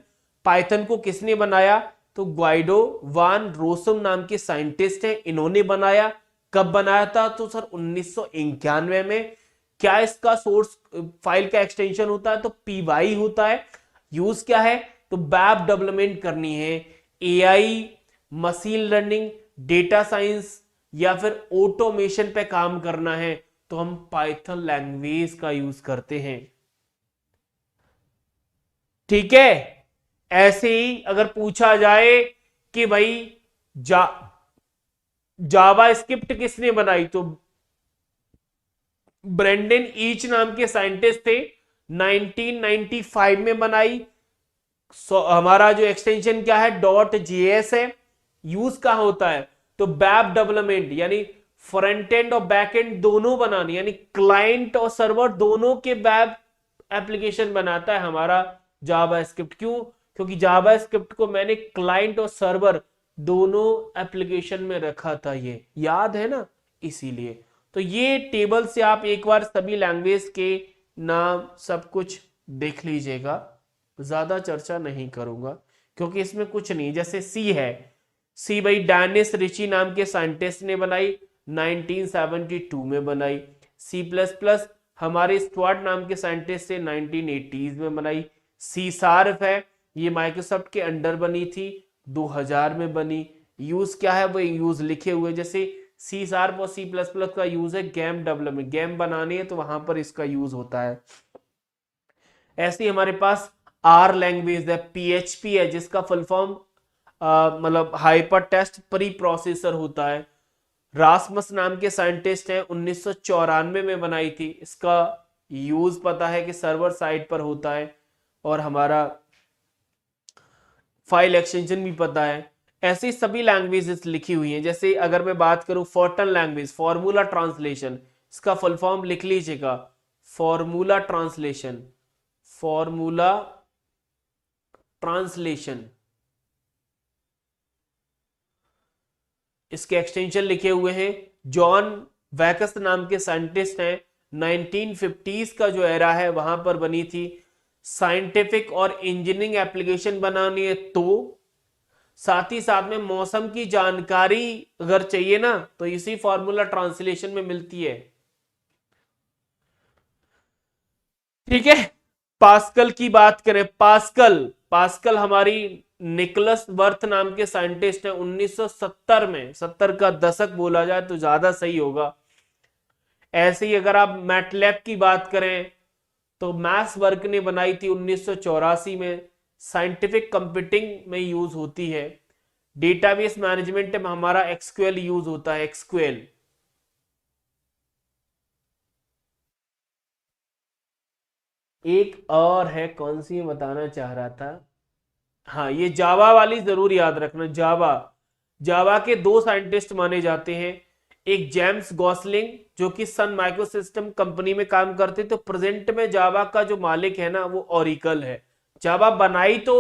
पाइथन को किसने बनाया तो ग्वाइडो वान रोसम नाम के साइंटिस्ट हैं, इन्होंने बनाया। कब बनाया था तो सर 1991 में। क्या इसका सोर्स फाइल का एक्सटेंशन होता है तो py होता है। यूज क्या है तो वेब डेवलपमेंट करनी है, AI, machine learning, data science या फिर ऑटोमेशन पे काम करना है तो हम पाइथन लैंग्वेज का यूज करते हैं, ठीक है। ऐसे ही अगर पूछा जाए कि भाई जावा स्क्रिप्ट किसने बनाई तो ब्रेंडन ईच नाम के साइंटिस्ट थे, 1995 में बनाई। हमारा जो एक्सटेंशन क्या है डॉट जेएस है। यूज कहां होता है तो वेब डेवलपमेंट, यानी फ्रंट एंड और बैक एंड दोनों बनानी, यानी क्लाइंट और सर्वर दोनों के वेब एप्लीकेशन बनाता है हमारा जावा स्क्रिप्ट। क्यों? क्योंकि जावा स्क्रिप्ट को मैंने क्लाइंट और सर्वर दोनों एप्लीकेशन में रखा था, ये याद है ना, इसीलिए। तो ये टेबल से आप एक बार सभी लैंग्वेज के नाम सब कुछ देख लीजिएगा, ज्यादा चर्चा नहीं करूंगा क्योंकि इसमें कुछ नहीं। जैसे सी है, सी भाई डेनिस रिची नाम के साइंटिस्ट ने बनाई, 1972 में बनाई। सी प्लस प्लस हमारे स्टुअर्ट नाम के साइंटिस्ट से 1980s में बनाई। सी शार्प है, ये माइक्रोसॉफ्ट के अंडर बनी थी, 2000 में बनी। यूज क्या है वो यूज लिखे हुए, जैसे सी शार्प और सी प्लस प्लस का यूज है गेम डेवलपमेंट, गेम बनानी है तो वहां पर इसका यूज होता है। ऐसे ही हमारे पास आर लैंग्वेज है, पीएचपी है जिसका फुल फॉर्म मतलब हाइपर टेक्स्ट प्री प्रोसेसर होता है। रासमस नाम के साइंटिस्ट हैं, 1994 में बनाई थी। इसका यूज पता है कि सर्वर साइड पर होता है और हमारा फाइल एक्सटेंशन भी पता है। ऐसी सभी लैंग्वेजेस लिखी हुई हैं। जैसे अगर मैं बात करूं फॉर्टन लैंग्वेज, फॉर्मूला ट्रांसलेशन, इसका फुल फॉर्म लिख लीजिएगा, फॉर्मूला ट्रांसलेशन, फॉर्मूला ट्रांसलेशन, इसके एक्सटेंशन लिखे हुए हैं। जॉन वैकस नाम के साइंटिस्ट हैं, 1950s का जो एरा है वहां पर बनी थी। साइंटिफिक और इंजीनियरिंग एप्लीकेशन बनानी है तो साथ ही साथ में मौसम की जानकारी अगर चाहिए ना तो इसी फॉर्मूला ट्रांसलेशन में मिलती है, ठीक है। पास्कल की बात करें, पास्कल, पास्कल हमारी निकोलस बर्थ नाम के साइंटिस्ट हैं, 1970 में, 70 का दशक बोला जाए तो ज्यादा सही होगा। ऐसे ही अगर आप मैटलैब की बात करें तो मैथ्स वर्क ने बनाई थी 1984 में, साइंटिफिक कंप्यूटिंग में यूज होती है। डेटाबेस मैनेजमेंट में हमारा एक्सक्यूएल यूज होता है, एक्सक्यूएल। एक और है, कौन सी बताना चाह रहा था, हाँ ये जावा वाली जरूर याद रखना। जावा, जावा के दो साइंटिस्ट माने जाते हैं, एक जेम्स गॉसलिंग जो कि सन माइक्रोसिस्टम कंपनी में काम करते, तो प्रेजेंट में जावा का जो मालिक है ना वो ओरिकल है। जावा बनाई तो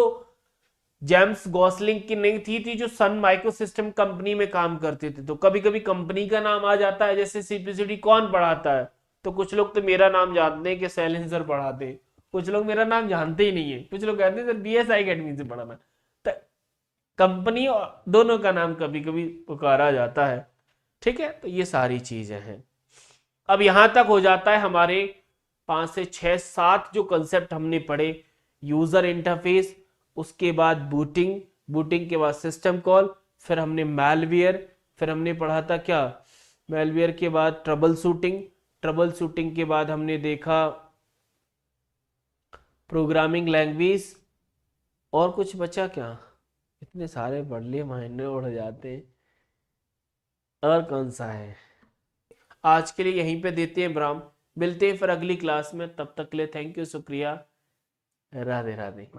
जेम्स गॉसलिंग की नहीं थी जो सन माइक्रोसिस्टम कंपनी में काम करते थे। तो कभी कभी कंपनी का नाम आ जाता है, जैसे सिंपलिसिटी कौन पढ़ाता है तो कुछ लोग तो मेरा नाम जानते हैं कि सैलेंसर पढ़ाते हैं, कुछ लोग मेरा नाम जानते ही नहीं है, कुछ लोग कहते हैं सर बीएसआई अकेडमी से पढ़ा मैं। तो कंपनी और दोनों का नाम कभी कभी पुकारा जाता है, ठीक है। तो ये सारी चीजें हैं। अब यहां तक हो जाता है हमारे 5 से 6 7 जो कंसेप्ट हमने पढ़े। यूजर इंटरफेस, उसके बाद बूटिंग, बूटिंग के बाद सिस्टम कॉल, फिर हमने मैलवेयर, फिर हमने पढ़ा था क्या, मैलवेयर के बाद ट्रबल शूटिंग, ट्रबल शूटिंग के बाद हमने देखा प्रोग्रामिंग लैंग्वेज, और कुछ बचा क्या, इतने सारे पढ़ लिए महीने उड़ जाते हैं। और कौन सा है? आज के लिए यहीं पे देते हैं विराम। मिलते हैं फिर अगली क्लास में, तब तक के लिए थैंक यू, शुक्रिया, राधे राधे।